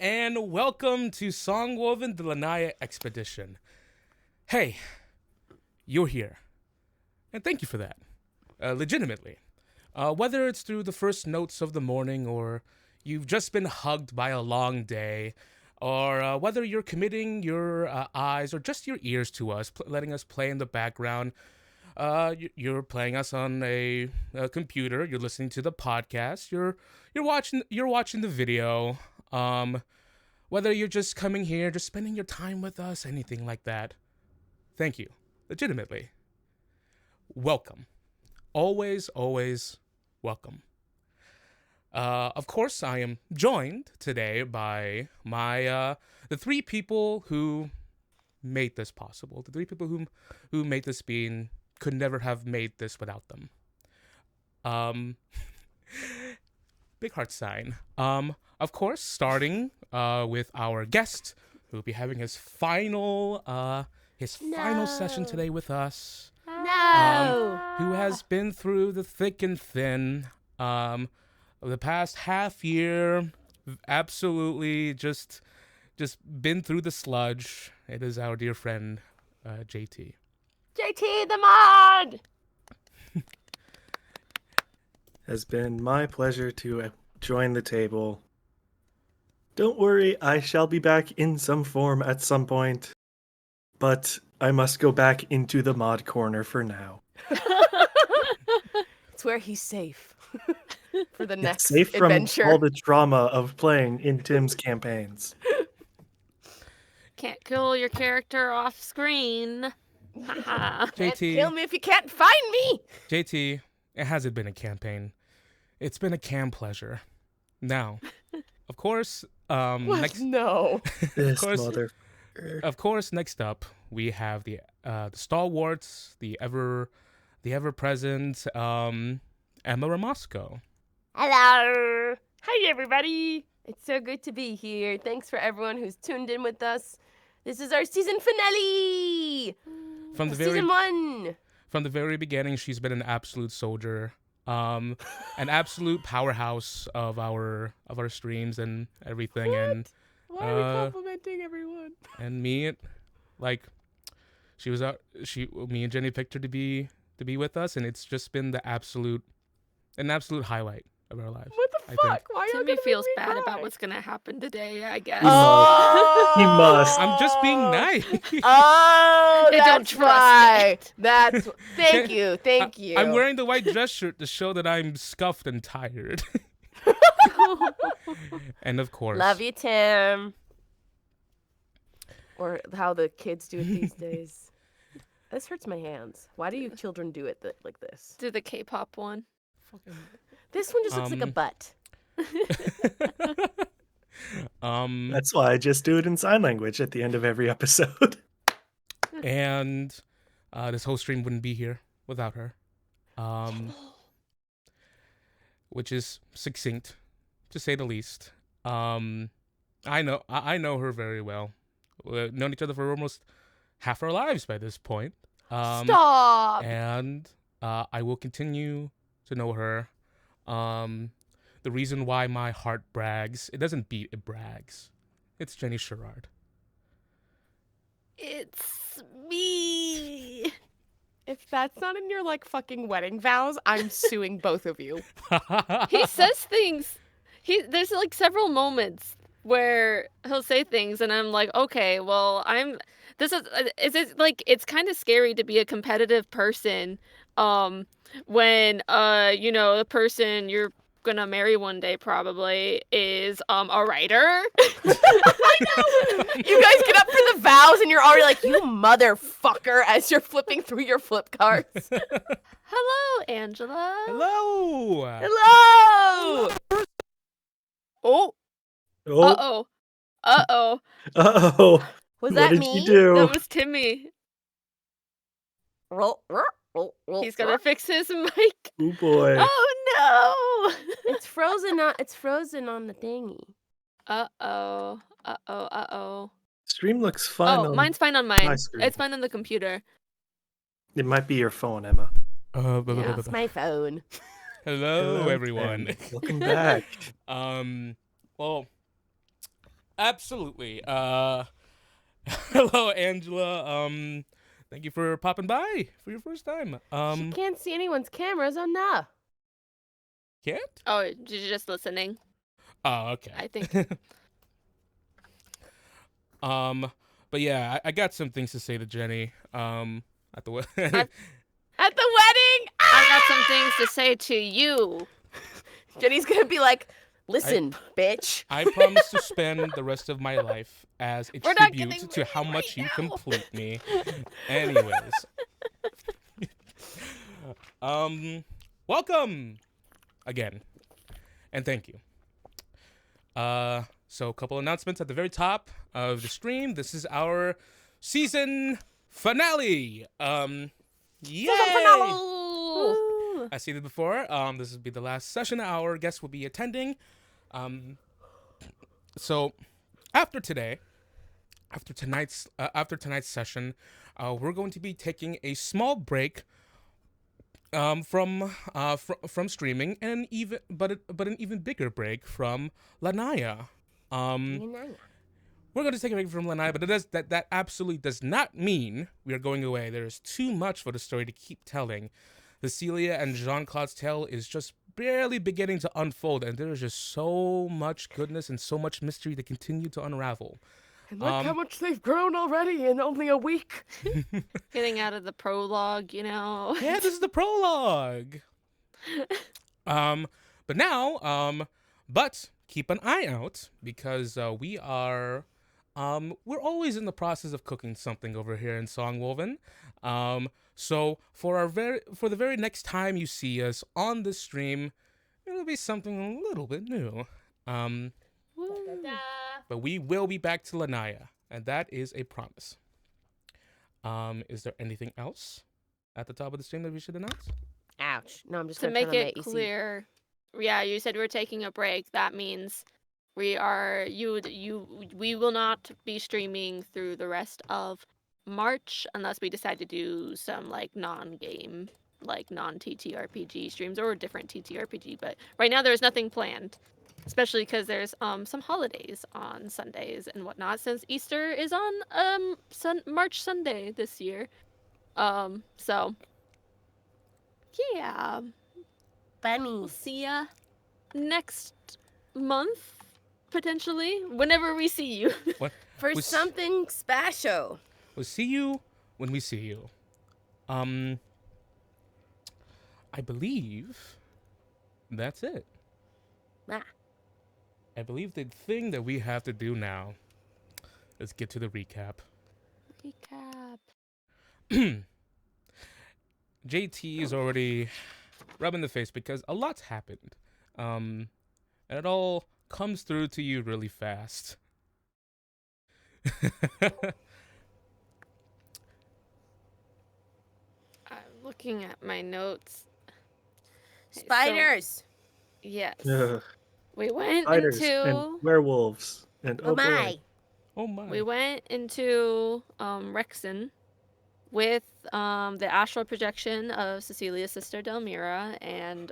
and welcome to Songwoven, the Lanya expedition. Hey, you're here, and thank you for that. Legitimately. Whether it's through the first notes of the morning, or you've just been hugged by a long day, or whether you're committing your eyes or just your ears to us, letting us play in the background. You're playing us on a computer. You're listening to the podcast. You're watching the video. Whether you're just coming here, just spending your time with us, anything like that. Thank you, legitimately. Welcome, always welcome. Of course, I am joined today by my the three people who made this possible. The three people who made this being. Could never have made this without them. Big heart sign. Of course, starting with our guest, who will be having his final session today with us. No. Who has been through the thick and thin. The past half year, absolutely just been through the sludge. It is our dear friend, JT. JT the mod! Has been my pleasure to join the table. Don't worry, I shall be back in some form at some point. But I must go back into the mod corner for now. It's where he's safe. For the next safe adventure. From all the trauma of playing in Tim's campaigns. Can't kill your character off screen. JT, kill me if you can't find me. JT, it hasn't been a campaign. It's been a cam pleasure. Now, of course, next. No. This course, mother. Of course, next up we have the stalwarts, the ever present Emma Ramasco. Hello. Hi, everybody. It's so good to be here. Thanks for everyone who's tuned in with us. This is our season finale. Season 1. From the very beginning, she's been an absolute soldier, an absolute powerhouse of our streams and everything. What? And why are we complimenting everyone? And me, me and Jenny picked her to be with us, and it's just been an absolute highlight of our lives. What the fuck? Why are you Timmy feels bad cry? about what's gonna happen today, I guess. He must. I'm just being nice. Oh, They that's don't trust why. That's thank you. I'm wearing the white dress shirt to show that I'm scuffed and tired. And of course, Love you, Tim. Or how the kids do it these days. This hurts my hands. Why do you children do it like this? Do the K-pop one. This one just looks like a butt. That's why I just do it in sign language at the end of every episode. And this whole stream wouldn't be here without her. Which is succinct, to say the least. I know her very well. We've known each other for almost half our lives by this point. Stop! And I will continue to know her. The reason why my heart brags, it doesn't beat, it brags. It's Jenny Sherrard. It's me. If that's not in your fucking wedding vows, I'm suing both of you. He says things. There's several moments where he'll say things, and I'm like, okay, well, it's kind of scary to be a competitive person, when the person you're gonna marry one day probably is a writer. I know. You guys get up for the vows and you're already like, you motherfucker, as you're flipping through your flip cards. Hello, Angela. Hello. Hello. Oh. Uh-oh. Uh-oh. Was What that did me? you do? That was Timmy. Roll. He's gonna fix his mic. Oh boy. Oh no! It's frozen on the thingy. Uh-oh. Stream looks fine. Oh, mine's fine on my mine. screen. It's fine on the computer. It might be your phone, Emma. Yeah, it's my phone. Hello, everyone. Tim. Welcome back. Well, Absolutely. Hello, Angela. Thank you for popping by for your first time. She can't see anyone's cameras. Oh no. Can't? Oh, you're just listening. Oh, okay. I think. But yeah, I got some things to say to Jenny. At the At the wedding. I've got some things to say to you. Jenny's gonna be like, "Listen, bitch." I promise to spend the rest of my life as a We're not tribute getting to how married much right you now. complete me. Anyways. Welcome again. And thank you. So a couple announcements at the very top of the stream. This is our season finale. Yay! Season finale. Ooh. I stated before, this will be the last session our guests will be attending. So after tonight's session, we're going to be taking a small break from streaming, and an even bigger break from Lanya. We're going to take a break from Lanya, but that absolutely does not mean we are going away. There is too much for the story to keep telling. Cecilia and Jean-Claude's tale is just barely beginning to unfold, and there is just so much goodness and so much mystery to continue to unravel. And look how much they've grown already in only a week. Getting out of the prologue, Yeah, this is the prologue. But now, but keep an eye out because we're always in the process of cooking something over here in Songwoven. So for the very next time you see us on the stream, it'll be something a little bit new. But we will be back to Lanya, and that is a promise. Is there anything else at the top of the stream that we should announce? Ouch. No, I'm just to gonna make turn on it my AC. clear. Yeah, you said we were taking a break. That means we will not be streaming through the rest of March unless we decide to do some like non-game, like non-TTRPG streams or a different TTRPG. But right now there's nothing planned, especially because there's some holidays on Sundays and whatnot. Since Easter is on March Sunday this year, so yeah. We'll Bunny. see ya next month, potentially, whenever we see you. What? For Was- something special. We'll see you when we see you. I believe that's it. Ah. I believe the thing that we have to do now is get to the recap. JT is already rubbing the face because a lot's happened. And it all comes through to you really fast. I'm looking at my notes. Spiders. Yes. Ugh, We went spiders into and werewolves and Oh boy. my. Oh my. we went into Rexon with the astral projection of Cecilia's sister Delmira, and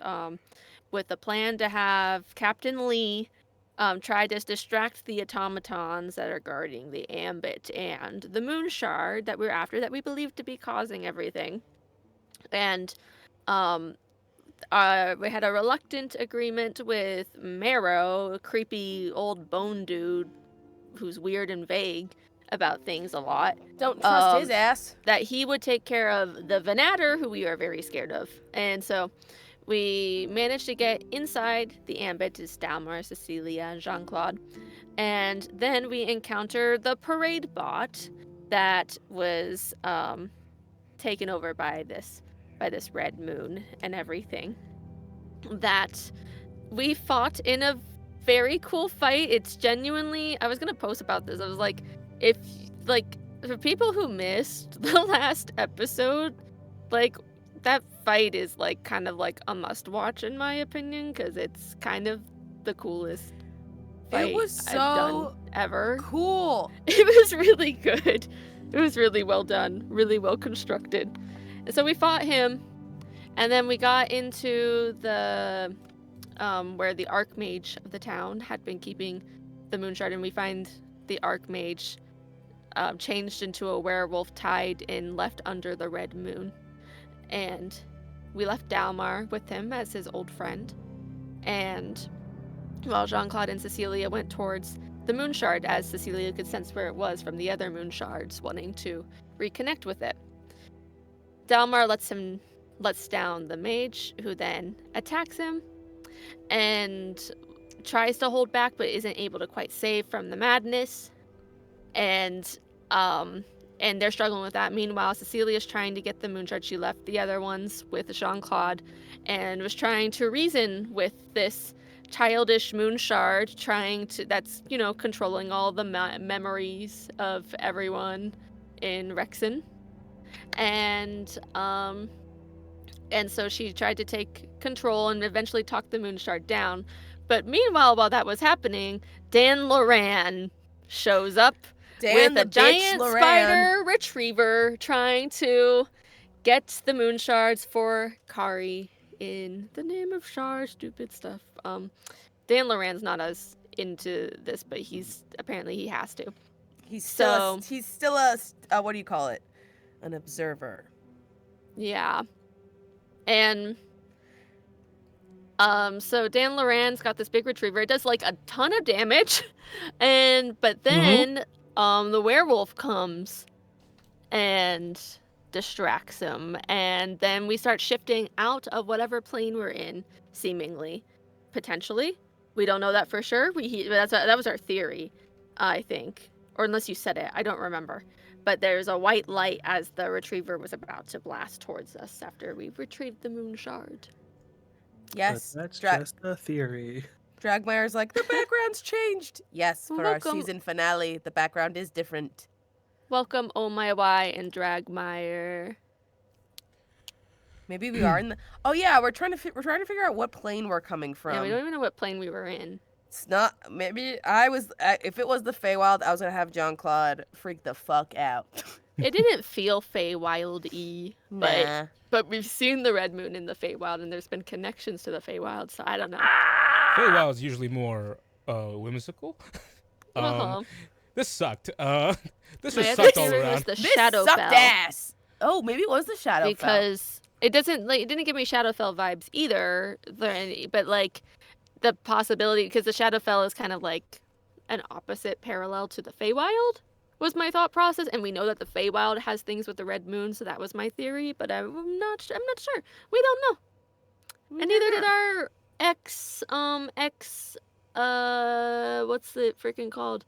with the plan to have Captain Lee try to distract the automatons that are guarding the ambit and the moon shard that we're after, that we believe to be causing everything. And we had a reluctant agreement with Marrow, a creepy old bone dude who's weird and vague about things a lot, Don't trust his ass. that he would take care of the Venator, who we are very scared of. And so we managed to get inside the ambit to Dalmar, Cecilia, and Jean-Claude. And then we encounter the parade bot that was taken over by this red moon and everything. That we fought in a very cool fight. It's genuinely, I was gonna post about this. I was like, if like for people who missed the last episode, like that fight is like kind of like a must watch in my opinion, because it's kind of the coolest fight was I've done so ever. Cool. It was really good. It was really well done, really well constructed. And so we fought him, and then we got into the where the archmage of the town had been keeping the Moonshard, and we find the Archmage changed into a werewolf tied and left under the red moon. And we left Dalmar with him as his old friend. And while Jean-Claude and Cecilia went towards the Moonshard, as Cecilia could sense where it was from the other Moonshards, wanting to reconnect with it. Dalmar lets down the mage, who then attacks him and tries to hold back, but isn't able to quite save from the madness. And they're struggling with that. Meanwhile, Cecilia's trying to get the Moonshard. She left the other ones with Jean-Claude and was trying to reason with this childish Moonshard, that's, controlling all the memories of everyone in Rexon. And so she tried to take control and eventually talk the Moonshard down. But meanwhile, while that was happening, Dan Loran shows up with a giant spider retriever trying to get the Moonshards for Kari in the name of Shar. Stupid stuff. Dan Loran's not as into this, but apparently he has to. He's still a what do you call it? An observer. Yeah. And so Dan Loran's got this big retriever. It does like a ton of damage. But then the werewolf comes and distracts him. And then we start shifting out of whatever plane we're in, seemingly. Potentially. We don't know that for sure. That was our theory, I think. Or unless you said it. I don't remember. But there's a white light as the retriever was about to blast towards us after we retrieved the Moonshard. Yes. But that's just a theory. Dragmire's like, the background's changed. Yes, for Welcome. our season finale, the background is different. Welcome, Oh My Y and Dragmire. Maybe we are in the... Oh, yeah, we're trying to figure out what plane we're coming from. Yeah, we don't even know what plane we were in. It's not... Maybe I was... if it was the Feywild, I was going to have Jean-Claude freak the fuck out. It didn't feel Feywild-y, Nah. but we've seen the Red Moon in the Feywild, and there's been connections to the Feywild, so I don't know. Feywild's usually more whimsical. This sucked. This just sucked all around. The This Shadowfell, sucked ass. Oh, maybe it was the Shadowfell. because it didn't give me Shadowfell vibes either. But like the possibility, because the Shadowfell is kind of like an opposite parallel to the Feywild, was my thought process, and we know that the Feywild has things with the Red Moon, so that was my theory. But I'm not sure. We don't know, and neither did our what's it freaking called?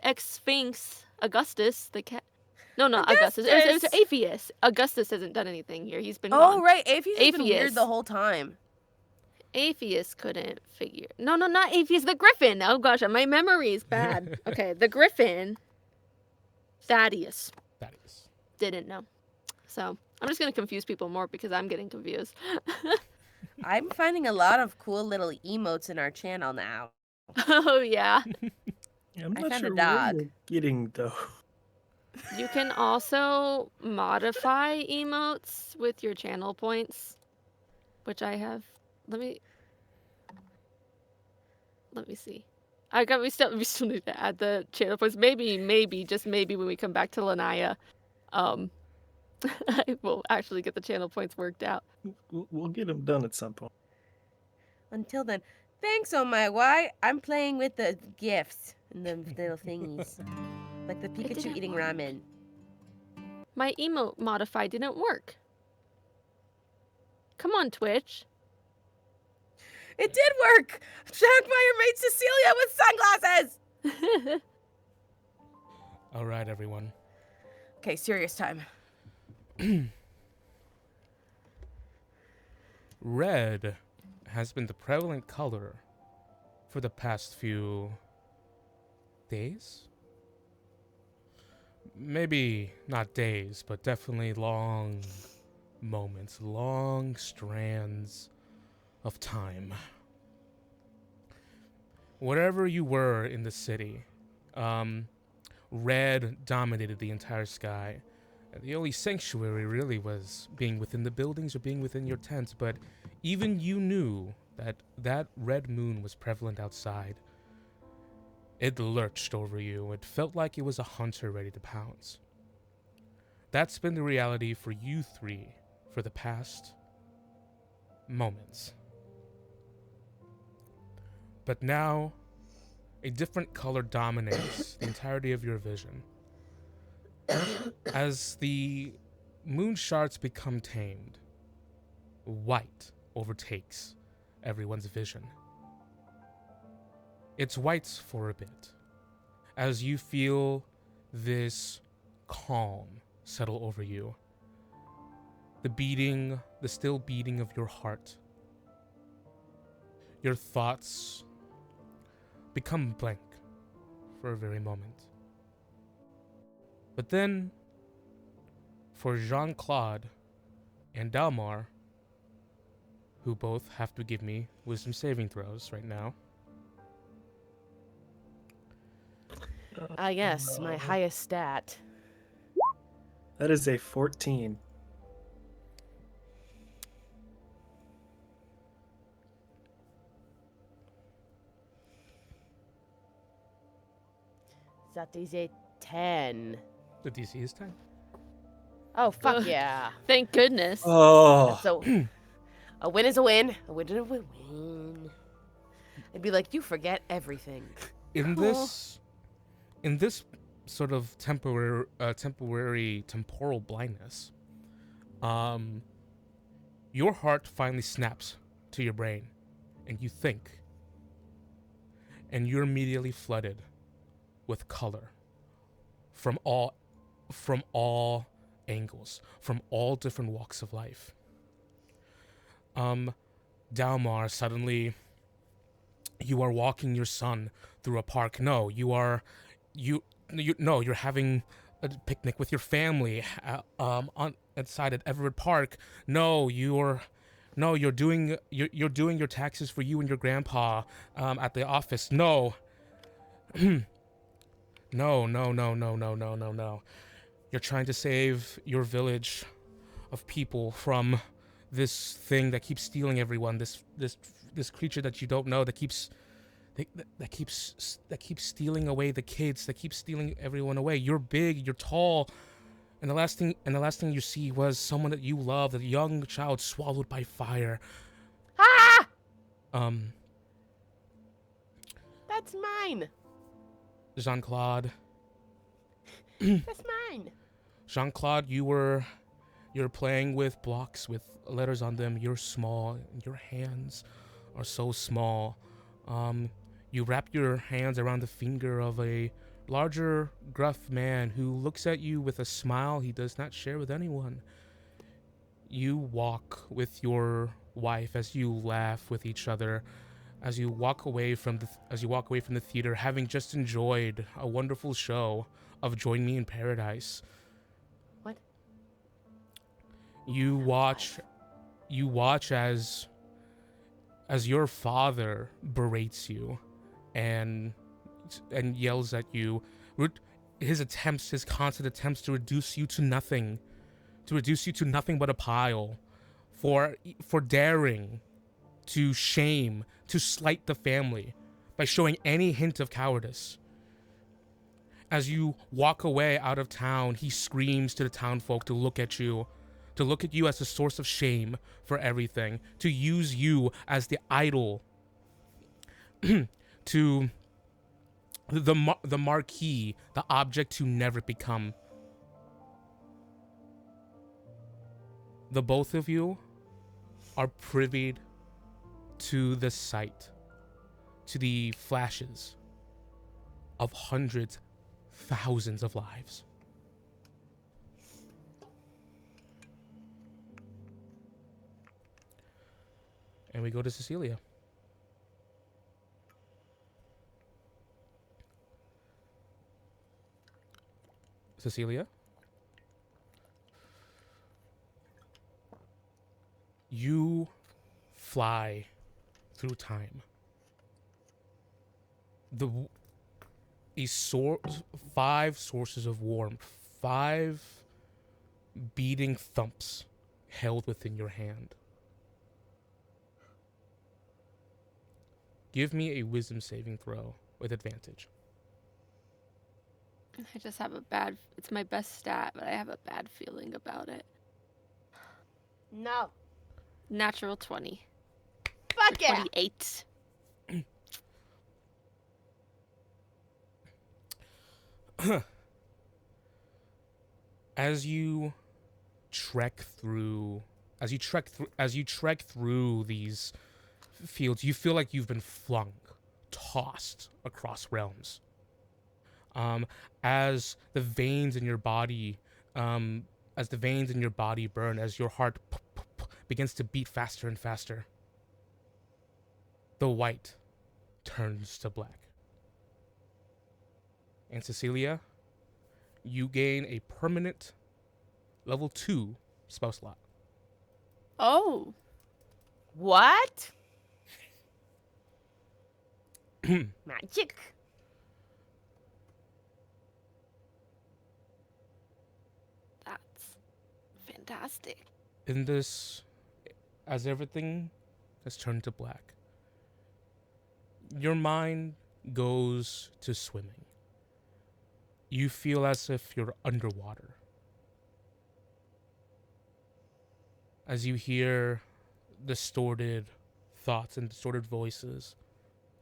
Ex-Sphinx Augustus, the cat. No, not Augustus. It was Apheus. Augustus hasn't done anything here. He's been gone. Right. Apheus has been weird the whole time. Apheus couldn't figure. No, not Apheus. The Griffin. Oh gosh, my memory is bad. Okay, the Griffin. Thaddeus. Didn't know. So I'm just gonna confuse people more because I'm getting confused. I'm finding a lot of cool little emotes in our channel now. Oh yeah. I'm not found a sure dog. where you're getting though. You can also modify emotes with your channel points, which I have. Let me see. We still need to add the channel points. Maybe, just maybe when we come back to Lanya, I will actually get the channel points worked out. We'll get them done at some point. Until then, thanks, Oh My Y. I'm playing with the gifts and the little thingies. Like the Pikachu didn't eating work. ramen. My emote modify didn't work. Come on, Twitch. It did work! Jackmeyer made Cecilia with sunglasses! All right, everyone. Okay, serious time. Red has been the prevalent color for the past few days? Maybe not days, but definitely long moments, long strands of time. Wherever you were in the city, red dominated the entire sky. The only sanctuary really was being within the buildings or being within your tents, but even you knew that that red moon was prevalent outside. It lurched over you. It felt like it was a hunter ready to pounce. That's been the reality for you three for the past moments. But now, a different color dominates the entirety of your vision. As the moon shards become tamed, white overtakes everyone's vision. It's white for a bit, as you feel this calm settle over you. The still beating of your heart. Your thoughts become blank for a very moment. But then, for Jean-Claude and Dalmar, who both have to give me wisdom saving throws right now. Yes, my highest stat. That is a 14. That is a 10. The DC is 10. Oh, fuck Ugh. yeah. Thank goodness. Oh, So, a win is a win. A win is a win. I'd be like, you forget everything. In this sort of temporary temporal blindness, your heart finally snaps to your brain, and you think, and you're immediately flooded with color from all angles, from all different walks of life. Dalmar, suddenly you are walking your son through a park. No, you're having a picnic with your family inside at Everett Park. No, you're doing your taxes for you and your grandpa at the office. No. No. You're trying to save your village of people from this thing that keeps stealing everyone. This creature that you don't know that keeps stealing away the kids. That keeps stealing everyone away. You're big. You're tall. And the last thing you see was someone that you loved, a young child swallowed by fire. Ah! Um. That's mine. Jean-Claude. That's mine. Jean-Claude, you're playing with blocks with letters on them. You're small. Your hands are so small. You wrap your hands around the finger of a larger, gruff man who looks at you with a smile he does not share with anyone. You walk with your wife as you laugh with each other, as you walk away from the theater, having just enjoyed a wonderful show of Join Me in Paradise. What? You watch as your father berates you and yells at you. His constant attempts to reduce you to nothing but a pile, for daring to shame, to slight the family by showing any hint of cowardice. As you walk away out of town, he screams to the townfolk to look at you as a source of shame for everything, to use you as the idol, to the marquee, the object to never become. The both of you are privy to the sight, to the flashes of hundreds, thousands of lives. And we go to Cecilia. Cecilia? You fly through time. Five sources of warmth, 5 beating thumps held within your hand. Give me a wisdom saving throw with advantage. I just have it's my best stat, but I have a bad feeling about it. No. Natural 20. Fuck yeah. 28. As you trek through these fields, you feel like you've been flung, tossed across realms. As the veins in your body burn, as your heart begins to beat faster and faster, the white turns to black. And Cecilia, you gain a permanent level 2 spell slot. Oh. What? Magic. That's fantastic. In this, as everything has turned to black, your mind goes to swimming. You feel as if you're underwater. As you hear distorted thoughts and distorted voices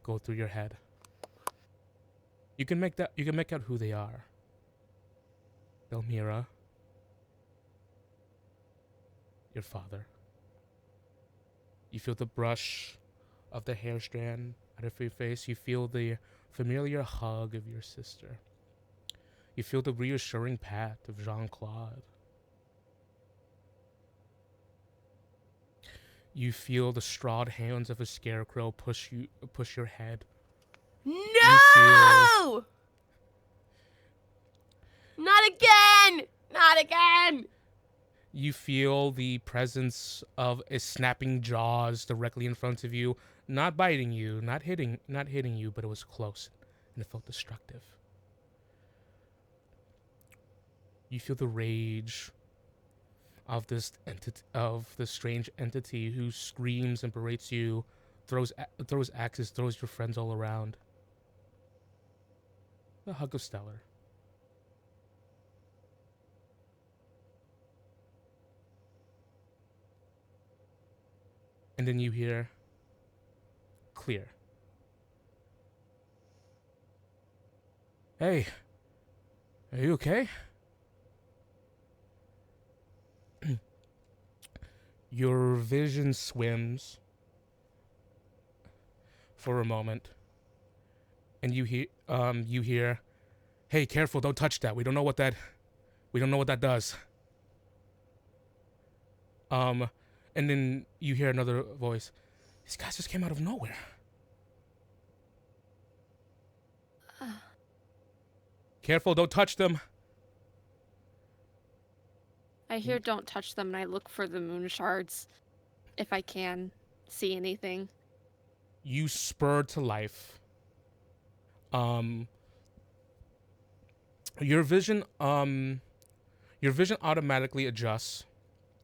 go through your head. You can make out who they are. Delmira, your father. You feel the brush of the hair strand out of your face. You feel the familiar hug of your sister. You feel the reassuring pat of Jean-Claude. You feel the strawed hands of a scarecrow push your head. No! Not again! Not again! You feel the presence of a snapping jaws directly in front of you, not biting you, not hitting you, but it was close and it felt destructive. You feel the rage of this strange entity who screams and berates you, throws axes, throws your friends all around. The hug of Stellar. And then you hear clear. Hey, are you okay? Your vision swims for a moment, and you hear, "Hey, careful! Don't touch that. We don't know what that does." And then you hear another voice. These guys just came out of nowhere. Careful! Don't touch them. I hear don't touch them, and I look for the moon shards if I can see anything. You spur to life. Your vision automatically adjusts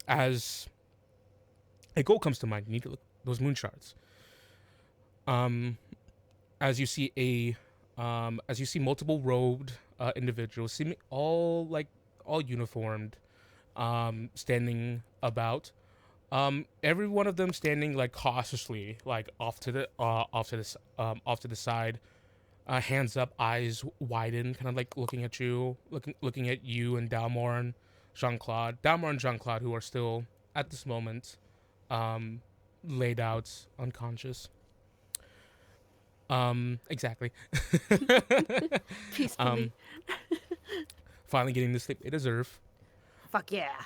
as a goal comes to mind. You need to look at those moon shards. As you see multiple robed individuals, seeming all uniformed, standing about. Every one of them standing like cautiously, like off to the side, hands up, eyes widened, kind of like looking at you and Dalmar and Jean-Claude. Dalmar and Jean-Claude, who are still at this moment laid out unconscious. Exactly. Peacefully. Finally getting the sleep they deserve. Fuck yeah.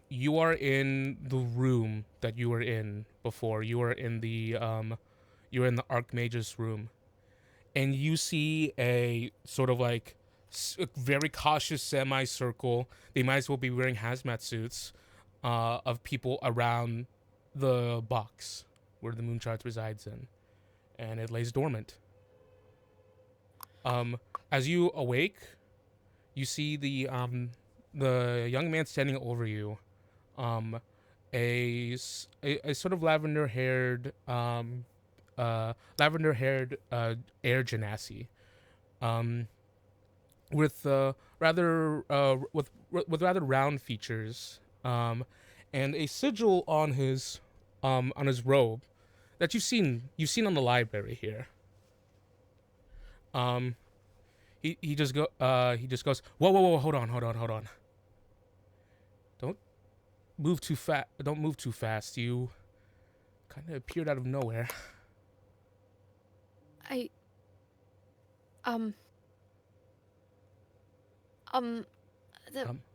You are in the room that you were in before. You are in the Archmage's room, and you see a sort of like very cautious semicircle. They might as well be wearing hazmat suits of people around the box where the Moonshot resides in, and it lays dormant. As you awake, you see the young man standing over you, a sort of lavender-haired air genasi. with rather round features, and a sigil on his robe that you've seen on the library here. He just goes, whoa, hold on. Don't move too fast. You kind of appeared out of nowhere.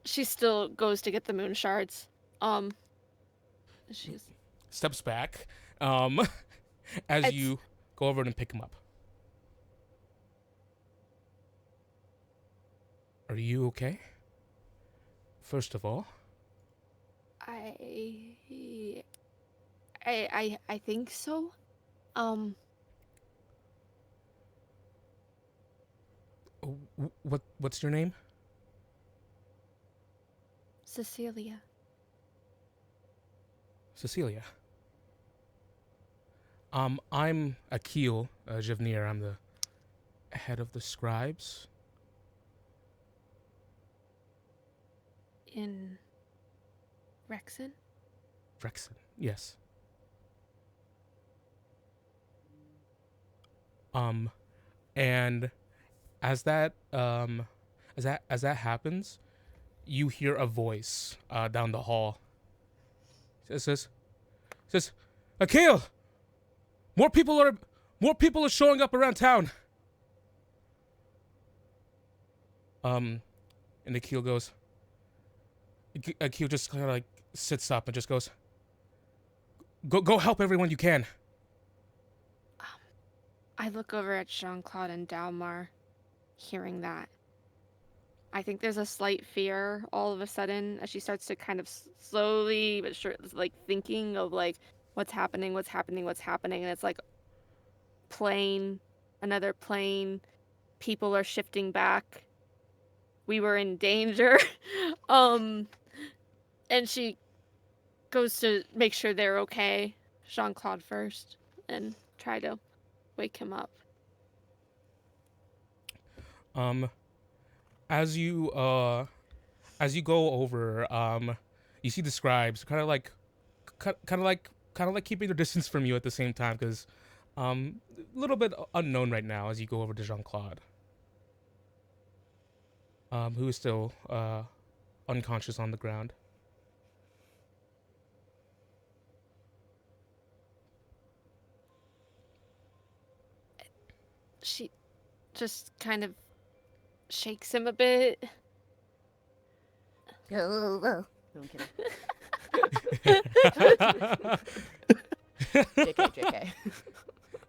She still goes to get the moon shards. She's Steps back, as you go over and pick him up. Are you okay? First of all. I think so. What's your name? Cecilia. Cecilia. I'm Akil Javnir. I'm the head of the scribes. In Rexon? Rexon, yes. And as that happens, you hear a voice down the hall. It says, Akil, more people are showing up around town. And Akil just kind of like sits up and just goes, go help everyone you can. I look over at Jean-Claude and Dalmar, hearing that. I think there's a slight fear all of a sudden as she starts to kind of slowly but sure, like thinking of like what's happening, and it's like another plane, people are shifting back. We were in danger. And she goes to make sure they're okay. Jean-Claude first, and try to wake him up. As you go over, you see the scribes kind of like keeping their distance from you at the same time, because a little bit unknown right now as you go over to Jean-Claude, who is still unconscious on the ground. She just kind of shakes him a bit. No, I'm kidding. JK.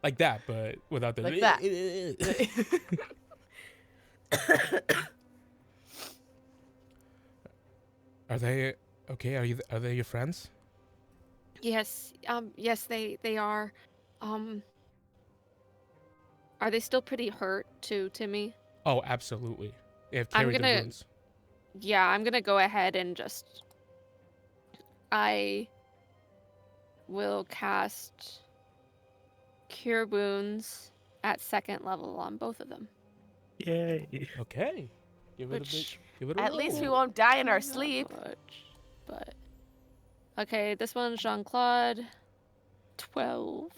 Like that, but without the... Like that. Are they okay? Are they your friends? Yes, yes, they are. Are they still pretty hurt too, Timmy? Oh, absolutely. They have carried the wounds. Yeah, I'm gonna go ahead and just... I will cast Cure Wounds at 2nd level on both of them. Yay. Okay. Give it a At roll. least we won't die in our sleep. But okay, this one's Jean-Claude. 12.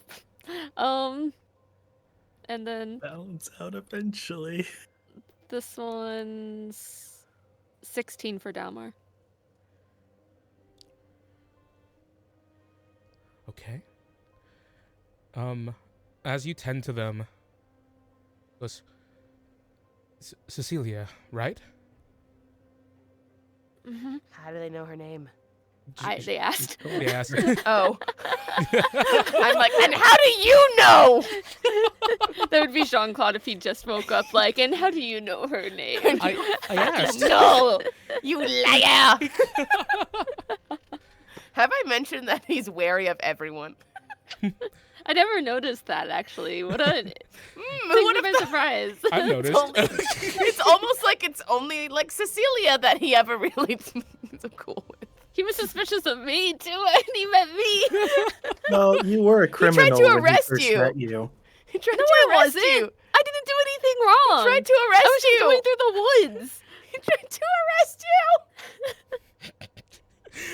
And then Balance out eventually. this one's 16 for Dalmar. Okay. As you tend to them, goes, Cecilia, right? Mm-hmm. How do they know her name? They asked. They asked. Oh. I'm like, and how do you know? That would be Jean-Claude if he just woke up like, and how do you know her name? I asked. No, you liar. Have I mentioned that he's wary of everyone? I never noticed that, actually. What a Who would have surprise. I've noticed. It's almost like it's only like Cecilia that he ever really is cool with. He was suspicious of me, too, and he met me. Well, you were a criminal to when arrest he first you. met you. He tried No, to I arrest wasn't. you. I didn't do anything wrong. He tried to arrest I was just you. going through the woods. He tried to arrest you.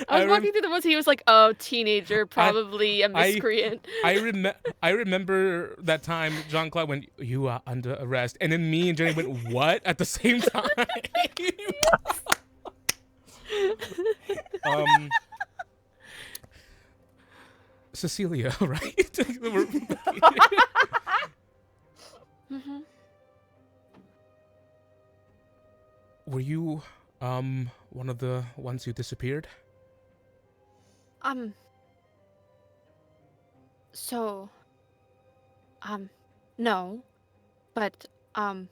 I was walking through the woods. He was like, "Oh, teenager, probably a miscreant." I remember that time Jean-Claude went, "You are under arrest," and then me and Jenny went, "What?" at the same time. Cecilia, right? Mm-hmm. Were you one of the ones who disappeared? So, no, but, do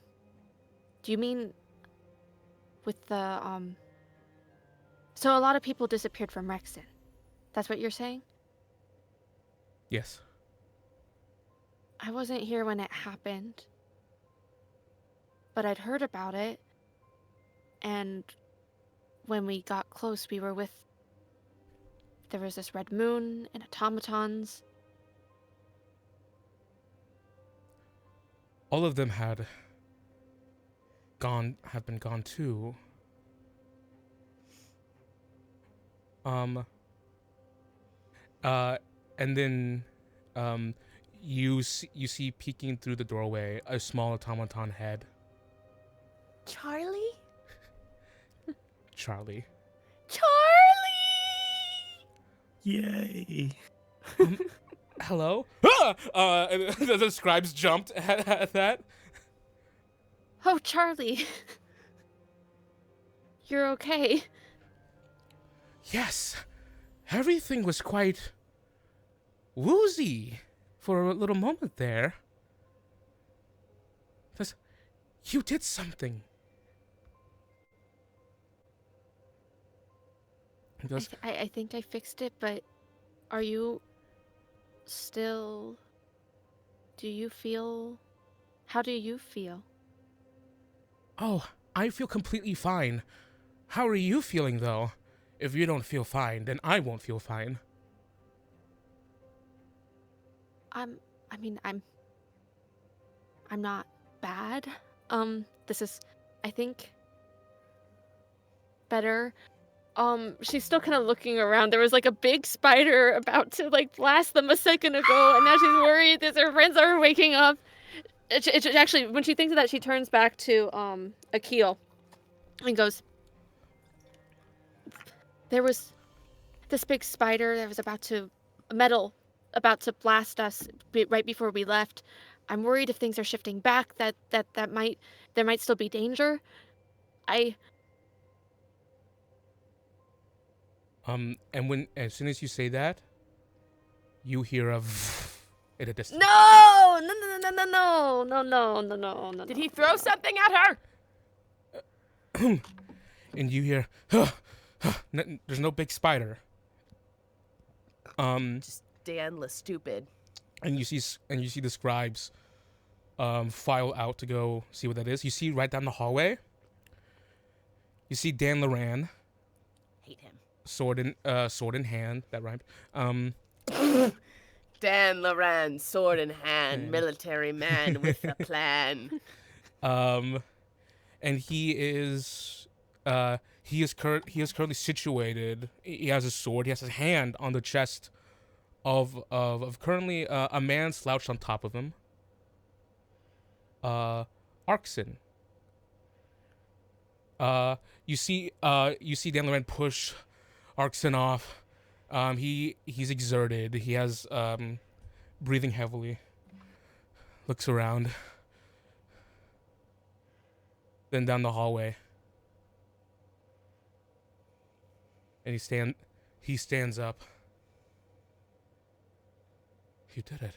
you mean with the, so a lot of people disappeared from Rexton. That's what you're saying? Yes. I wasn't here when it happened, but I'd heard about it, and when we got close, we were with, there was this red moon and automatons. All of them have been gone too. And then, you see peeking through the doorway a small automaton head. Charlie? Charlie. Charlie! Yay. Hello? And the scribes jumped at that. Oh, Charlie. You're okay. Yes. Everything was quite woozy for a little moment there. You did something. He goes, I think I fixed it, but are you still... How do you feel? "Oh, I feel completely fine. How are you feeling, though? If you don't feel fine, then I won't feel fine." I'm not bad. This is, I think, better. She's still kind of looking around. There was like a big spider about to like blast them a second ago, and now she's worried that her friends are waking up. It actually, when she thinks of that, she turns back to Akil and goes, "There was this big spider that was about to blast us right before we left. I'm worried if things are shifting back that there might still be danger. And as soon as you say that, you hear a at a distance. No. Did he throw something at her? And you hear, there's no big spider. Just Dan stupid. And you see the scribes file out to go see what that is. You see right down the hallway. You see Dan Loran. Hate him. Sword in hand. That rhymed. Dan Loran, sword in hand, military man with a plan. And he is currently situated. He has a sword. He has his hand on the chest of currently a man slouched on top of him. Arkson. You see Dan Loran push Arkson off. He's exerted. He has breathing heavily. Looks around. Then down the hallway. And he stands up. You did it.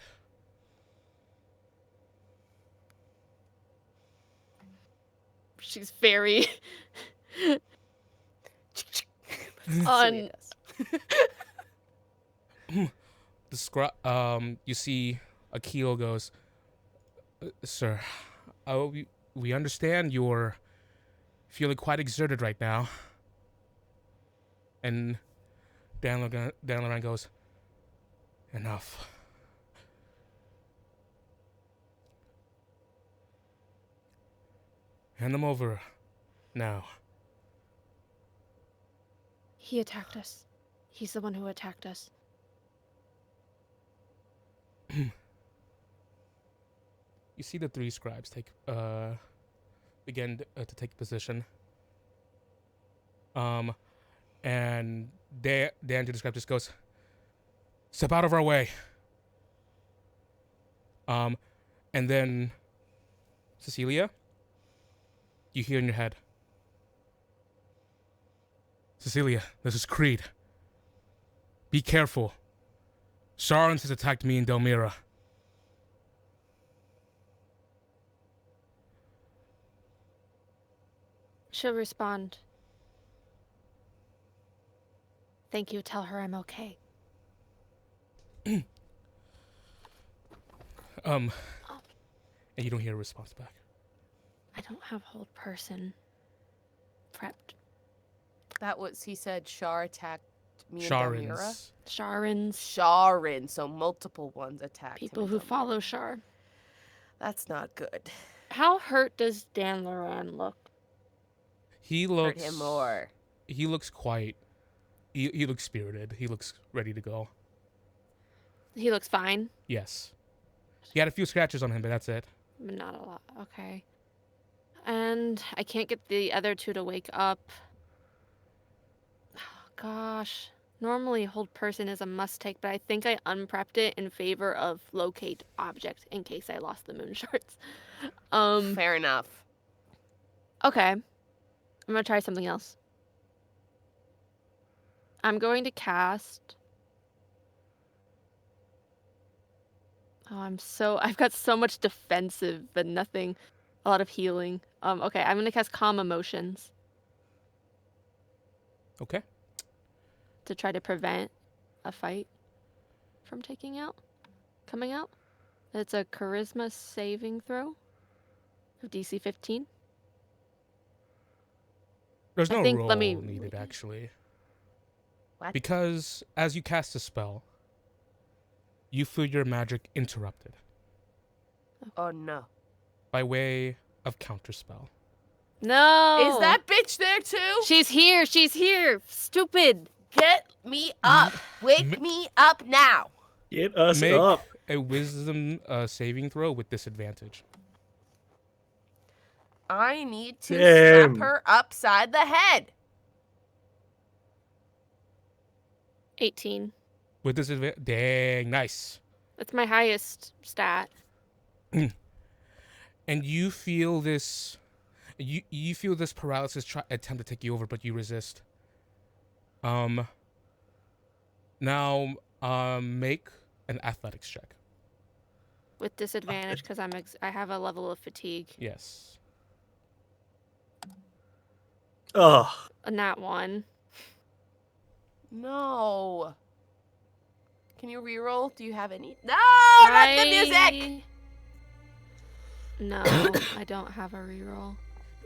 She's very on. You see Akil goes, "Sir, we understand you're feeling quite exerted right now." And Dan Loran goes, "Enough." Hand them over. Now. He attacked us. He's the one who attacked us. You see the 3 scribes begin to take position. And Dan to the scribe just goes, "Step out of our way." And then Cecilia, you hear in your head, "Cecilia, this is Creed. Be careful. Sharans has attacked me in Delmira." She'll respond. Thank you. Tell her I'm okay. And you don't hear a response back. I don't have hold person prepped. That was, he said Shar attacked me and Dalmira. Sharans. Sharans. Sharin, so multiple ones attacked People him who and Dalmira. follow Shar. That's not good. How hurt does Xandrelor look? He Hurt looks. him more. He looks quite. He looks spirited. He looks ready to go. He looks fine. Yes. He had a few scratches on him, but that's it. But not a lot. Okay. And I can't get the other 2 to wake up. Oh, gosh. Normally hold person is a must take, but I think I unprepped it in favor of locate object in case I lost the moon shards. Fair enough. Okay. I'm gonna try something else. I'm going to cast. Oh, I've got so much defensive, but nothing, a lot of healing. Okay, I'm gonna cast Calm Emotions Okay. to try to prevent a fight from coming out. It's a Charisma saving throw of DC 15. There's I no think- roll let me- needed, actually. What? Because as you cast a spell, you feel your magic interrupted Oh no. by way of counterspell. No! Is that bitch there too? She's here! She's here! Stupid! Get me up. Wake me up now. Get us Make up. a wisdom saving throw with disadvantage. I need to Damn. slap her upside the head. 18. With disadvantage. Dang, nice. That's my highest stat. And you feel this. You feel this paralysis attempt to take you over, but you resist. Now, make an athletics check. With disadvantage because I have a level of fatigue. Yes. Ugh. A nat 1. No. Can you reroll? Do you have any? No, not the music. No, I don't have a reroll.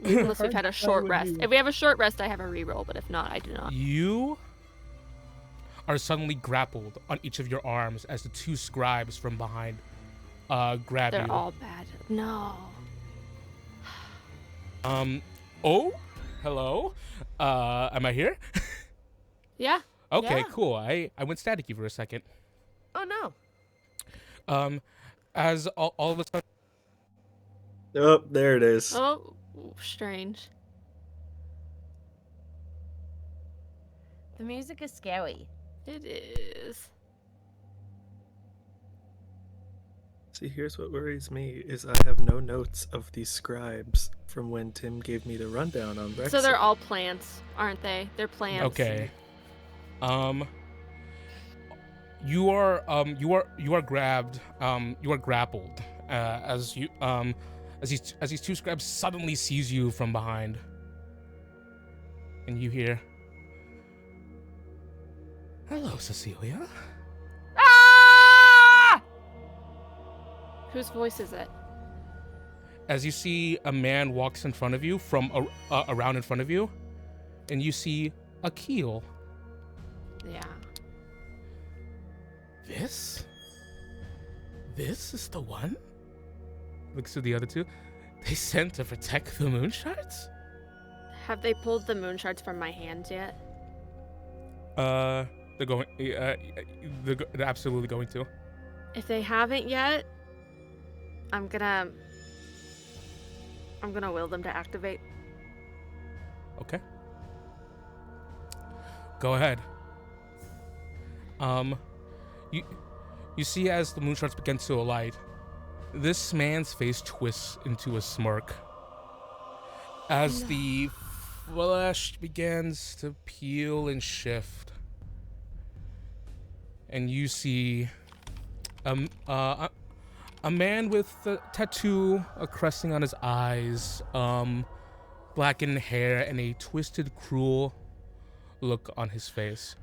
Unless we've had a short would rest. you- If we have a short rest, I have a reroll, but if not, I do not. You are suddenly grappled on each of your arms as the 2 scribes from behind grab They're you. all bad. No. Oh, hello. Am I here? Yeah. Okay, Yeah. cool. I went staticky for a second. Oh no. As all of a sudden, Oh, there it is. Oh, strange. The music is scary. It is. See, here's what worries me is I have no notes of these scribes from when Tim gave me the rundown on Brexit. So they're all plants, aren't they? They're plants. okay. You are grabbed. You are grappled as these 2 scribes suddenly seize you from behind, and you hear, "Hello, Cecilia." Ah! Whose voice is it? As you see a man walks in front of you from around in front of you, and you see a keel. Yeah. This is the one? Looks to the other 2. They sent to protect the moon shards? Have they pulled the moon shards from my hands yet? They're going. They're absolutely going to. If they haven't yet, I'm gonna will them to activate. Okay. Go ahead. You see as the moon shards begin to alight, this man's face twists into a smirk as the flesh begins to peel and shift, and you see a man with a tattoo cresting on his eyes, blackened hair, and a twisted, cruel look on his face.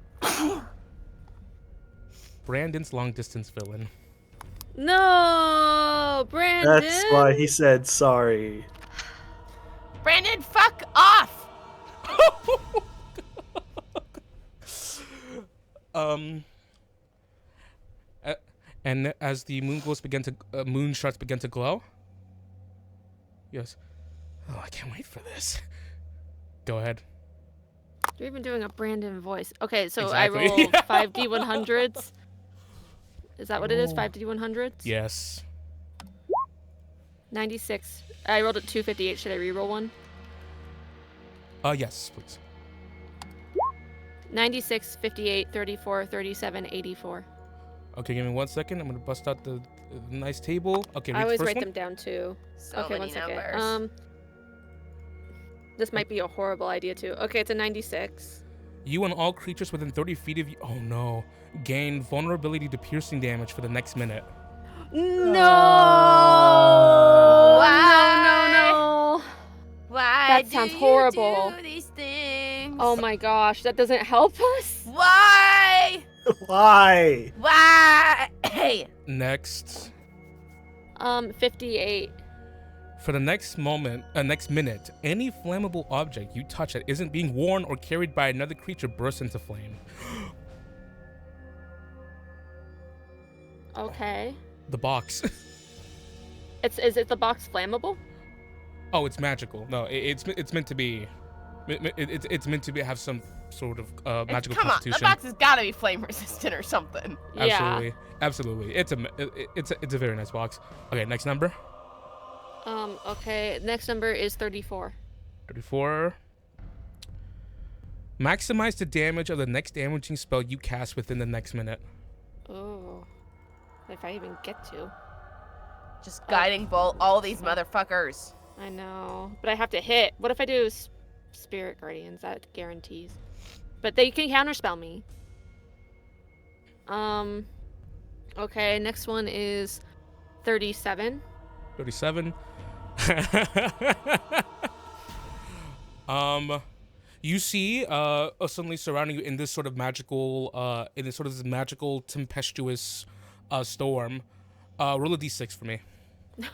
Brandon's long-distance villain. No, Brandon. That's why he said sorry. Brandon, fuck off! And as the moon shards begin to glow. Yes. Oh, I can't wait for this. Go ahead. You're even doing a Brandon voice. Okay, so Exactly. I roll 5d100s. Is that what it is? 5d100s? Yes. 96. I rolled at 258. Should I reroll one? Yes, please. 96, 58, 34, 37, 84. Okay, give me 1 second. I'm gonna bust out the nice table. Okay, I read the always first write one. them down too. So Okay, many 1 second. numbers. This might be a horrible idea too. Okay, it's a 96. You and all creatures within 30 feet of you. Oh no. Gain vulnerability to piercing damage for the next minute. No! Why? No! Why That sounds do horrible. You do these things? Oh my gosh, that doesn't help us? Why? Why? Why? Next. 58. For the next minute, any flammable object you touch that isn't being worn or carried by another creature bursts into flame. Okay. The box. Is it the box flammable? Oh, it's magical. No, it's meant to be. It's meant to be have some sort of magical Come on, the constitution. box has got to be flame resistant or something. Absolutely, Yeah. absolutely. It's a very nice box. Okay, next number. Okay, next number is 34. 34. Maximize the damage of the next damaging spell you cast within the next minute. Oh. If I even get to. Just guiding bolt all these motherfuckers. I know. But I have to hit. What if I do Spirit Guardians? That guarantees. But they can counterspell me. Okay, next one is 37. 37. You see suddenly surrounding you in this sort of magical tempestuous storm. Roll a d6 for me. Okay.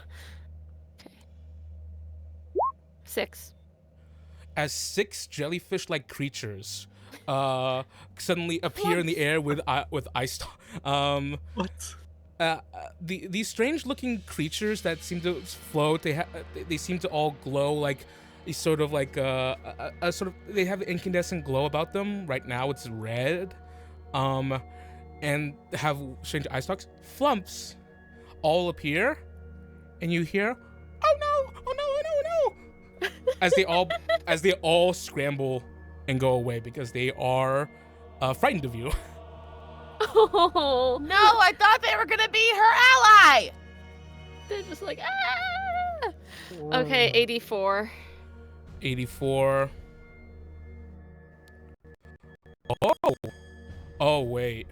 6. As 6 jellyfish-like creatures suddenly appear in the air with ice. What? These strange-looking creatures that seem to float, they seem to all glow like a sort of like a sort of, they have an incandescent glow about them. Right now it's red, and have strange eye stalks. Flumps all appear, and you hear, "Oh no! Oh no! Oh no! Oh no!" as they all scramble and go away because they are frightened of you. Oh. No, I thought they were gonna be her ally. They're just like, ah! Okay, 84. 84. Oh wait.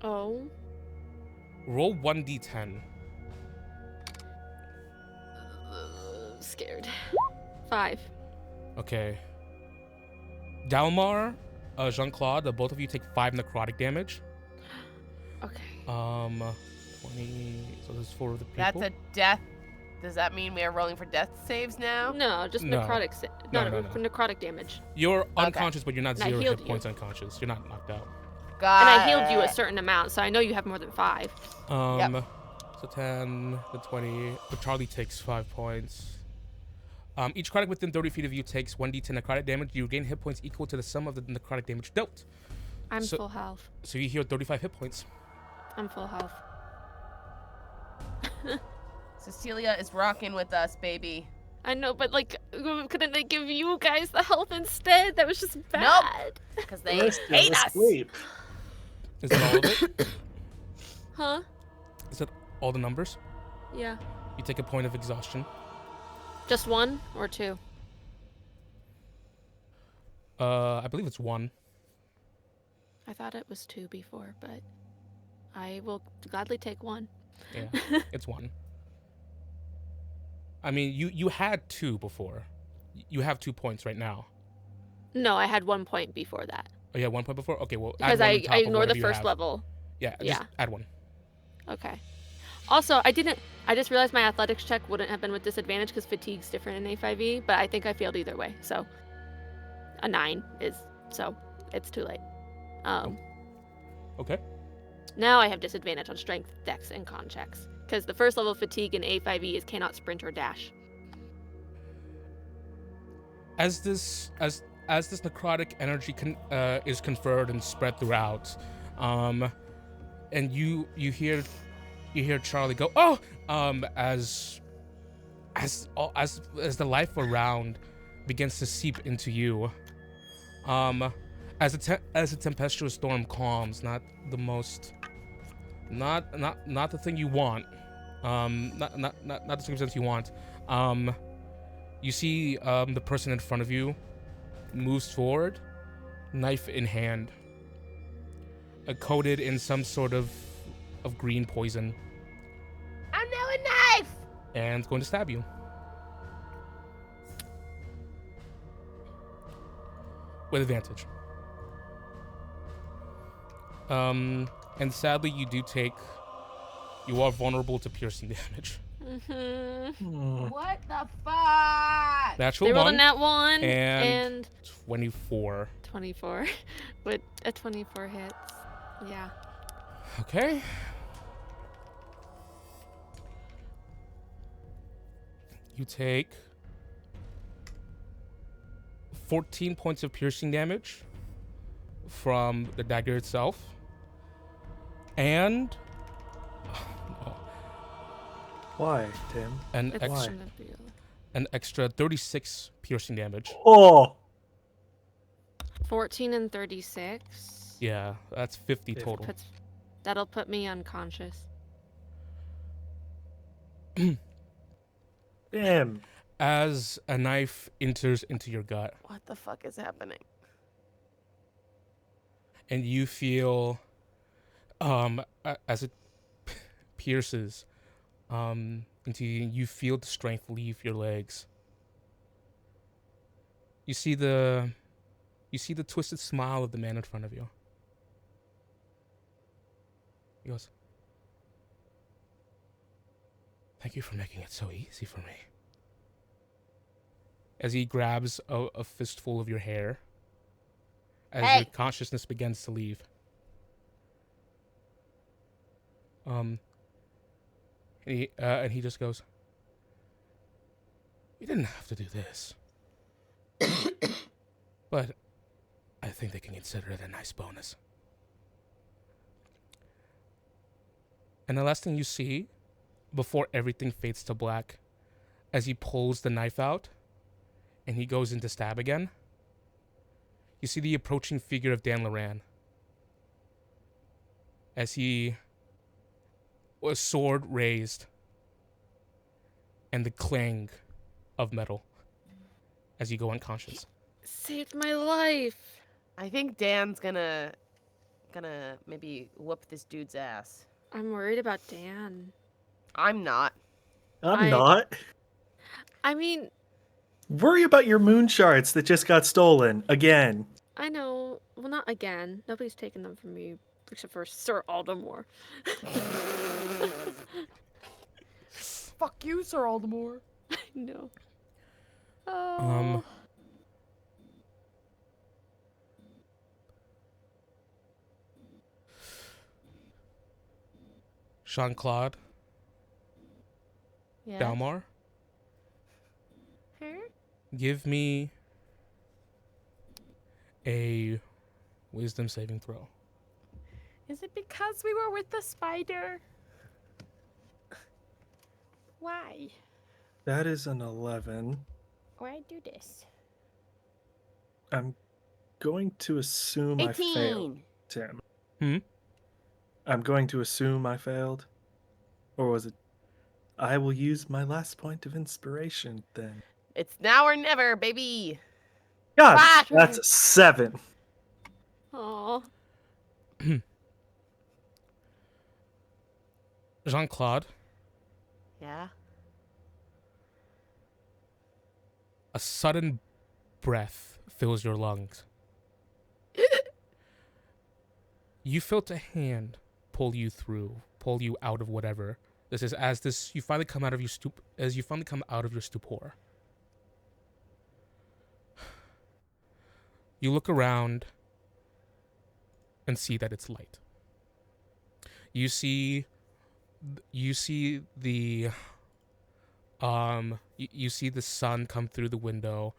Oh. Roll 1d10. Scared. 5. Okay. Dalmar, Jean-Claude, both of you take 5 necrotic damage. Okay. 20. So there's 4 of the people. That's a death. Does that mean we are rolling for death saves now? No, just No. necrotic. No. Necrotic damage. You're unconscious, but you're not And I 0 healed hit you. points unconscious. You're not knocked out. Got And I healed you a it. certain amount, so I know you have more than 5. So 10, the 20. But Charlie takes 5 points. Each necrotic within 30 feet of you takes 1d10 necrotic damage. You gain hit points equal to the sum of the necrotic damage dealt. I'm full health. So you heal 35 hit points. I'm full health. Cecilia is rocking with us, baby. I know, but like, couldn't they give you guys the health instead? That was just bad. Nope. Because they hate us. Sleep. Is that all of it? Huh? Is that all the numbers? Yeah. You take a point of exhaustion. Just 1 or 2? I believe it's 1. I thought it was 2 before, but I will gladly take 1. Yeah, it's 1. I mean, you had 2 before. You have 2 points right now. No, I had 1 point before that. Oh, yeah, 1 point before? Okay, well, Because I ignored the first level. Yeah, just add 1. Okay. Also, I just realized my athletics check wouldn't have been with disadvantage because fatigue's different in A5e, but I think I failed either way. So, a 9 so it's too late. Okay. Now I have disadvantage on strength, dex, and con checks. Because the first level of fatigue in A5e is cannot sprint or dash. As this necrotic energy is conferred and spread throughout, and you hear Charlie go, oh, as the life around begins to seep into you, as a tempestuous storm calms, not the thing you want, not the circumstance you want. You see the person in front of you moves forward, knife in hand, coated in some sort of green poison. I'm now a knife! And going to stab you. With advantage. And sadly, you are vulnerable to piercing damage. What the fuck? Natural They rolled a 1 nat 1 and 24. 24. With a 24 hits. Yeah. Okay. You take 14 points of piercing damage from the dagger itself. And Why, Tim? an extra 36 piercing damage. Oh! 14 and 36. Yeah, that's 50 total. That'll put me unconscious. Damn. As a knife enters into your gut, What the fuck is happening? and you feel, as it pierces into you, you feel the strength leave your legs. You see the twisted smile of the man in front of you. He goes, "Thank you for making it so easy for me." As he grabs a fistful of your hair, as your consciousness begins to leave. And he just goes, "You didn't have to do this." But I think they can consider it a nice bonus. And the last thing you see, before everything fades to black, as he pulls the knife out, and he goes in to stab again, you see the approaching figure of Dan Loran. As he was sword raised, and the clang of metal as you go unconscious. Saved my life. I think Dan's gonna maybe whoop this dude's ass. I'm worried about Dan. I'm not. I'm not. I mean, Worry about your moon shards that just got stolen again. I know. Well, not again. Nobody's taken them from me except for Sir Aldemore. Fuck you, Sir Aldemore. I know. Oh. Jean-Claude, Yeah. Dalmar, Huh? Give me a wisdom saving throw. Is it because we were with the spider? Why? That is an 11. Why do this? I'm going to assume I failed, 18. Tim. Hmm? I'm going to assume I failed. Or was it? I will use my last point of inspiration then. It's now or never, baby. God, Ah! that's a 7. Aw. Jean-Claude, Yeah. a sudden breath fills your lungs. You felt a hand pull you out of whatever. This is as you finally come out of your stupor. You look around and see that it's light. You see the you see the sun come through the window.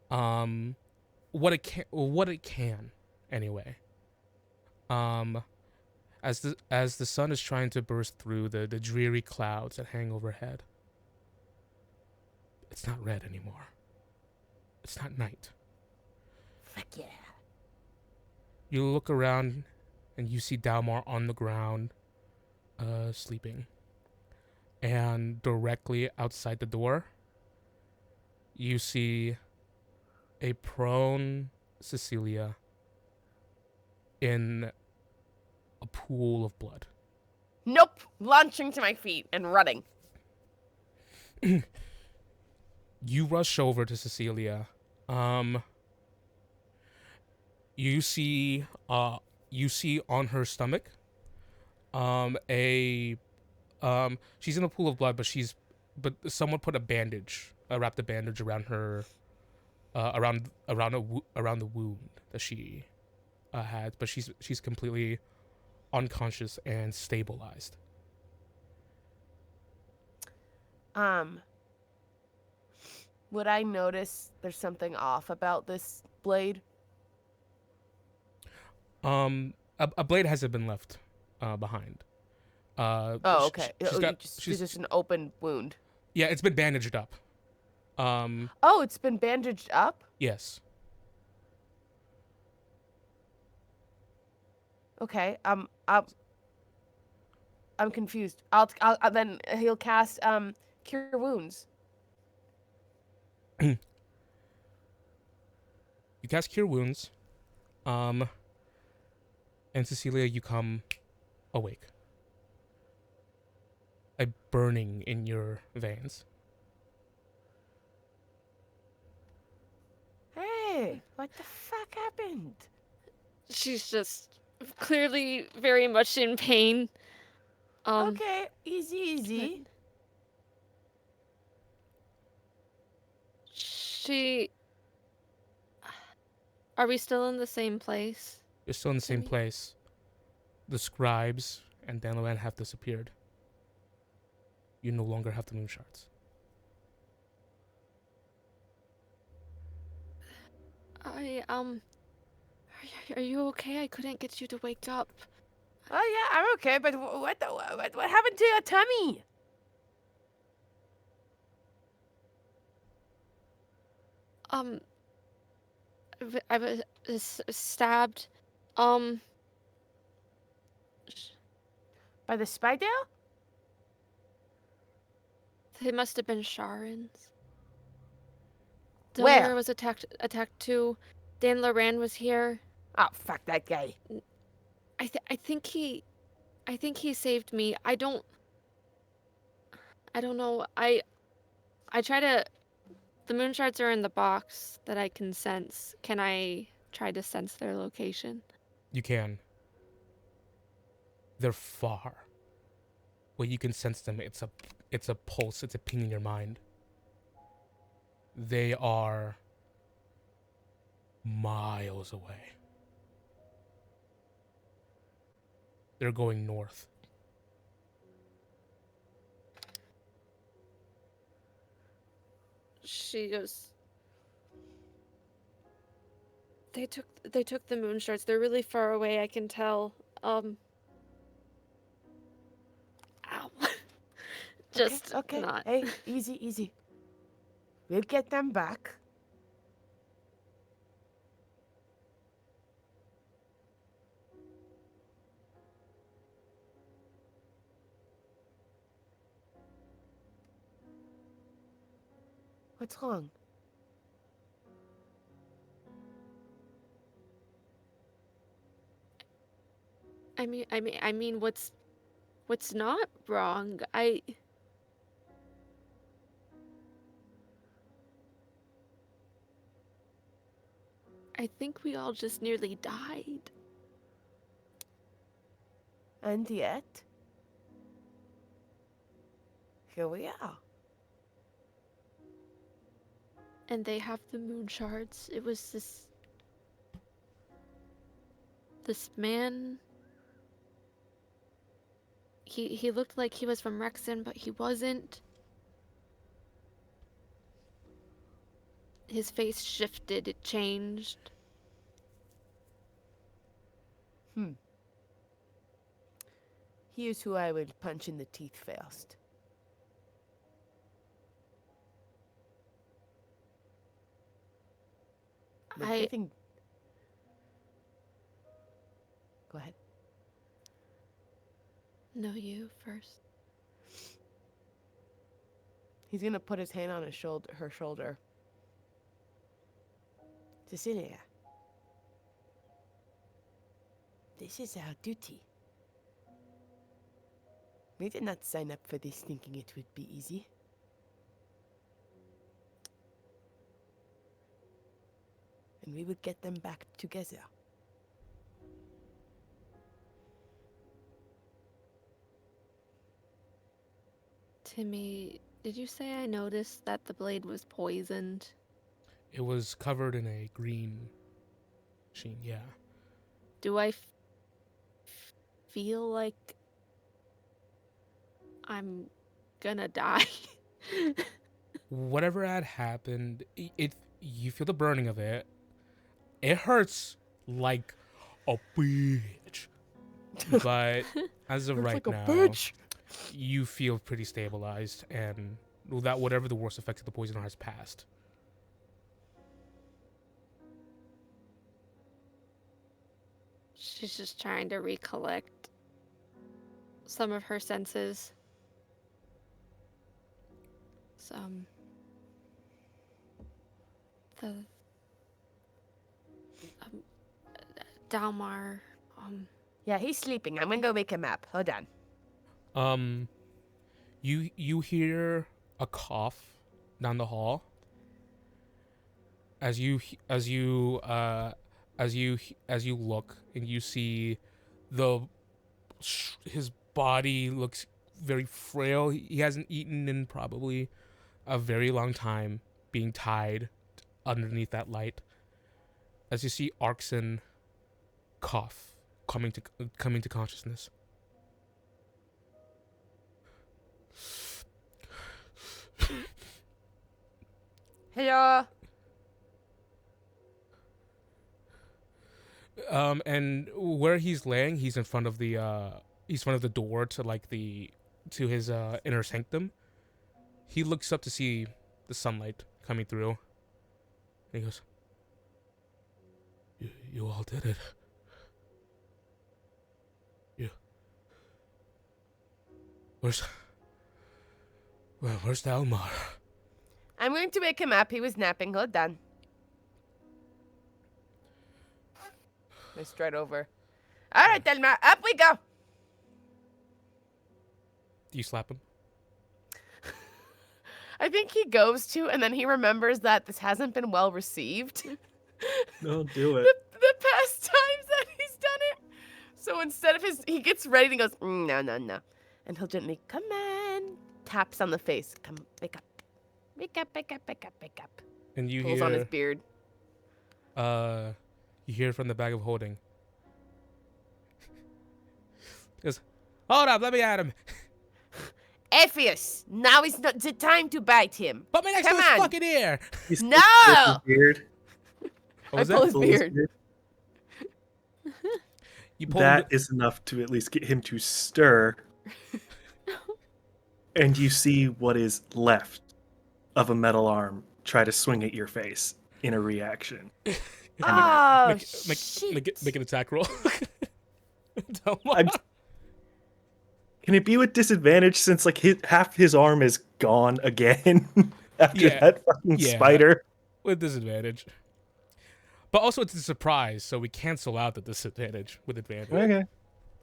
What it can anyway. As the sun is trying to burst through the dreary clouds that hang overhead. It's not red anymore. It's not night. Fuck yeah. You look around and you see Dalmar on the ground, sleeping. And directly outside the door, you see a prone Cecilia in a pool of blood. Nope. Launching to my feet and running. You rush over to Cecilia. You see on her stomach, she's in a pool of blood, but someone put wrapped a bandage around her, around the wound that she had, but she's completely unconscious and stabilized. Would I notice there's something off about this blade? A blade hasn't been left behind. Oh, okay. It's just an open wound. Yeah, it's been bandaged up. Oh, it's been bandaged up? Yes. Okay. I'm confused. I'll then he'll cast cure wounds. You cast Cure Wounds. And Cecilia, you come awake. A burning in your veins. Hey, what the fuck happened? She's just clearly very much in pain. Okay, easy. Are we still in the same place? You're still in the same place. The scribes and Danloan have disappeared. You no longer have the moon shards. Are you okay? I couldn't get you to wake up. Oh yeah, I'm okay. But what happened to your tummy? I was stabbed. By the spider? They must have been Sharans. Where? Dalmar was attacked too. Dan Loran was here. Oh, fuck that guy. I think he saved me. I don't know. I try to. The moon shards are in the box that I can sense. Can I try to sense their location? You can. They're far. Well, you can sense them. It's a pulse. It's a ping in your mind. They are miles away. They're going north. She goes, They took the moon shards. They're really far away, I can tell. Ow. Just okay. not. Hey, easy. We'll get them back. What's wrong? I mean, what's not wrong? I think we all just nearly died. And yet, here we are. And they have the moon shards. It was this man. He looked like he was from Rexon, but he wasn't. His face shifted, it changed. Here's who I would punch in the teeth first. I think... Go ahead. No, you first. He's gonna put his hand on her shoulder. Cecilia, this is our duty. We did not sign up for this thinking it would be easy. And we would get them back together. Timmy, did you say I noticed that the blade was poisoned? It was covered in a green sheen, yeah. Do I feel like I'm gonna die? Whatever had happened, you feel the burning of it. It hurts like a bitch. But as of right now, you feel pretty stabilized, and that whatever the worst effects of the poison has passed. She's just trying to recollect some of her senses. Dalmar, Yeah, he's sleeping. I'm gonna go wake him up. Hold on. You hear a cough down the hall as you look, and you see his body looks very frail. He hasn't eaten in probably a very long time, being tied underneath that light. As you see Arkson cough, coming to consciousness. Hello. And where he's laying, he's in front of the door to his inner sanctum. He looks up to see the sunlight coming through, and he goes, "You all did it. Where's Dalmar?" I'm going to wake him up. He was napping. Hold on. I stride over. All right, Dalmar, up we go. Do you slap him? I think he goes to, and then he remembers that this hasn't been well received. Don't do it. The past times that he's done it. So instead of he gets ready and he goes, no. And he'll gently, come on, taps on the face. Come, wake up. Wake up. And you Pulls hear on his beard. You hear from the bag of holding. He goes, "Hold up, let me at him. Ephius, now is not the time to bite him. Put me next Come to his on. fucking ear." He's No! Weird. What was I pull that? his beard. You pulled That is enough to at least get him to stir. And you see what is left of a metal arm try to swing at your face in a reaction. Oh, make shit. an attack roll. I'm- Can it be with disadvantage since like half his arm is gone again after Yeah. that fucking Yeah. spider? With disadvantage. But also it's a surprise, so we cancel out the disadvantage with advantage. Okay.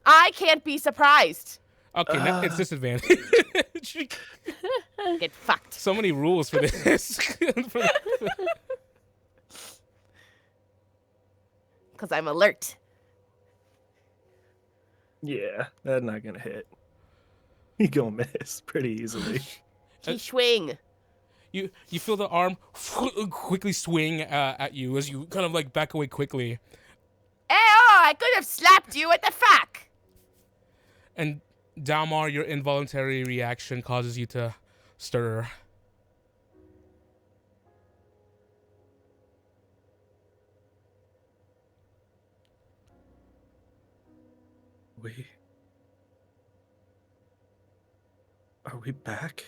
I can't be surprised. Okay, now it's disadvantage. Get fucked. So many rules for this. Because I'm alert. Yeah, that's not gonna hit. He gonna miss pretty easily. Swing. You feel the arm quickly swing at you as you kind of like back away quickly. Hey, oh, I could have slapped you. What the fuck? And Dalmar, your involuntary reaction causes you to stir. Are we back?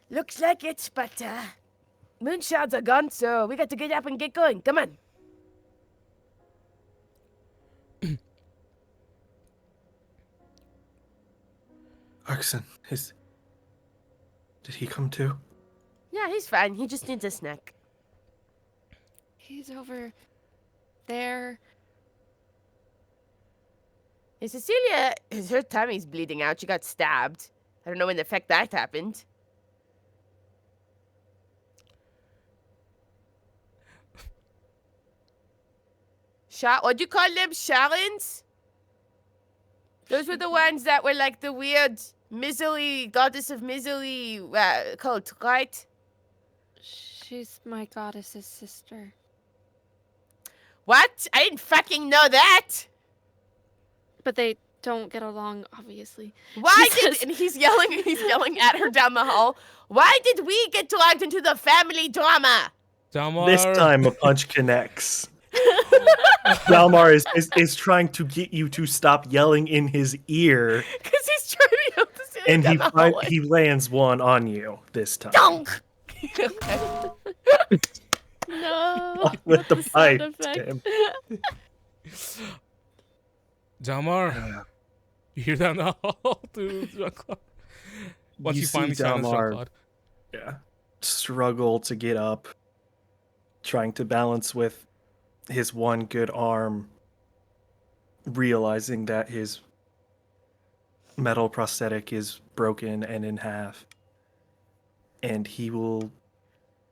Looks like it, but moonshots are gone, so we got to get up and get going. Come on. Arxon, did he come too? Yeah, he's fine. He just needs a snack. He's over there. Hey, Cecilia, her tummy's bleeding out. She got stabbed. I don't know when the fuck that happened. What'd you call them? Sharons? Those were the ones that were like the weird misery, goddess of misery cult, right? She's my goddess's sister. What? I didn't fucking know that! But they don't get along, obviously. Why She did... says- And he's yelling at her down the hall. Why did we get dragged into the family drama? Dalmar. This time a punch connects. Dalmar is trying to get you to stop yelling in his ear, Because he's trying to yell to Cecilia and down the hallway. he lands one on you this time. Donk! No. With the Not pipe. sound effect. Tim. Dalmar, you hear down the hall to Jean-Claude. Once you see finally silence Dalmar, Jean-Claude. yeah, struggle to get up, trying to balance with his one good arm, realizing that his metal prosthetic is broken and in half, and he will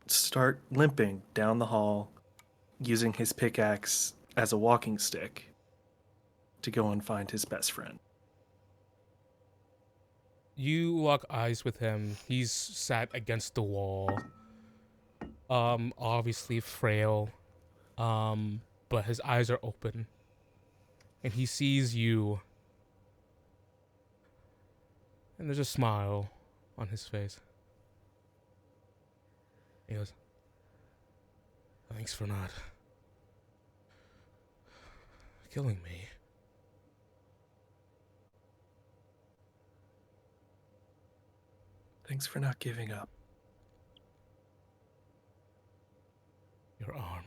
start limping down the hall, using his pickaxe as a walking stick to go and find his best friend. You lock eyes with him. He's sat against the wall. Obviously frail. But his eyes are open. And he sees you. And there's a smile on his face. He goes, "Thanks for not killing me." Thanks for not giving up. Your arm.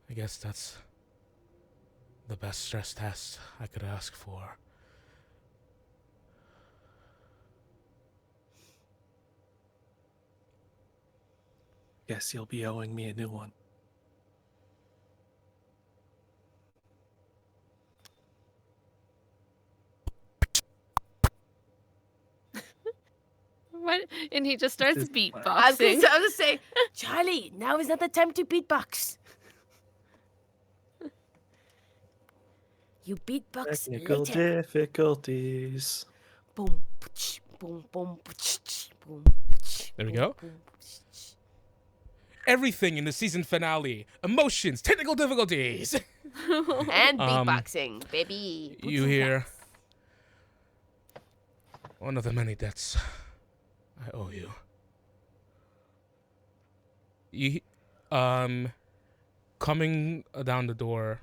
I guess that's the best stress test I could ask for. Guess you'll be owing me a new one. What? And he just starts This is beatboxing. I was gonna say, Charlie, now is not the time to beatbox. You beatbox Technical later. difficulties. Boom, pch, boom, boom, pch, boom. Pch, There we boom, go. boom, pch. Everything in the season finale. Emotions, technical difficulties. And beatboxing, baby. Boots You and hear cats. one of the many debts I owe you. Coming down the door,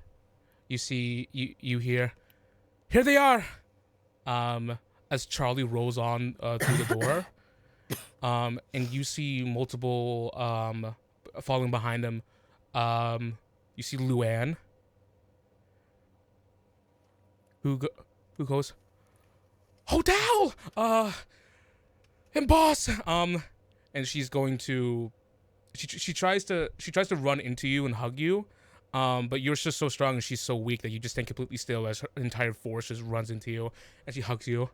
you hear, here they are. As Charlie rolls on through the door, and you see multiple following behind him. You see Luann, who goes, hotel, and boss, and she's going to, she tries to run into you and hug you, but you're just so strong and she's so weak that you just stand completely still as her entire force just runs into you and she hugs you.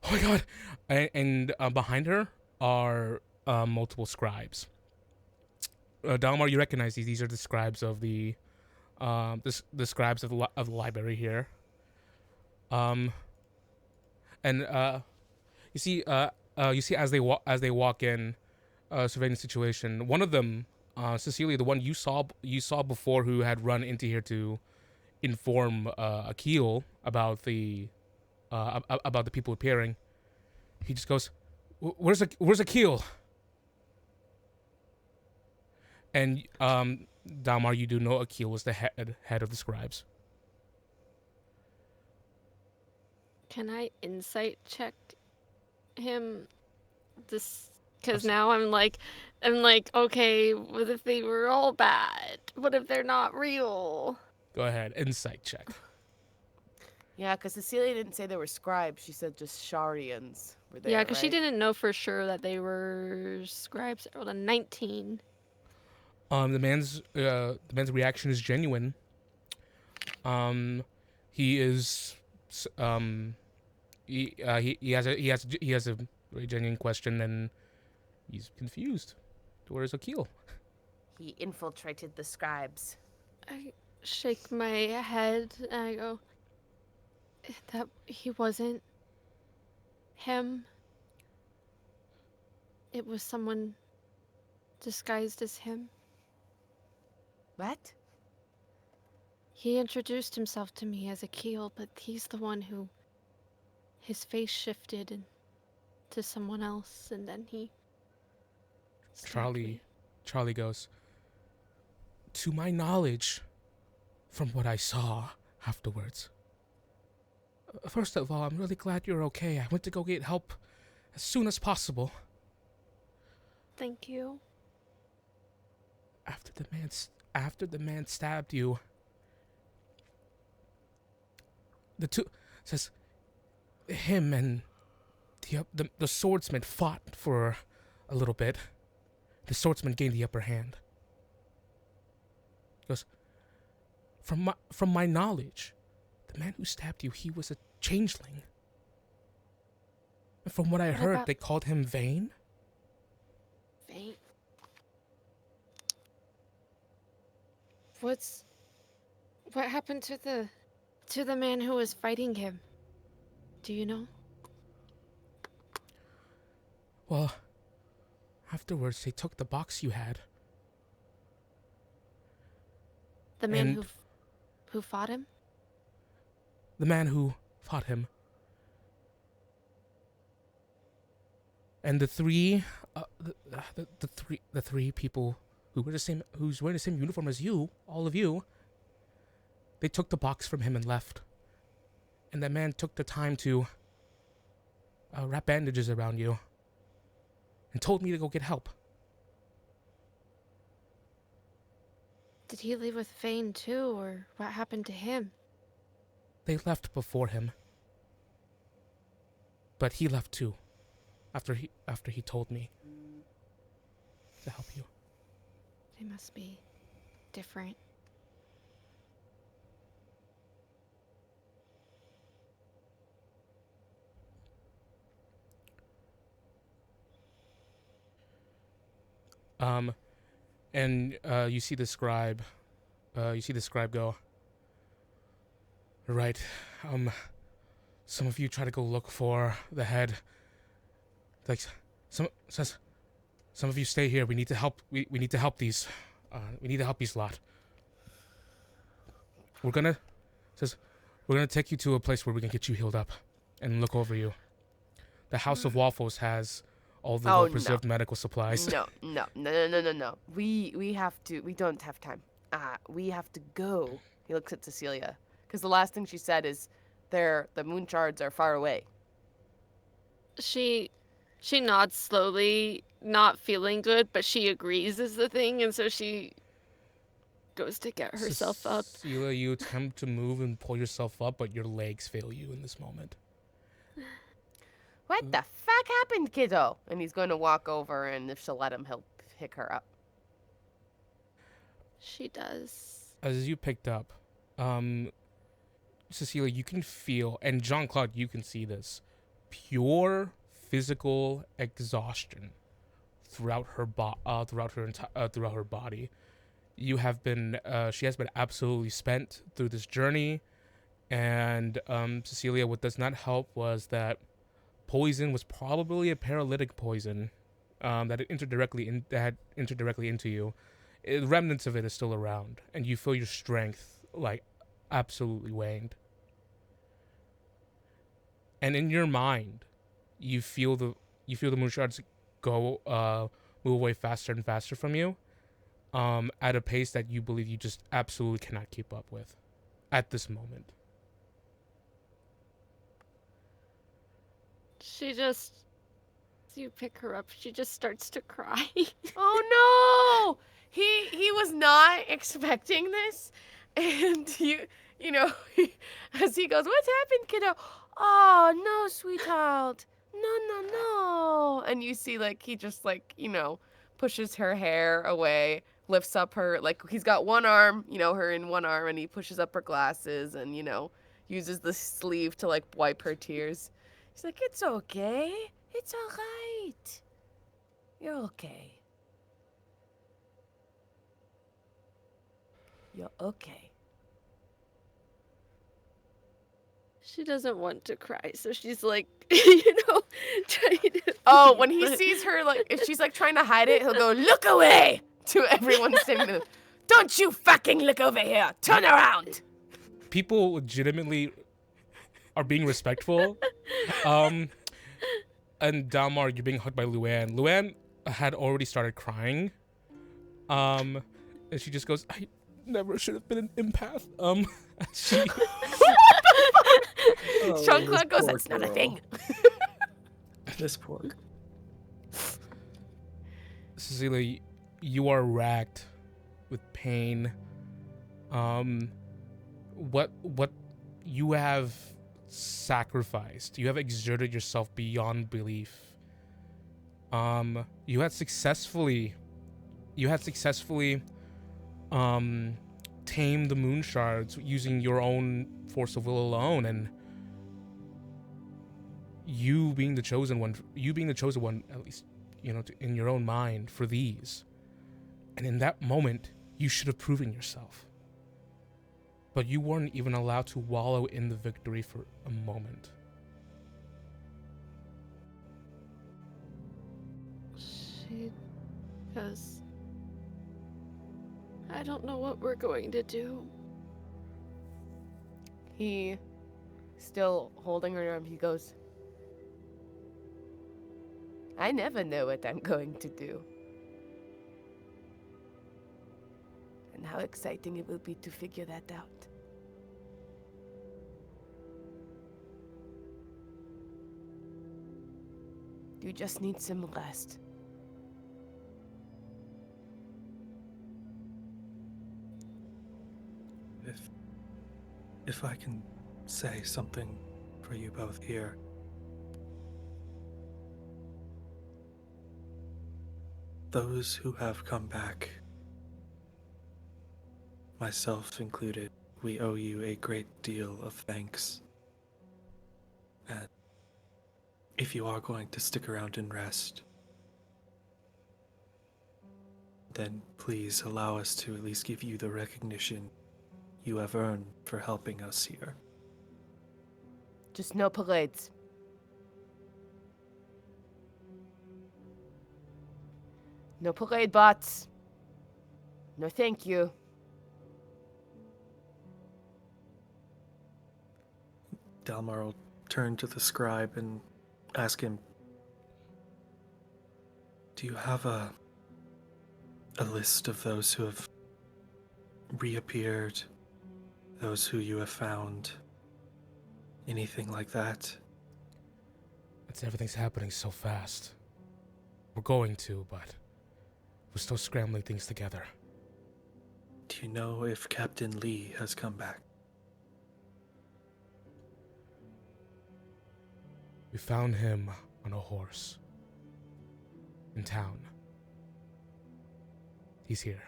Oh my god! And behind her are multiple scribes. Dalmar, you recognize these? These are the scribes of the scribes of the library here. And you see as they walk in, surveying the situation. One of them, Cecilia, the one you saw before, who had run into here to inform Akil about the people appearing. He just goes, "Where's Akil?" And Dalmar, you do know Akil was the head of the scribes. Can I insight check him? This, because now I'm like, okay, what if they were all bad? What if they're not real? Go ahead, insight check. Yeah, because Cecilia didn't say they were scribes. She said just Sharians were there. Yeah, because she right? didn't know for sure that they were scribes. I rolled a 19. The man's reaction is genuine. He is he has a very genuine question, and he's confused. Where's Akil? He infiltrated the scribes. I shake my head and I go, that he wasn't him. It was someone disguised as him. What? He introduced himself to me as Akil, but he's the one who, his face shifted to someone else, and then he stabbed me. Charlie goes, to my knowledge, from what I saw afterwards. First of all, I'm really glad you're okay. I went to go get help as soon as possible. Thank you. After the man stabbed you, the two says him and the swordsman fought for a little bit. The swordsman gained the upper hand. He goes, from my knowledge, the man who stabbed you, he was a changeling. And from what I heard, they called him Vane. Vane? What happened to the man who was fighting him? Do you know? Well, afterwards they took the box you had. The man who fought him? The man who fought him. And the three people who's wearing the same uniform as you, all of you, they took the box from him and left. And that man took the time to wrap bandages around you and told me to go get help. Did he leave with Vane too, or what happened to him? They left before him. But he left too. After he told me to help you. They must be different. And you see the scribe go, right, some of you try to go look for the head. Like, some of you stay here. We need to help. We need to help these. We need to help these lot. we're gonna take you to a place where we can get you healed up and look over you. The House of Waffles has all the well-preserved medical supplies. No. We have to. We don't have time. We have to go. He looks at Cecilia because the last thing she said is, the moon shards are far away. She nods slowly, not feeling good, but she agrees is the thing, and so she goes to get herself up. Cecilia, you attempt to move and pull yourself up, but your legs fail you in this moment. What the fuck happened, kiddo? And he's going to walk over, and if she'll let him, he'll pick her up. She does. As you picked up, Cecilia, you can feel, and Jean-Claude, you can see this, pure physical exhaustion throughout her body. She has been absolutely spent through this journey, and Cecilia, what does not help was that poison was probably a paralytic poison that entered directly into you. Remnants of it is still around, and you feel your strength like absolutely waned. And in your mind, you feel the moon shards move away faster and faster from you, at a pace that you believe you just absolutely cannot keep up with, at this moment. You pick her up. She just starts to cry. Oh no! He was not expecting this, and as he goes, "What's happened, kiddo?" "Oh no, sweetheart, no," and you see he just pushes her hair away, lifts up her he's got one arm, her in one arm, and he pushes up her glasses and uses the sleeve to wipe her tears. He's like, "It's okay, it's all right, you're okay." You're okay. She doesn't want to cry, so she's trying to... Oh, when he sees her, if she's trying to hide it, he'll go, "Look away!" to everyone standing there. "Don't you fucking look over here! Turn around!" People legitimately are being respectful. And Dalmar, you're being hugged by Luann. Luann had already started crying. And she just goes, "I never should have been an empath." Jean-Claude goes, "That's not a thing." This poor girl. Cecilia, you are racked with pain. What you have sacrificed, you have exerted yourself beyond belief. You had successfully tamed the moon shards using your own force of will alone, and you being the chosen one, at least, in your own mind for these. And in that moment, you should have proven yourself. But you weren't even allowed to wallow in the victory for a moment. She goes, "I don't know what we're going to do." He, still holding her arm, he goes, "I never know what I'm going to do. And how exciting it will be to figure that out." You just need some rest. If I can say something for you both here. Those who have come back, myself included, we owe you a great deal of thanks. And if you are going to stick around and rest, then please allow us to at least give you the recognition you have earned for helping us here. Just no parades. No parade bots. No thank you. Dalmar will turn to the scribe and ask him, do you have a list of those who have reappeared, those who you have found, anything like that? Everything's happening so fast. We're going to, but we're still scrambling things together. Do you know if Captain Lee has come back? We found him on a horse in town. He's here.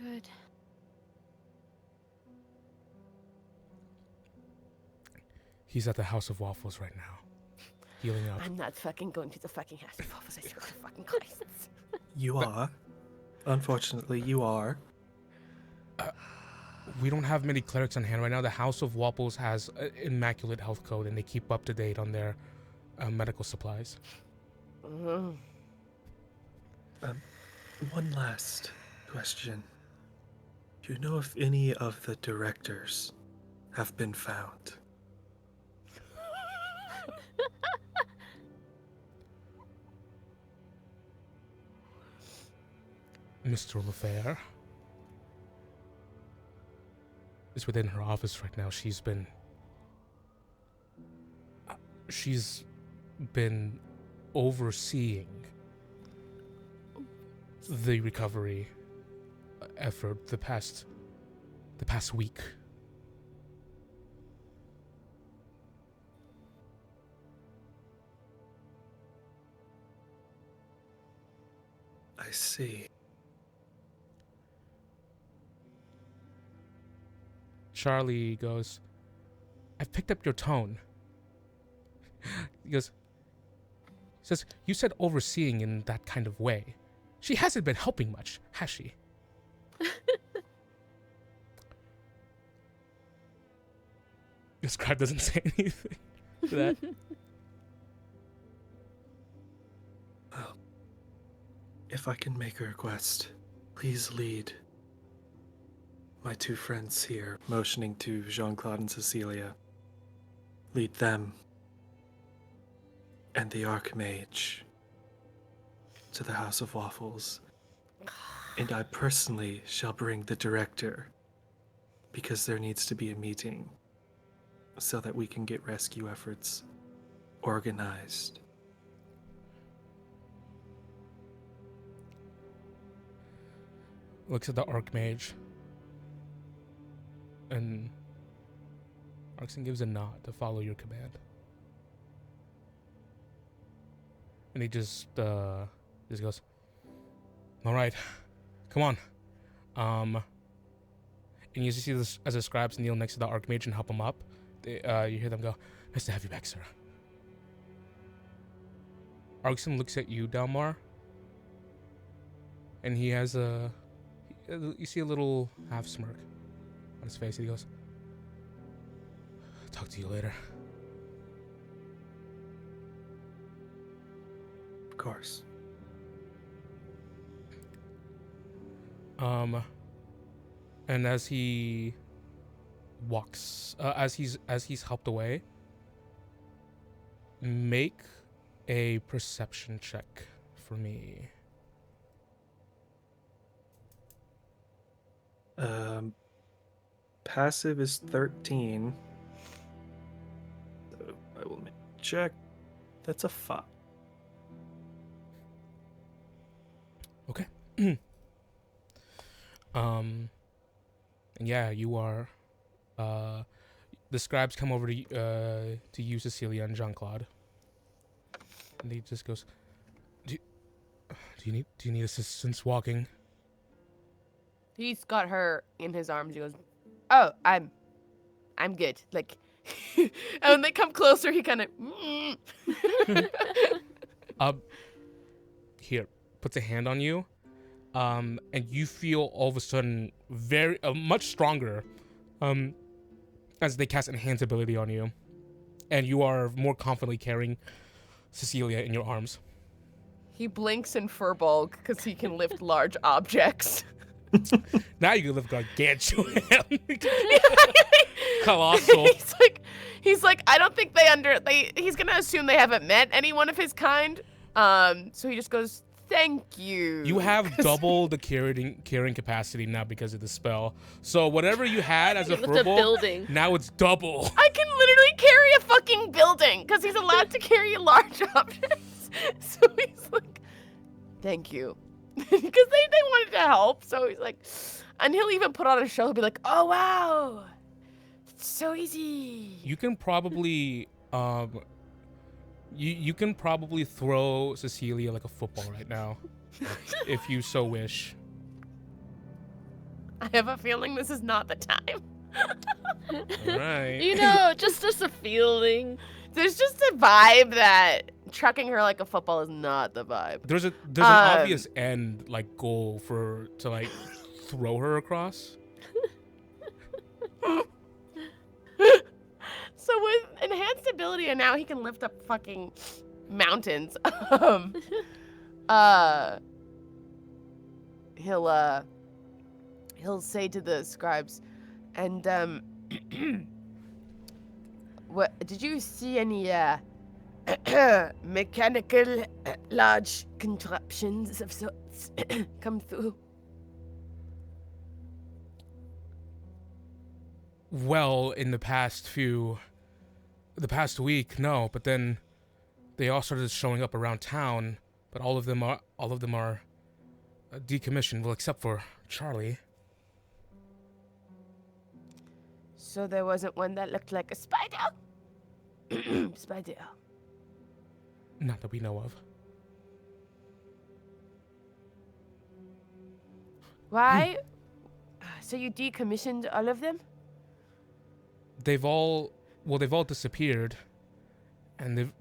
Good. He's at the House of Waffles right now, healing up. I'm not fucking going to the fucking house of waffles. I swear to fucking Christ. You are. Unfortunately, you are. We don't have many clerics on hand right now. The House of Waffles has an immaculate health code, and they keep up to date on their medical supplies. Mm-hmm. One last question. Do you know if any of the directors have been found? Mr. LaFair is within her office right now. She's been overseeing the recovery effort the past week. I see. Charlie goes, I've picked up your tone. He says, you said overseeing in that kind of way. She hasn't been helping much, has she? The scribe doesn't say anything to that. Well, if I can make a request, please lead my two friends here, motioning to Jean-Claude and Cecilia. Lead them and the Archmage to the House of Waffles. And I personally shall bring the director, because there needs to be a meeting so that we can get rescue efforts organized. Looks at the Archmage. And Arxon gives a nod to follow your command. And he just goes, all right, come on. And you see this as the scribes kneel next to the Archmage and help him up. You hear them go, nice to have you back, sir. Arxon looks at you, Dalmar. And he has you see a little half smirk on his face. He goes, talk to you later. Of course. And as he walks, as he's helped away, make a perception check for me. Passive is 13. So I will make a check. That's a 5. Okay. And yeah, you are. The scribes come over to you, Cecilia, and Jean-Claude, and he just goes, "Do you need assistance walking?" He's got her in his arms. He goes, "Oh, I'm good." Like, and when they come closer, he kind of. Here, puts a hand on you, and you feel all of a sudden very much stronger, as they cast enhance ability on you, and you are more confidently carrying Cecilia in your arms. He blinks in Furbolg because he can lift large objects. Now you can live gargantuan. Colossal. he's like, I don't think he's gonna assume they haven't met anyone of his kind. So he just goes, thank you. You have double the carrying capacity now because of the spell. So whatever you had as a With a verbal, building. now it's double. I can literally carry a fucking building because he's allowed to carry large objects. So he's like, thank you. Because they wanted to help. So he's like, and he'll even put on a show. He'll be like, oh, wow. It's so easy. You can probably you can probably throw Cecilia like a football right now, if you so wish. I have a feeling this is not the time. All right. You know, just a feeling. There's just a vibe that trucking her like a football is not the vibe. There's an obvious end like goal to like throw her across. So with enhanced ability, and now he can lift up fucking mountains. He'll say to the scribes, and what did you see any mechanical large contraptions of sorts come through? Well, in the past week, no, but then they all started showing up around town, but all of them are decommissioned, well, except for Charlie. So there wasn't one that looked like a spider? Spider. Not that we know of. Why? So you decommissioned all of them? They've all disappeared, and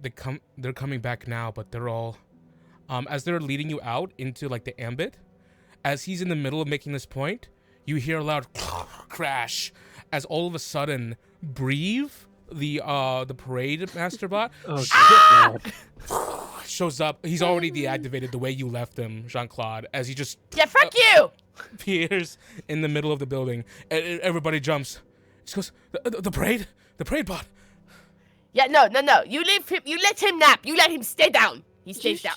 they're coming back now, but they're all as they're leading you out into like the ambit. As he's in the middle of making this point, you hear a loud crash as all of a sudden Breve, the parade master bot, shows up. He's already deactivated the way you left him, Jean-Claude, as he just fuck you! appears in the middle of the building. And everybody jumps. She goes, the parade bot. Yeah, no. You leave him. You let him nap. You let him stay down. He stays down.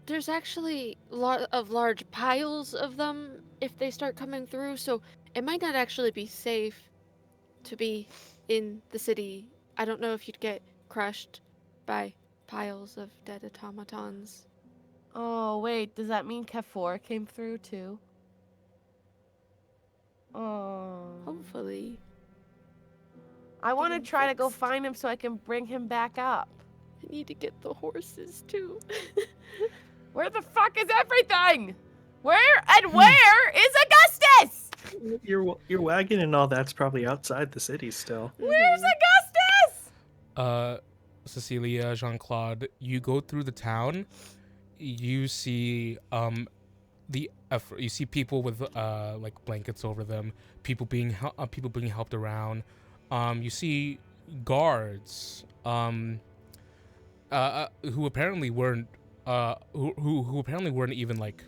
There's actually a lot of large piles of them if they start coming through, so it might not actually be safe to be in the city. I don't know if you'd get crushed by piles of dead automatons. Oh, wait. Does that mean K4 came through too? Oh. Hopefully. I want to try to go find him so I can bring him back up. I need to get the horses too. Where the fuck is everything? Where is Augustus? Your wagon and all that's probably outside the city still. Where's Augustus? Cecilia, Jean-Claude, you go through the town. You see you see people with like blankets over them, people being helped around. You see guards who apparently weren't who apparently weren't even like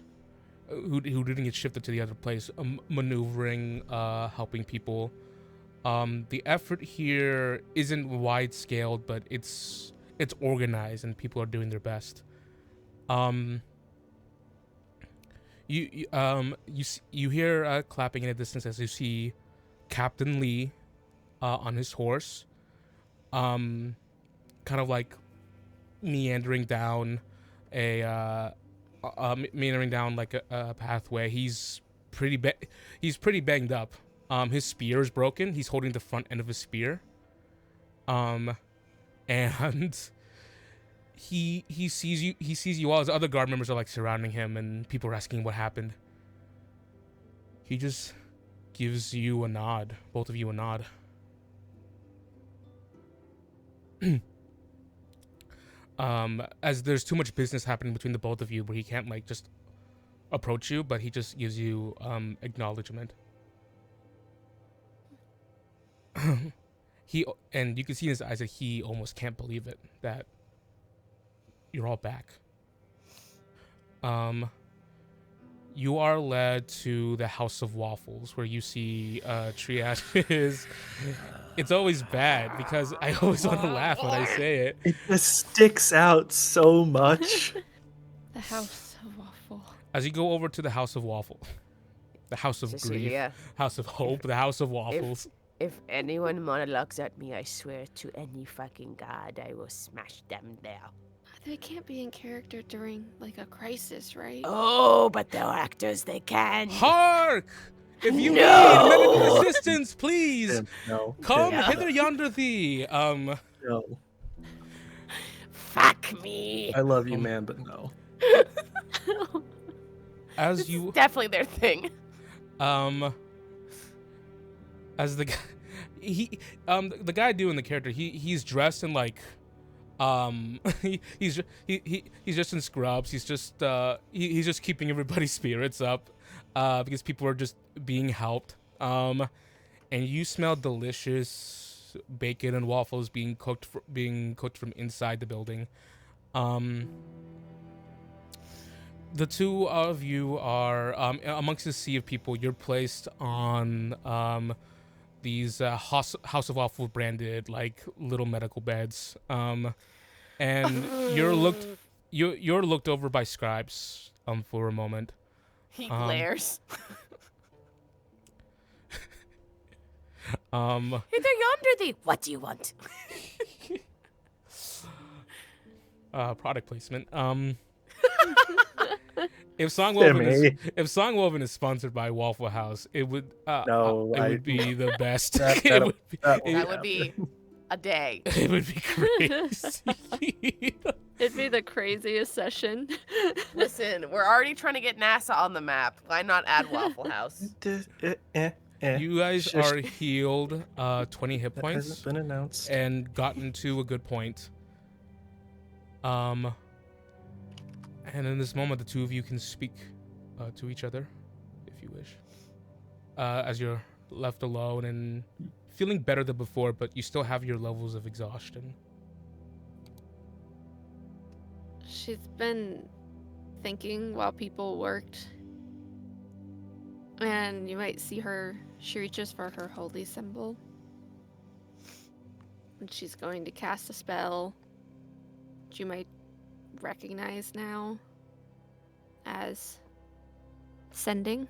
who didn't get shifted to the other place, maneuvering, helping people. The effort here isn't wide scaled, but it's organized and people are doing their best. You hear clapping in the distance as you see Captain Lee on his horse, kind of like meandering down like a pathway. He's pretty banged up. His spear is broken. He's holding the front end of his spear. And he sees you all. His other guard members are like surrounding him, and people are asking what happened. He just gives you a nod, both of you a nod. As there's too much business happening between the both of you where he can't like just approach you, but he just gives you acknowledgement. And you can see in his eyes that he almost can't believe it, that you're all back. you are led to the House of Waffles, where you see Triash's. It's always bad because I always want to laugh when I say it. It just sticks out so much. The House of Waffle. As you go over to the House of Waffle, the House of Cecilia, Grief, House of Hope, the House of Waffles. if anyone monologues at me, I swear to any fucking god, I will smash them there. They can't be in character during like a crisis, right? Oh, but they're actors, they can. Hark! If you need No! medical assistance, please No. come No. hither yonder thee. No. Fuck me. I love you, man, but no. As This you is definitely their thing. as the guy, the guy doing the character, he's dressed in like he's just in scrubs. He's just he's just keeping everybody's spirits up because people are just being helped. And you smell delicious bacon and waffles being cooked from inside the building. The two of you are amongst a sea of people. You're placed on these House of Waffle branded like little medical beds, and you're looked over by scribes for a moment. He glares. Hither yonder thee. What do you want? Product placement. If Songwoven is sponsored by Waffle House, it would would be the best. That would be a day. It would be crazy. It'd be the craziest session. Listen, we're already trying to get NASA on the map. Why not add Waffle House? You guys are healed 20 hit points. Hasn't been announced. And gotten to a good point. And in this moment, the two of you can speak to each other, if you wish. As you're left alone and feeling better than before, but you still have your levels of exhaustion. She's been thinking while people worked. And you might see her, she reaches for her holy symbol. And she's going to cast a spell that you might recognize now as sending.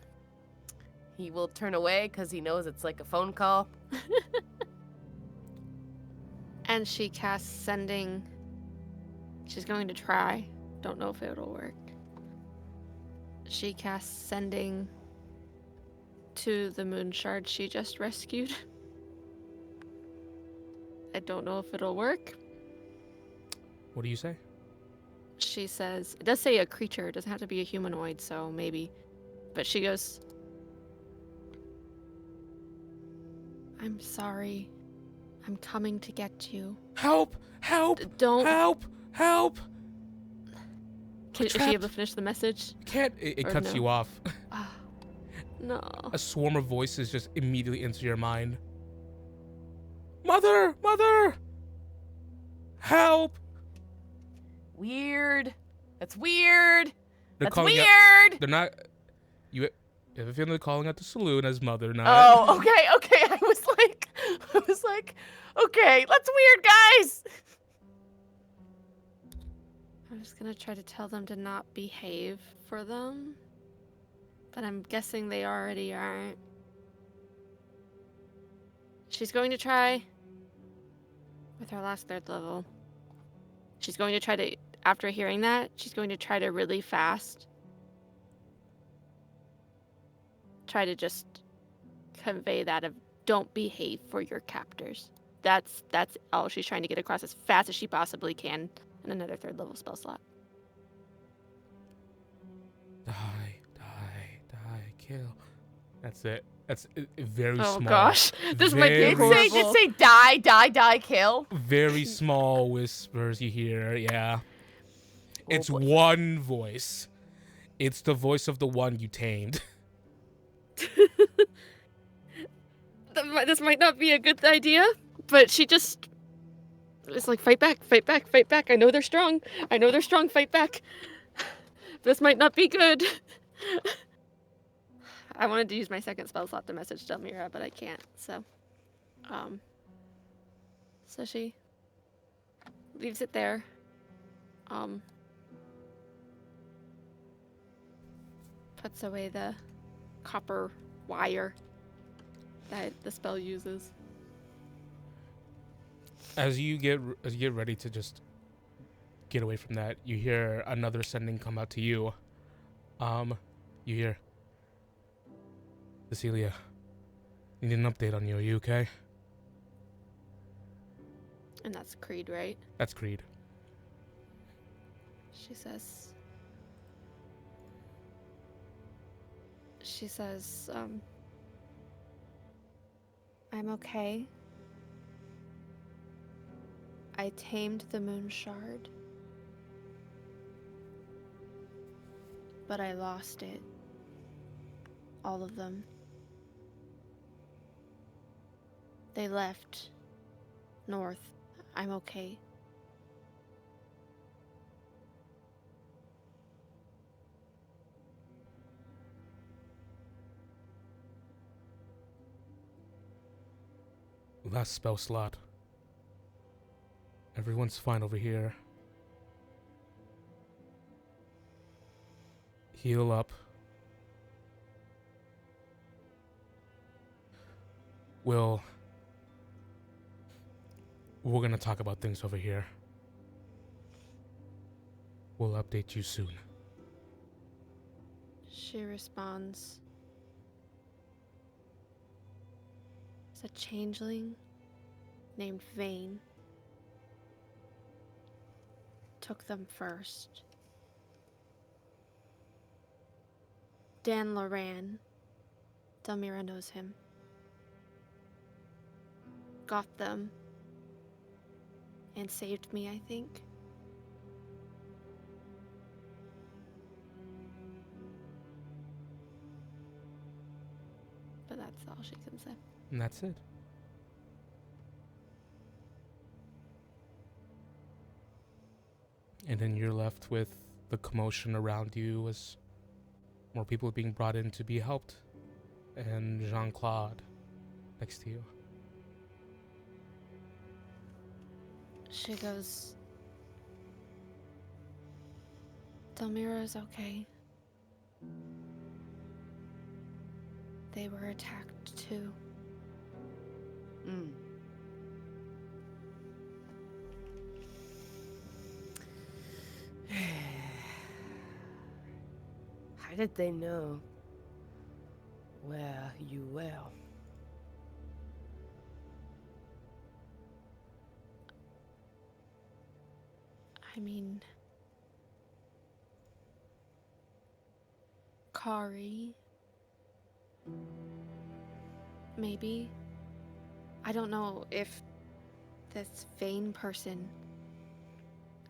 He will turn away because he knows it's like a phone call. And she casts sending. She's going to try. Don't know if it'll work. She casts sending to the moon shard she just rescued. I don't know if it'll work. What do you say? She says, it does say a creature, it doesn't have to be a humanoid, so maybe. But she goes, I'm sorry. I'm coming to get you. Help! Help! Don't. Help! Help! Is she able to finish the message? Can't. It Or cuts no? you off. No. A swarm of voices just immediately enter your mind. Mother! Mother! Help! Weird. That's weird. They're That's calling weird. Out, they're not. You have a feeling they're calling out the saloon as mother, not. Oh, okay. I was like, okay, that's weird, guys. I'm just gonna try to tell them to not behave for them. But I'm guessing they already aren't. She's going to try with her last third level. She's going to try to, after hearing that, she's going to try to really fast. Try to just convey that of don't behave for your captors. That's all she's trying to get across as fast as she possibly can in another third level spell slot. Die, kill. That's it. That's very small. Oh gosh, this might be Very- horrible. Did say die, kill. Very small whispers you hear, yeah. It's boy. one voice. It's the voice of the one you tamed. This might not be a good idea, but she just is like, fight back. I know they're strong, fight back. This might not be good. I wanted to use my second spell slot to message Dalmira, but I can't. So she leaves it there. Puts away the copper wire that the spell uses. As you get ready to just get away from that, you hear another sending come out to you. You hear, Cecilia, need an update on you. Are you okay? And that's Creed, right? That's Creed. She says, I'm okay. I tamed the moon shard, but I lost it. All of them. They left north. I'm okay. Last spell slot. Everyone's fine over here. Heal up. We're gonna talk about things over here. We'll update you soon. She responds, "It's a changeling named Vane. Took them first. Dan Loran. Dalmira knows him. Got them. And saved me, I think. But that's all she can say. And that's it. And then you're left with the commotion around you as more people are being brought in to be helped. And Jean-Claude next to you. She goes, Dalmira is okay. They were attacked too. How did they know where you were? I mean, Kari. Maybe. I don't know if this Vane person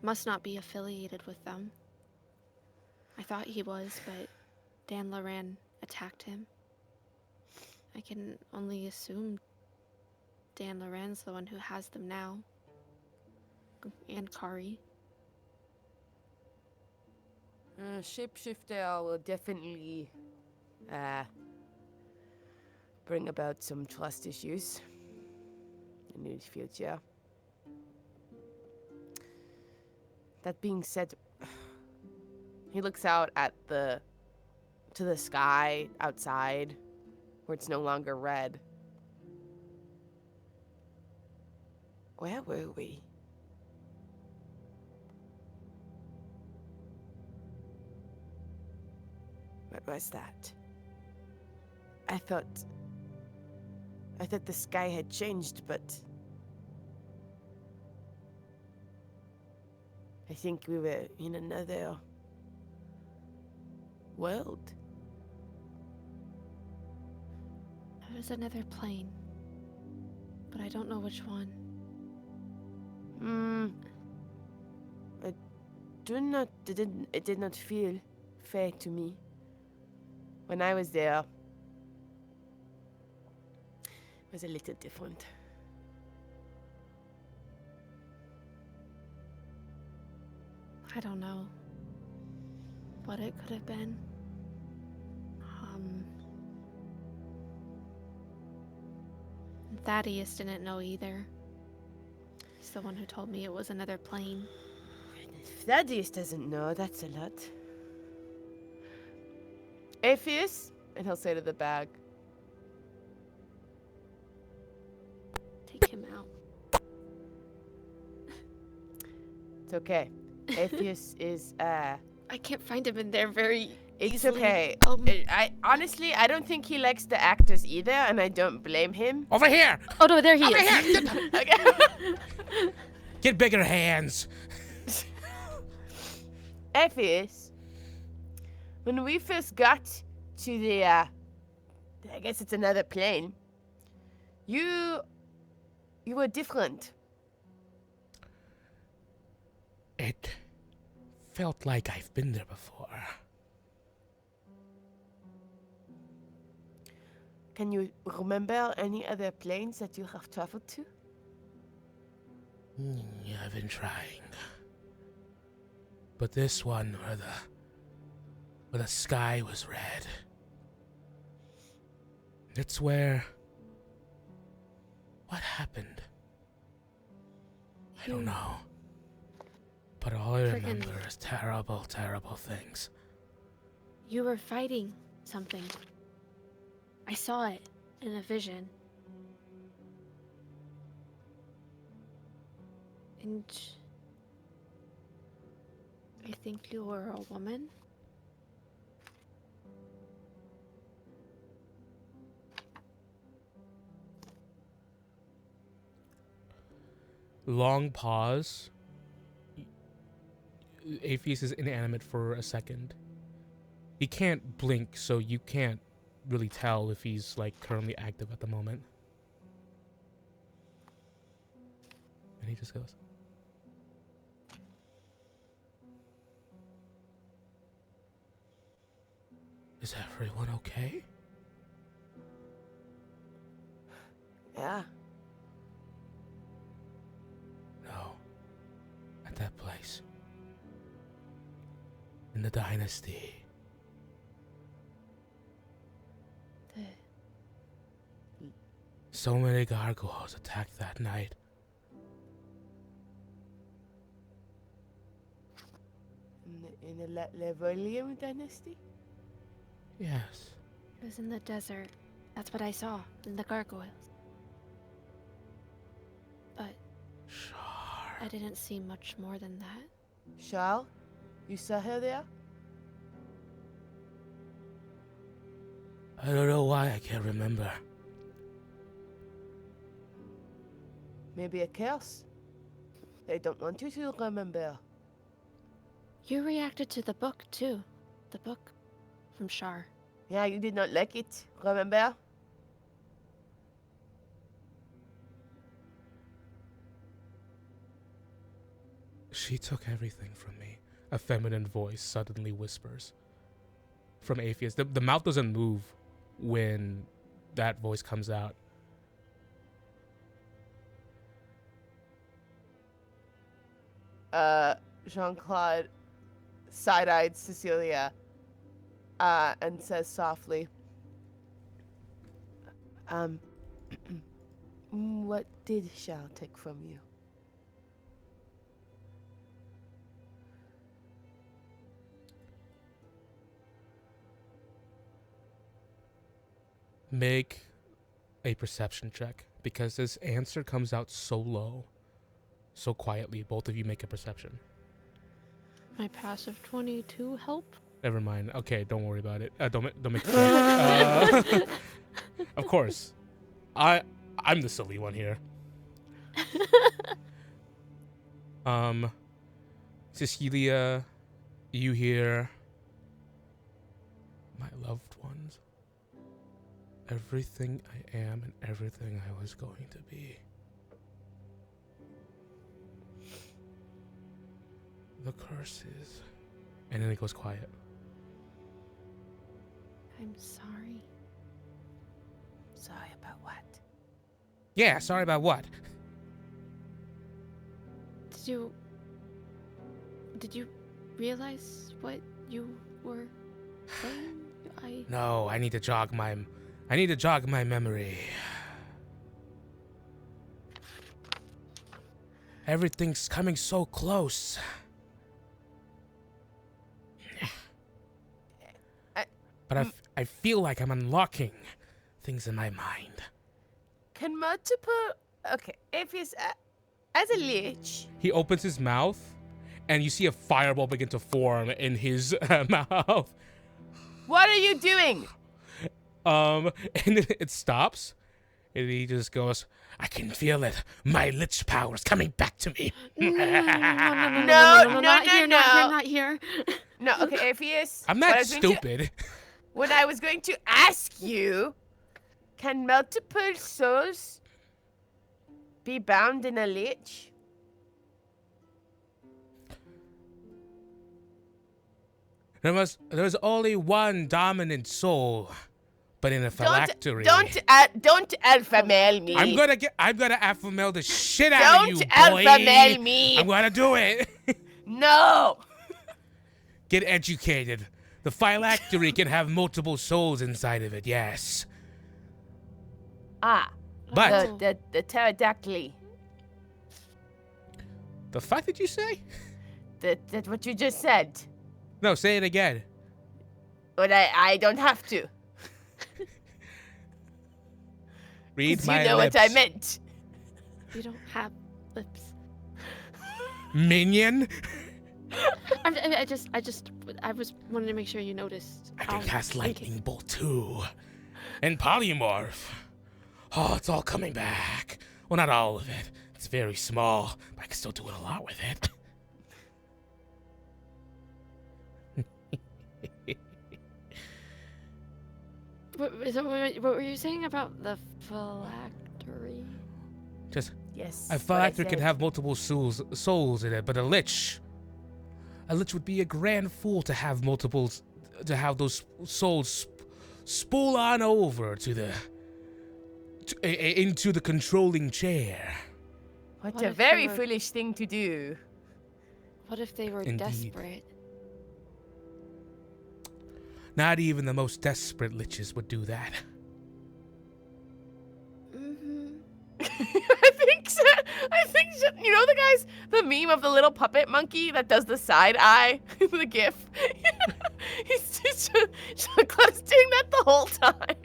must not be affiliated with them. I thought he was, but Dan Loran attacked him. I can only assume Dan Loran's the one who has them now. And Kari. Shapeshifter will definitely bring about some trust issues in the future. That being said, he looks out at to the sky outside, where it's no longer red. Where were we? What was that? I thought the sky had changed, but I think we were in another world. It was another plane, but I don't know which one. It did not feel fair to me. When I was there, it was a little different. I don't know what it could have been. Thaddeus didn't know either. He's the one who told me it was another plane. If Thaddeus doesn't know, that's a lot. Apheus, and he'll say to the bag, Take him out. it's okay. Apheus is, I can't find him in there very it's easily. okay. I honestly, I don't think he likes the actors either, and I don't blame him. Over here! Oh no, there he Over is. here! Okay. Get bigger hands! Apheus, when we first got to the, I guess it's another plane, you were different. It felt like I've been there before. Can you remember any other planes that you have traveled to? Yeah, I've been trying. But this one, where the sky was red. It's where... What happened? I don't know. But all I remember is terrible, terrible things. You were fighting something. I saw it in a vision. And I think you were a woman. Long pause. Apheus is inanimate for a second. He can't blink, so you can't really tell if he's like currently active at the moment. And he just goes, "Is everyone okay?" Yeah. No. At that place. In the dynasty. So many gargoyles attacked that night. In the Level Up dynasty? Yes. It was in the desert. That's what I saw in the gargoyles. But Sure. I didn't see much more than that. Charles, you saw her there? I don't know why I can't remember. Maybe a curse? They don't want you to remember. You reacted to the book too. The book from Shar. Yeah, you did not like it, remember? She took everything from me. A feminine voice suddenly whispers. From Apheus. The mouth doesn't move when that voice comes out. Jean-Claude side-eyed Cecilia and says softly, what did Charles take from you? Make a perception check, because this answer comes out so low, so quietly. Both of you make a perception. My passive 22 help? Never mind. Okay, don't worry about it. Don't make a check. Of course, I'm the silly one here. Cecilia, you hear, my loved ones. Everything I am and everything I was going to be. The curses. And then it goes quiet. I'm sorry. Sorry about what? Yeah, sorry about what? Did you realize what you were saying? No, I need to jog my memory. Everything's coming so close. But I feel like I'm unlocking things in my mind. Can multiple... Okay, if he's... as a lich... He opens his mouth, and you see a fireball begin to form in his mouth. What are you doing? And it stops, and he just goes, I can feel it. My lich power's coming back to me. Not here. No, okay, if he is... I'm not stupid. What I was going to ask you, can multiple souls be bound in a lich? There's only one dominant soul, but in a phylactery. Don't alpha male me. I'm gonna alpha male the shit out of you, boy. Don't alpha male me. I'm gonna do it. No. Get educated. The phylactery can have multiple souls inside of it, yes. Ah. But the pterodactyl. the fuck did you say? That what you just said. No, say it again. But I don't have to. Read 'Cause my you know lips. what I meant. You don't have lips. Minion? I was wanting to make sure you noticed. I can cast lightning bolt too. And polymorph. Oh, it's all coming back. Well, not all of it. It's very small, but I can still do a lot with it. What were you saying about the phylactery? Just Yes. a phylactery can have multiple souls in it, but a lich would be a grand fool to have multiples, to have those souls spool on over to into the controlling chair. What What a if very they were- foolish thing to do. What if they were Indeed. desperate? Not even the most desperate liches would do that. Mm-hmm. I think so. You know the meme of the little puppet monkey that does the side eye, the gif. He's just Claude's doing that the whole time.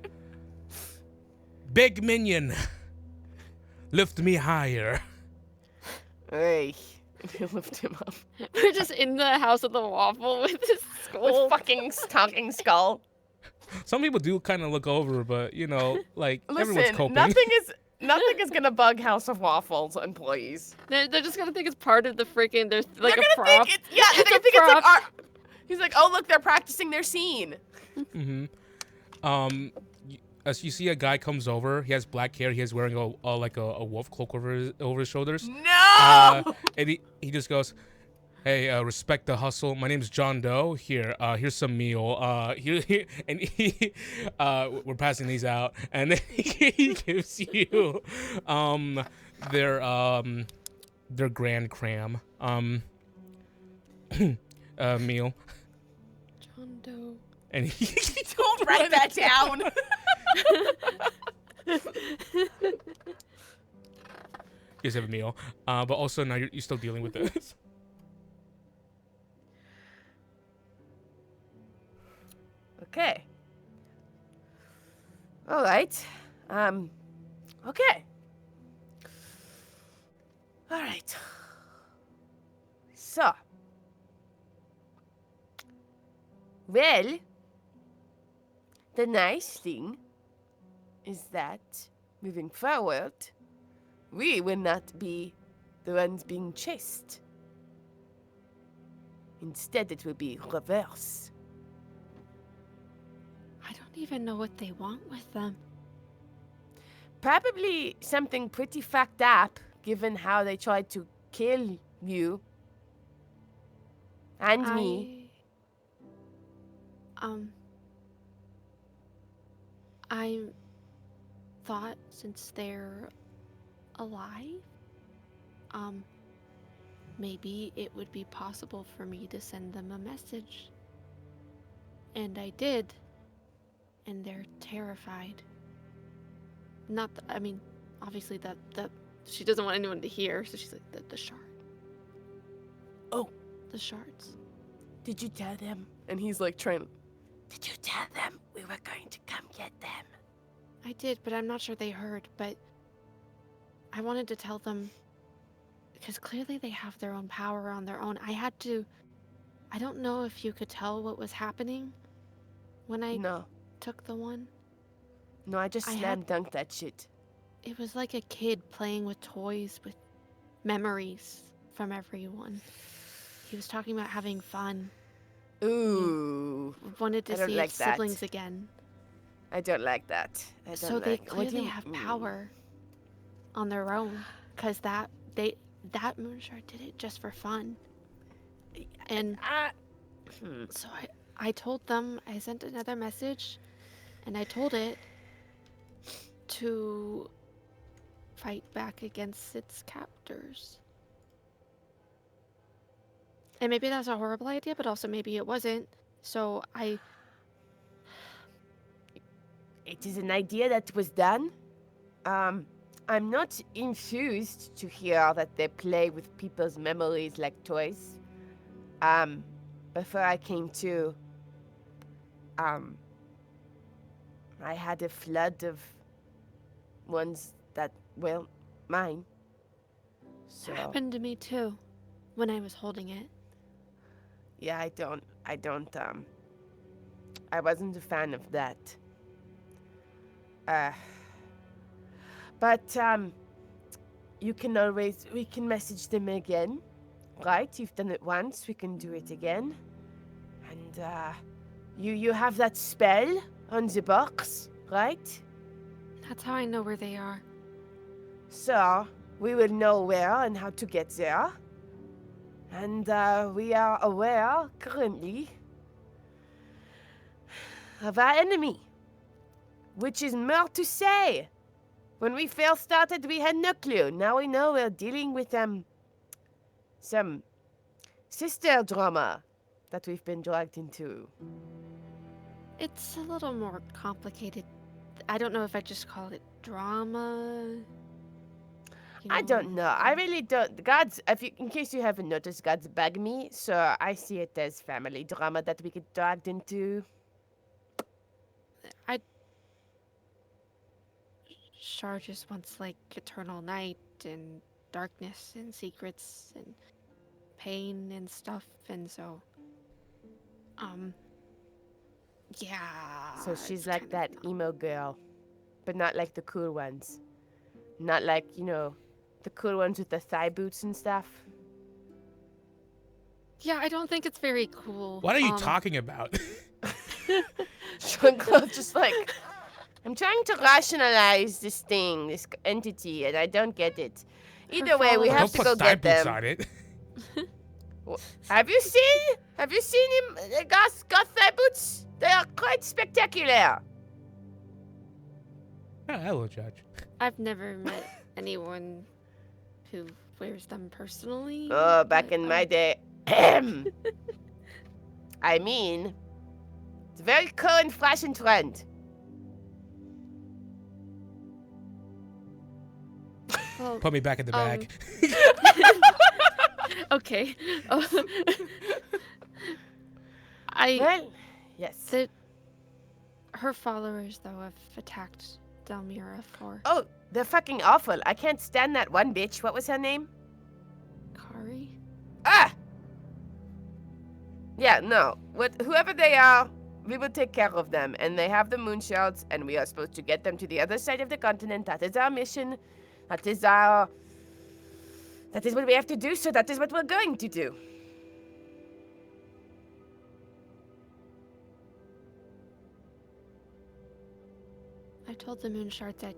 Big minion, lift me higher. Hey, lift him up We're just in the house of the waffle with this skull. with fucking talking skull. Some people do kind of look over, but you know, like everyone's Listen, coping. nothing is gonna bug House of Waffles employees. They're just gonna think it's part of the freaking. There's like They're a gonna prop. think they're gonna think it's like art. He's like, oh look, they're practicing their scene. As you see, a guy comes over. He has black hair. He is wearing a wolf cloak over his shoulders. No. And he just goes, "Hey, respect the hustle. My name is John Doe. Here's some meal. We're passing these out, and then he gives you their grand cram meal, John Doe. and he Don't write that down. You guys have a meal, but also now you're still dealing with this. Okay. All right. Okay. All right. So. Well, the nice thing is that moving forward, we will not be the ones being chased. Instead, it will be reverse. I don't even know what they want with them. Probably something pretty fucked up, given how they tried to kill you and me. I thought since they're alive, maybe it would be possible for me to send them a message. And I did. And they're terrified. Not, obviously the she doesn't want anyone to hear, so she's like, the shard. Oh. The shards. Did you tell them? And he's like trying. Did you tell them we were going to come get them? I did, but I'm not sure they heard, but I wanted to tell them because clearly they have their own power on their own. I don't know if you could tell what was happening when I No. took the one. No, I just slam dunked that shit. It was like a kid playing with toys with memories from everyone. He was talking about having fun. Ooh. He wanted to see his siblings again. I don't like that. So they clearly have power on their own, because that moonshard did it just for fun. And so I told them, I sent another message, and I told it to fight back against its captors. And maybe that's a horrible idea, but also maybe it wasn't. So It is an idea that was done. I'm not enthused to hear that they play with people's memories like toys. Before I came to, I had a flood of ones that, well, mine. So it happened to me too, when I was holding it. yeah, I wasn't a fan of that. But we can message them again, right? You've done it once, we can do it again. And you have that spell on the box, right? That's how I know where they are. So we will know where and how to get there. And we are aware currently of our enemy, which is more to say. When we first started, we had no clue. Now we know we're dealing with some sister drama that we've been dragged into. It's a little more complicated. I don't know if I just call it drama. I don't know. I really don't. In case you haven't noticed, God's bug me, so I see it as family drama that we get dragged into. Shar just wants like eternal night and darkness and secrets and pain and stuff, and so yeah. So she's like that emo girl, but not like the cool ones. Not like, the cool ones with the thigh boots and stuff. Yeah, I don't think it's very cool. What are you talking about? Jean-Claude just like, I'm trying to rationalize this thing, this entity, and I don't get it. Either way, we have Don't to go put thigh get boots them. on it. Have you seen him, got thigh boots? They are quite spectacular. I will judge. I've never met anyone who wears them personally. Oh, back in my day. I mean, it's a very current fashion trend. Well, Put me back in the bag. okay. Well, yes. Her followers, though, have attacked Dalmar for. Oh, they're fucking awful. I can't stand that one bitch. What was her name? Kari? Ah! Yeah, no. Whoever they are, we will take care of them. And they have the moonshards, and we are supposed to get them to the other side of the continent. That is our mission. That is what we have to do, so that is what we're going to do. I told the moonshards that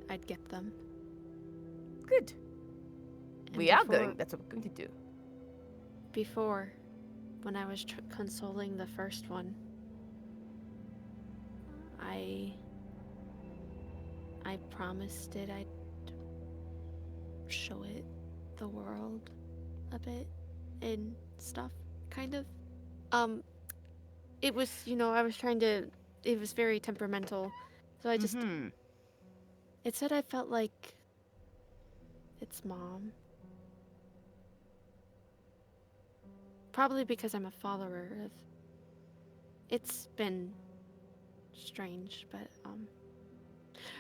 I'd get them. Good. And We are going. That's what we're going to do. Before, when I was consoling the first one, I promised it I'd show it the world a bit and stuff, kind of. It was, I was trying to, it was very temperamental, so I just, it said I felt like its mom. Probably because I'm a follower of... It's been strange, but,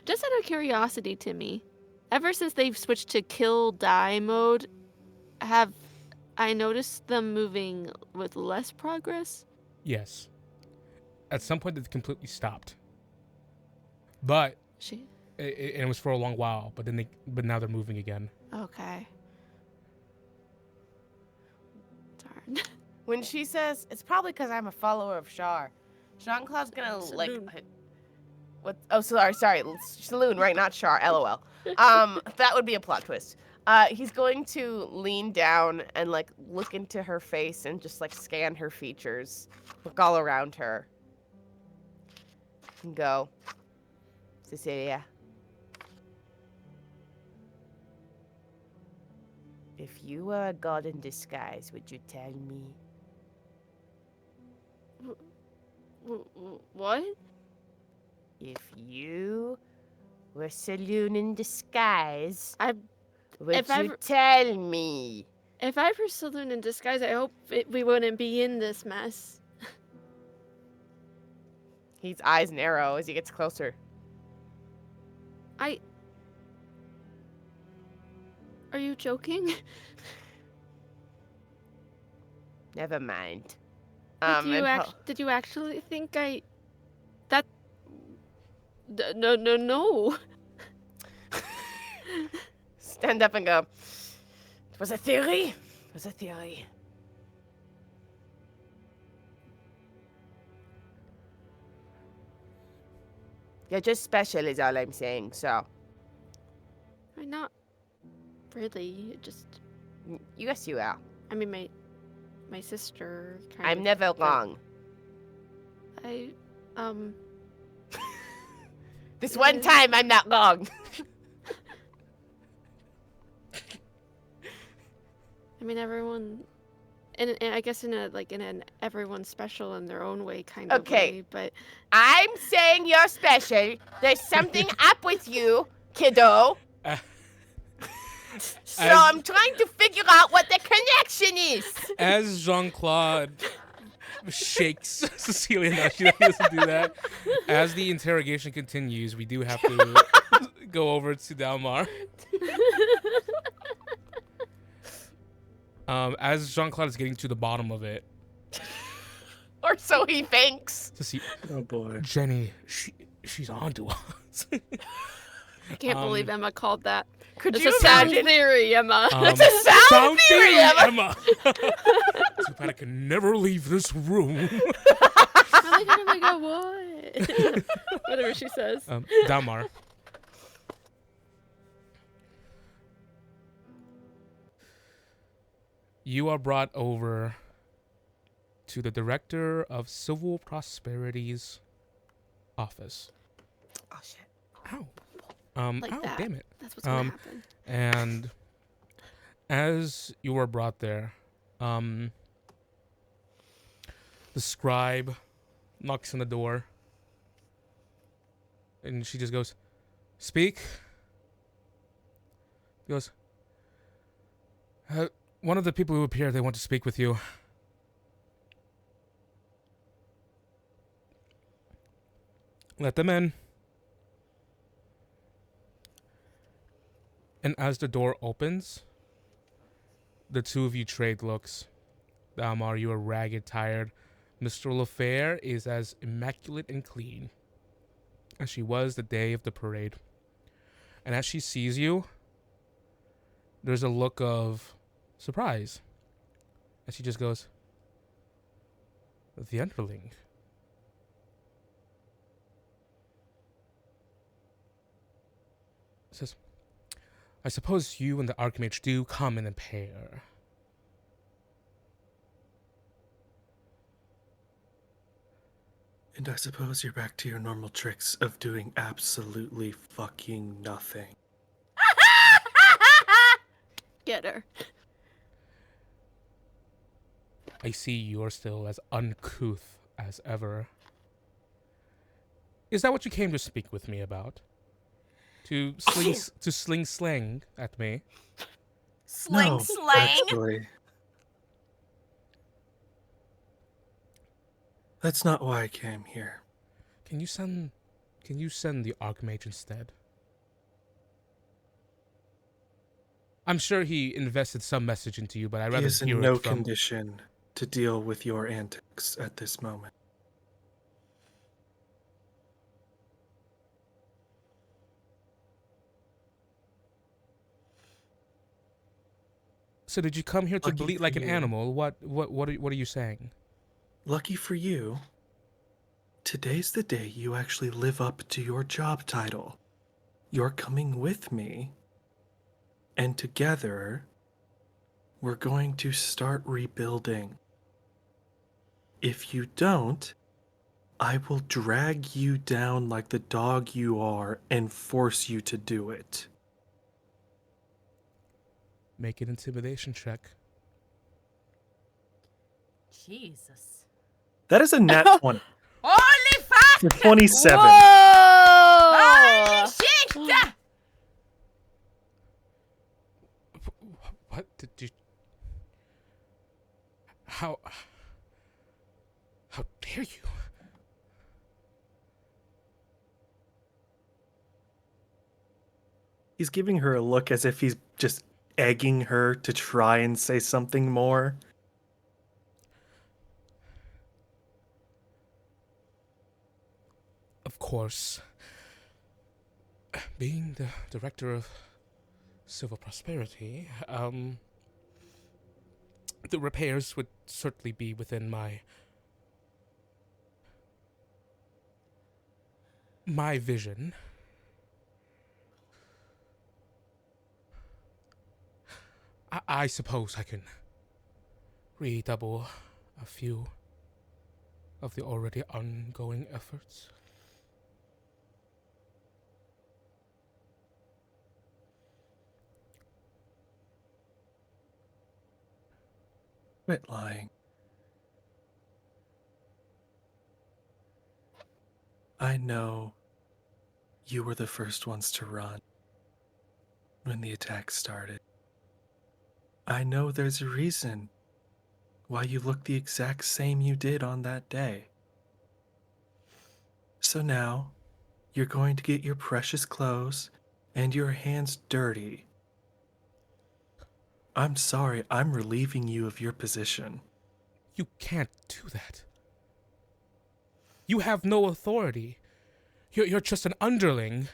just out of curiosity, Timmy, ever since they've switched to kill die mode, have I noticed them moving with less progress? Yes. At some point, it completely stopped. But it was for a long while. But now they're moving again. Okay. Darn. When she says, it's probably because I'm a follower of Char, Jean-Claude's gonna, Saloon. what? Oh, sorry. Saloon, right? Not Char. LOL. That would be a plot twist. He's going to lean down and, like, look into her face and just, like, scan her features. Look all around her. And go, Cecilia. If you were a god in disguise, would you tell me? What? If you were Saloon in disguise, would if you I- tell me? If I were Saloon in disguise, I hope we wouldn't be in this mess. His eyes narrow as he gets closer. Are you joking? Never mind. Did you actually think that? No. Stand up and go, it was a theory. It was a theory. You're just special is all I'm saying, so. I'm not really. Just, Yes, you are. I mean, my sister kind I'm of... never wrong. This one time, I'm not wrong. I mean, everyone... And I guess in an everyone special in their own way kind of way, but... I'm saying you're special. There's something up with you, kiddo. So I'm trying to figure out what the connection is. As Jean-Claude shakes Cecilia, no, she doesn't do that. As the interrogation continues, we do have to go over to Dalmar. As Jean-Claude is getting to the bottom of it. Or so he thinks. Oh boy. Jenny, she's onto us. I can't believe Emma called that. Could It's you a sound imagine? theory, Emma. It's a sound theory, Emma. Too bad I can never leave this room. Oh my god, what? Whatever she says. Dalmar. You are brought over to the Director of Civil Prosperity's office. Oh, shit. Ow. Like ow, that. damn it. That's what's gonna happen. And as you were brought there, the scribe knocks on the door. And she just goes, "Speak." He goes, one of the people who appear, they want to speak with you. Let them in. And as the door opens, the two of you trade looks. Dalmar, you are ragged, tired. Mr. LaFair is as immaculate and clean as she was the day of the parade. And as she sees you, there's a look of surprise. And she just goes, "The underling." Says, "I suppose you and the Archmage do come in a pair." And I suppose you're back to your normal tricks of doing absolutely fucking nothing. Get her. I see you're still as uncouth as ever. Is that what you came to speak with me about? to sling slang at me. No, Slang. actually. That's not why I came here. Can you send the Archmage instead? I'm sure he invested some message into you, but I'd He rather is hear in no it from. condition to deal with your antics at this moment. So did you come here to Lucky bleat for like an you. animal? What are you saying? Lucky for you, today's the day you actually live up to your job title. You're coming with me, and together, we're going to start rebuilding. If you don't, I will drag you down like the dog you are and force you to do it. Make an intimidation check. Jesus. That is a nat 20 Holy fuck! for 27. Holy shit! What did you? How dare you? He's giving her a look as if he's just egging her to try and say something more. Of course, being the director of civil prosperity, the repairs would certainly be within my vision. I suppose I can redouble a few of the already ongoing efforts. Quit lying. I know you were the first ones to run when the attack started. I know there's a reason why you look the exact same you did on that day. So now, you're going to get your precious clothes and your hands dirty. I'm sorry, I'm relieving you of your position. You can't do that. You have no authority. You're just an underling.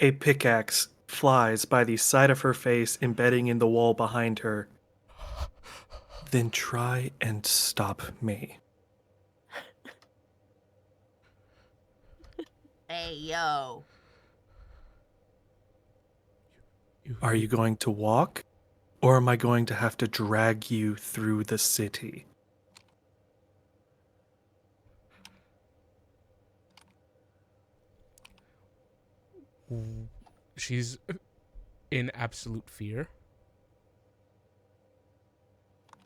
A pickaxe flies by the side of her face, embedding in the wall behind her. Then try and stop me. Hey, yo. Are you going to walk, or am I going to have to drag you through the city? She's in absolute fear.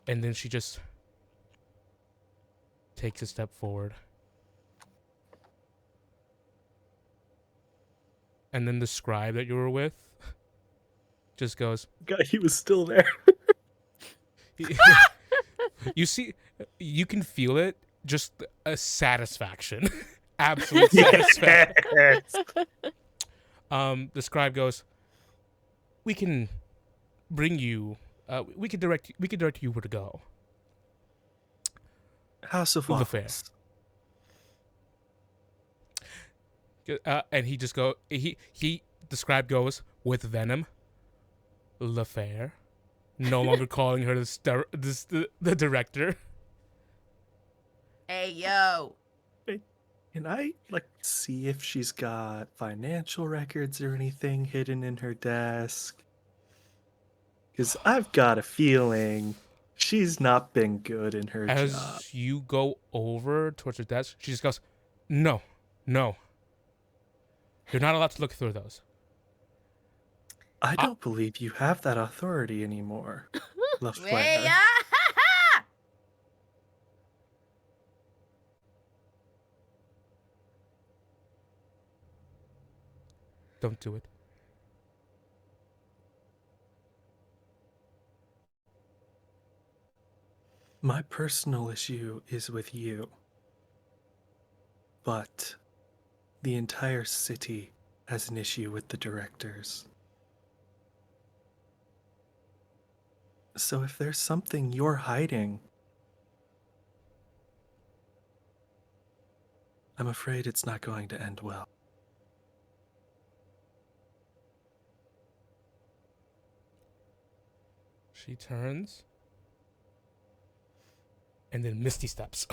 And then she just takes a step forward. And then the scribe that you were with just goes, God, he was still there. you see, you can feel it, just a satisfaction. Absolute satisfaction. Yes. The scribe goes, we can bring you, we can direct you where to go. House of The fair. Waffles. And he just the scribe goes with venom. The fair. No longer calling her the director. Hey, yo. Can I see if she's got financial records or anything hidden in her desk? Because I've got a feeling she's not been good in her As job. you go over towards her desk, she just goes, no. You're not allowed to look through those. I don't believe you have that authority anymore, Lafleur. Hey, ya. Don't do it. My personal issue is with you. But the entire city has an issue with the directors. So if there's something you're hiding, I'm afraid it's not going to end well. She turns, and then Misty steps,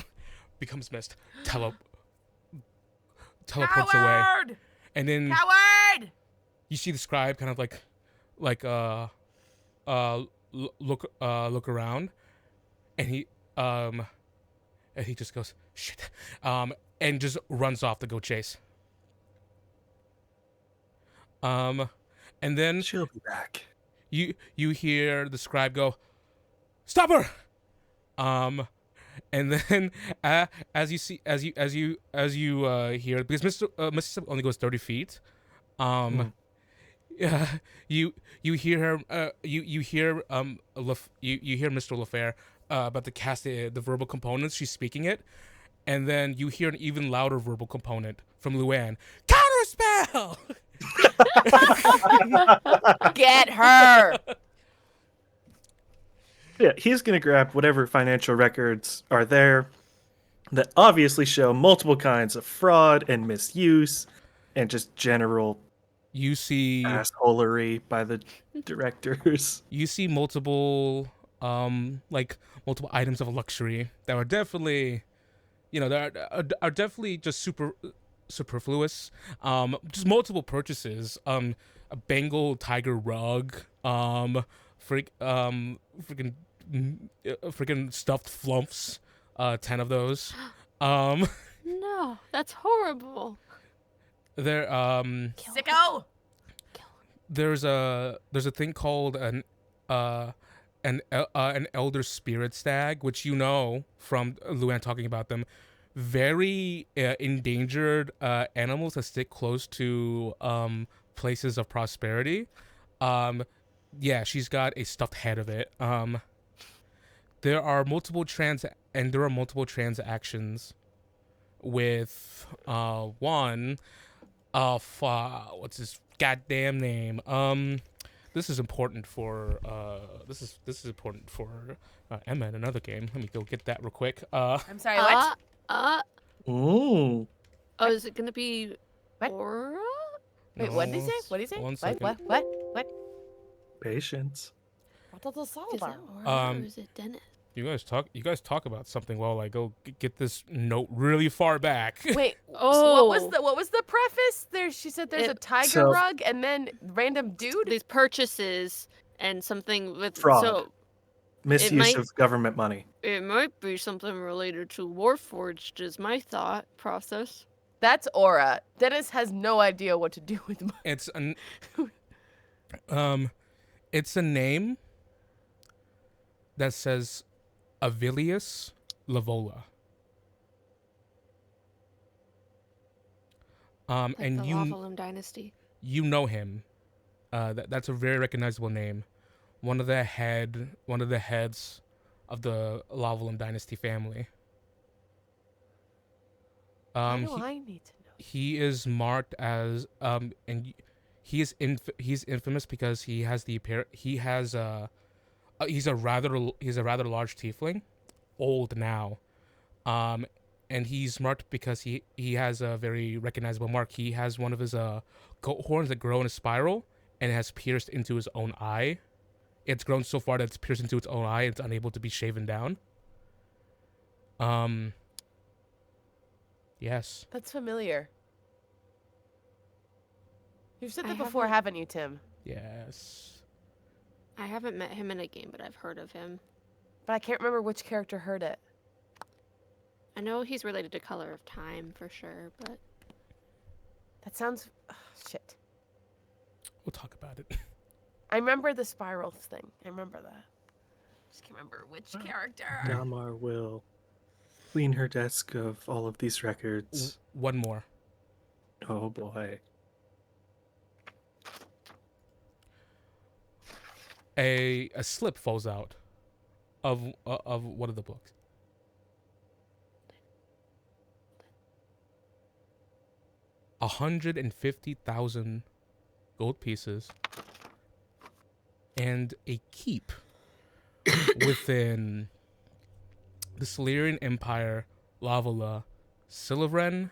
becomes mist, teleports away, Coward! and then Coward! you see the scribe kind of look around, and he just goes shit, and just runs off to go chase. And then She'll be back. you hear the scribe go, "Stop her!" And then as you hear, because Mr. Step only goes 30 feet, yeah, you hear her, you hear you hear Mr. LaFair about to cast the verbal components. She's speaking it, and then you hear an even louder verbal component from Luann. Counterspell. Get her! Yeah, he's going to grab whatever financial records are there that obviously show multiple kinds of fraud and misuse and just general You see assholery by the directors. you see multiple multiple items of luxury that are definitely, that are definitely just superfluous. Just multiple purchases. A Bengal tiger rug. Freaking stuffed flumps. 10 of those. No, that's horrible. There Sicko! there's a thing called an elder spirit stag, which from Luann talking about them. Very endangered animals that stick close to places of prosperity. Yeah, she's got a stuffed head of it. There are multiple transactions with one. What's his goddamn name? This is important for this is important for Emma in another game. Let me go get that real quick. I'm sorry, what? Ooh. Oh, is it gonna be What? Aura? Wait, what did he say? What did he say? One What? second. What? Patience. What the Is it Salazar? Aura or is it Dennis? You guys talk about something while I go get this note really far back. Wait, Oh. what was the preface? She said there's a tiger So- rug and then random dude? These purchases and something with Fraud. So Misuse might- of government money. it might be something related to Warforged is my thought process. That's Aura. Dennis has no idea what to do with money. It's it's a name that says Avilius Lavola. Like And the you Lavalum dynasty. you know him. That's a very recognizable name. One of the heads of the Lavalum dynasty family. Why do I need to know? He is marked as he's infamous because he's a rather large tiefling, old now, and he's marked because he has a very recognizable mark. He has one of his goat horns that grow in a spiral and it has pierced into his own eye. It's grown so far that it's pierced into its own eye and it's unable to be shaven down. Yes. That's familiar. You've said I that before, haven't- haven't you, Tim? Yes. I haven't met him in a game, but I've heard of him. But I can't remember which character heard it. I know he's related to Color of Time for sure, but That sounds... shit. We'll talk about it. I remember the spirals thing. I remember that. Just can't remember which character. Dalmar will clean her desk of all of these records. One more. Oh boy. A slip falls out of one of the books. $150,000 gold pieces and a keep within the Silurian Empire, Lavala, Silivren,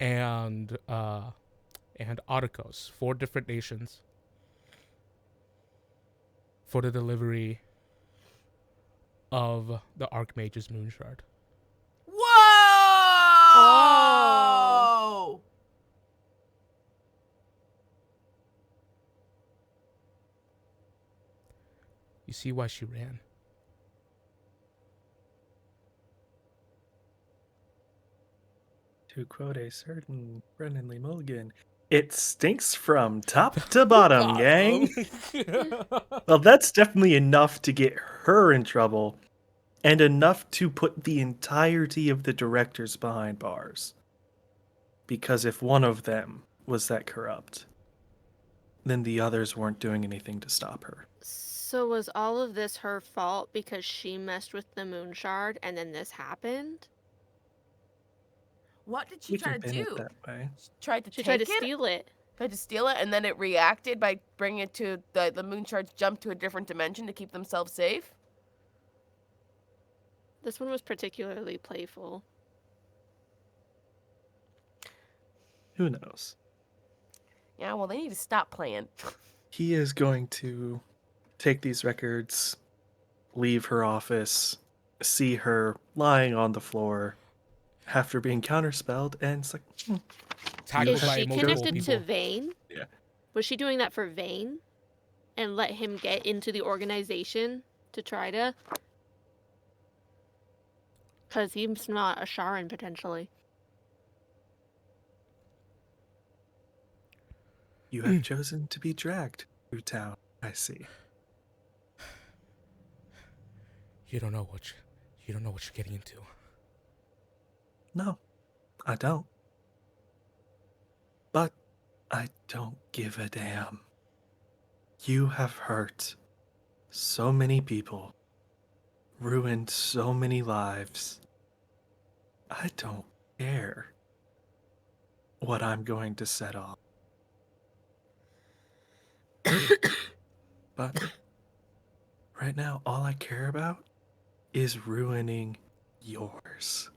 and Otakos, 4 different nations, for the delivery of the Archmage's Moon Shard. Whoa! Oh. You see why she ran. To quote a certain Brendan Lee Mulligan, it stinks from top to bottom, gang. Well, that's definitely enough to get her in trouble, and enough to put the entirety of the directors behind bars. Because if one of them was that corrupt, then the others weren't doing anything to stop her. So was all of this her fault because she messed with the moon shard and then this happened? What did she We try can to pin it do? that way. Tried to She take tried to it? steal it. Tried to steal it, and then it reacted by bringing it to the moon shards jumped to a different dimension to keep themselves safe? This one was particularly playful. Who knows? Yeah, well, they need to stop playing. He is going to take these records, leave her office, see her lying on the floor after being counterspelled, and it's like, Tackled Is by she multiple connected people. to Vane? Yeah. Was she doing that for Vane? And let him get into the organization to try to? Because he's not a Sharon, potentially. you have chosen to be dragged through town, I see. You don't know what you're getting into. No, I don't. But I don't give a damn. You have hurt so many people, ruined so many lives. I don't care what I'm going to set off. But right now, all I care about is ruining yours.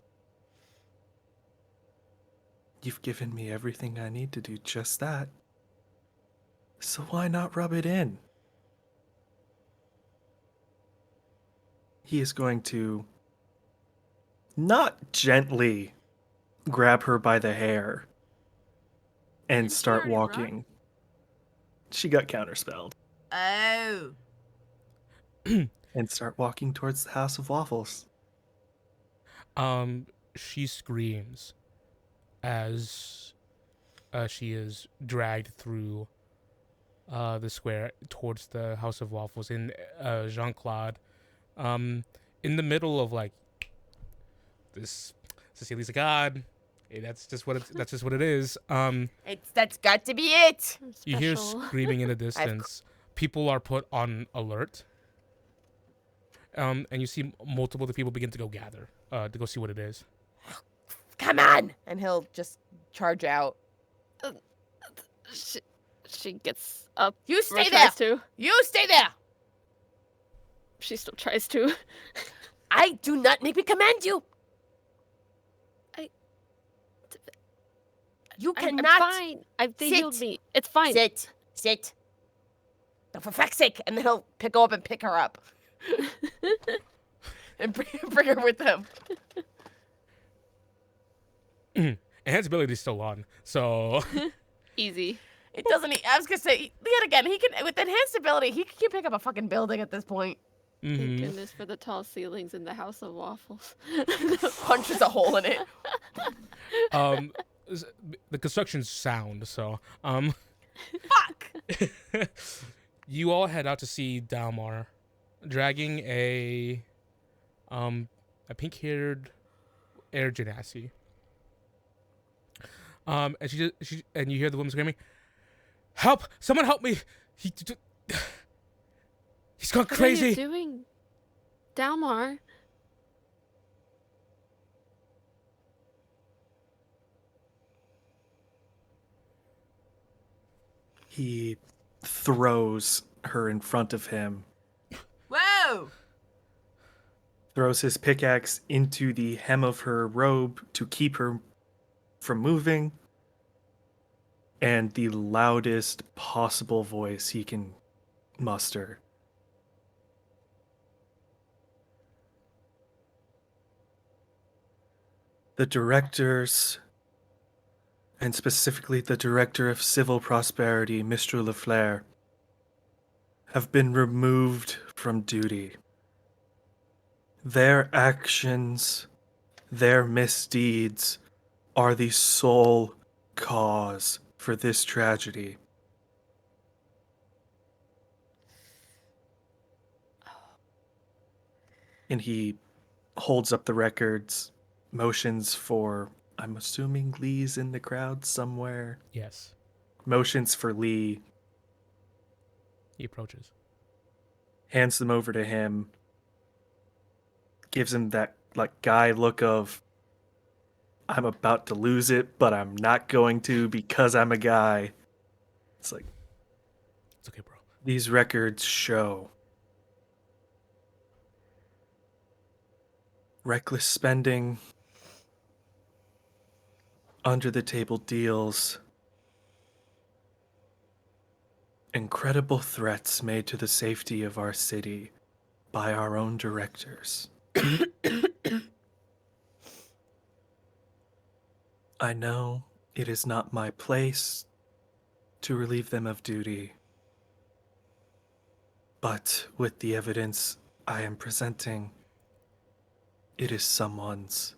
You've given me everything I need to do just that. So why not rub it in? He is going to not gently grab her by the hair and Didn't she start already run? walking. She got counterspelled. Oh. And start walking towards the House of Waffles. She screams as she is dragged through the square towards the House of Waffles, and Jean-Claude, in the middle of like this. Cecilia's a god. Hey, that's just what it is. That's got to be it. You hear Special. screaming in the distance. People are put on alert. And you see multiple of the people begin to go gather to go see what it is. Come on! And he'll just charge out. She gets up. You or stay there! tries to. You stay there! She still tries to. I do not make me command you! You I'm cannot fine. They healed sit. me. It's fine. Sit. No, for fuck's sake! And then he'll go up and pick her up. And bring her with him. Enhanceability's still on, so Easy. It doesn't. I was gonna say, yet again, he can with enhanced ability, he can pick up a fucking building at this point. Thank mhm. goodness for the tall ceilings in the House of Waffles. Punches a hole in it. The construction's sound, so Fuck. you all head out to see Dalmar dragging a pink-haired air genasi. And she and you hear the woman screaming, "Help! Someone help me! He's gone What are you crazy!" doing? Dalmar, He throws her in front of him, Whoa! throws his pickaxe into the hem of her robe to keep her from moving, and the loudest possible voice he can muster. The directors, and specifically the Director of Civil Prosperity, Mr. Lafleur, have been removed from duty. Their actions, their misdeeds, are the sole cause for this tragedy. And he holds up the records, motions for, I'm assuming Lee's in the crowd somewhere. Yes. Motions for Lee, He approaches. hands them over to him, gives him that like guy look of, I'm about to lose it, but I'm not going to because I'm a guy. It's like, It's okay, bro. these records show reckless spending, under the table deals, incredible threats made to the safety of our city by our own directors. I know it is not my place to relieve them of duty, but with the evidence I am presenting, it is someone's.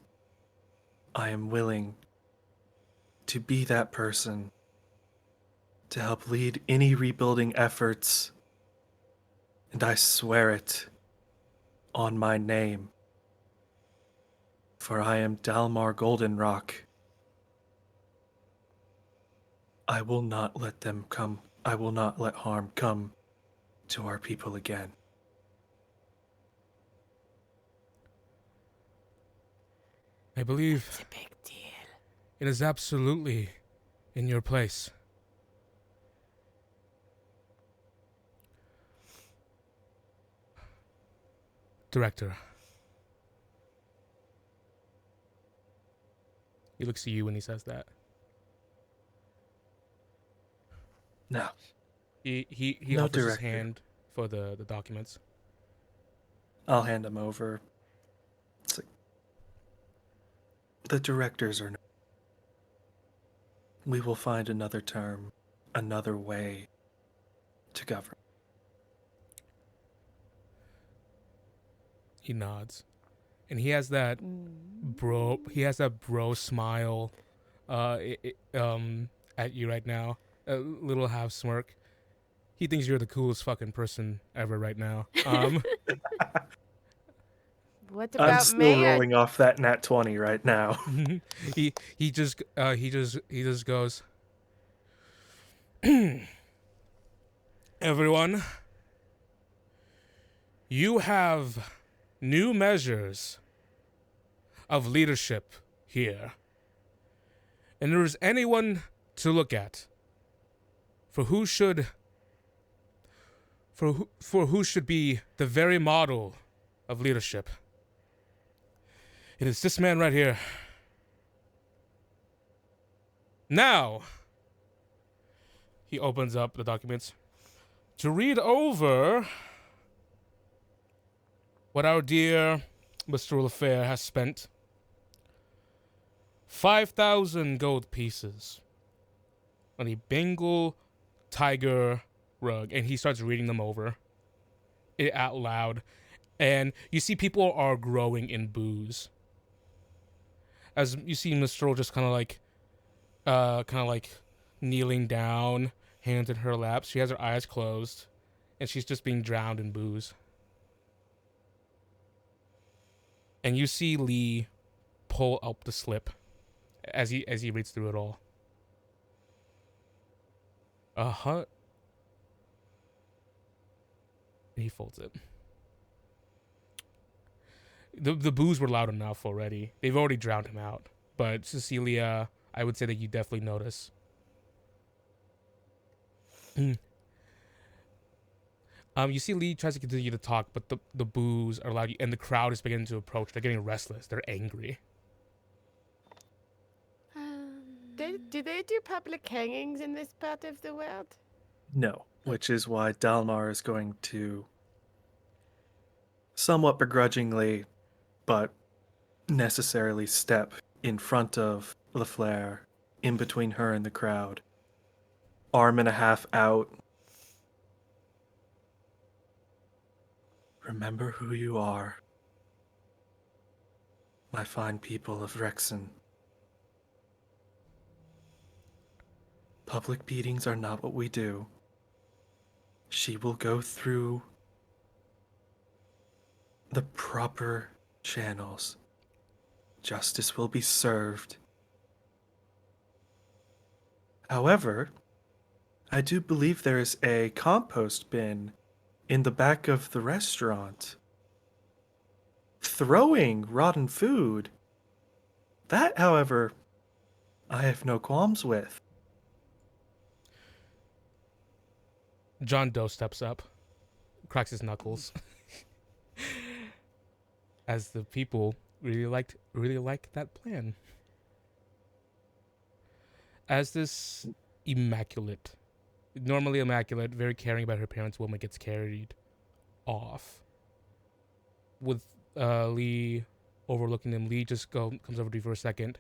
I am willing to be that person to help lead any rebuilding efforts, and I swear it on my name, for I am Dalmar Goldenrock. I will not let them come. I will not let harm come to our people again. I believe It's a big deal. it is absolutely in your place. Director. He looks to you when he says that. No. He No, offers his Director. hand for the documents. I'll hand them over. It's like, the directors are. We will find another term, another way to govern. He nods. And he has that bro smile at you right now. A little half smirk. He thinks you're the coolest fucking person ever right now. What I'm about still Mayor? rolling off that nat 20 right now. he just goes, everyone, you have new measures of leadership here, and there is anyone to look at for who should be the very model of leadership. It is this man right here. Now, he opens up the documents to read over what our dear Mr. LaFair has spent. 5,000 gold pieces on a Bengal tiger rug, and he starts reading them over it out loud, and you see people are growing in boos as you see Miss Stroll just kind of like kneeling down, hands in her lap. She has her eyes closed, and she's just being drowned in booze. And you see Lee pull up the slip as he reads through it all. And he folds it. The boos were loud enough already. They've already drowned him out. But Cecilia, I would say that you definitely notice. You see Lee tries to continue to talk, but the boos are loud, and the crowd is beginning to approach. They're getting restless. They're angry. Do they do public hangings in this part of the world? No, which is why Dalmar is going to somewhat begrudgingly, but necessarily step in front of LaFleur, in between her and the crowd, arm and a half out. Remember who you are, my fine people of Rexon. Public beatings are not what we do. She will go through the proper channels. Justice will be served. However, I do believe there is a compost bin in the back of the restaurant. Throwing rotten food. That, however, I have no qualms with. John Doe steps up, cracks his knuckles. As the people really like that plan. As this normally immaculate, very caring about her parents woman gets carried off. With Lee overlooking them, Lee just comes over to you for a second,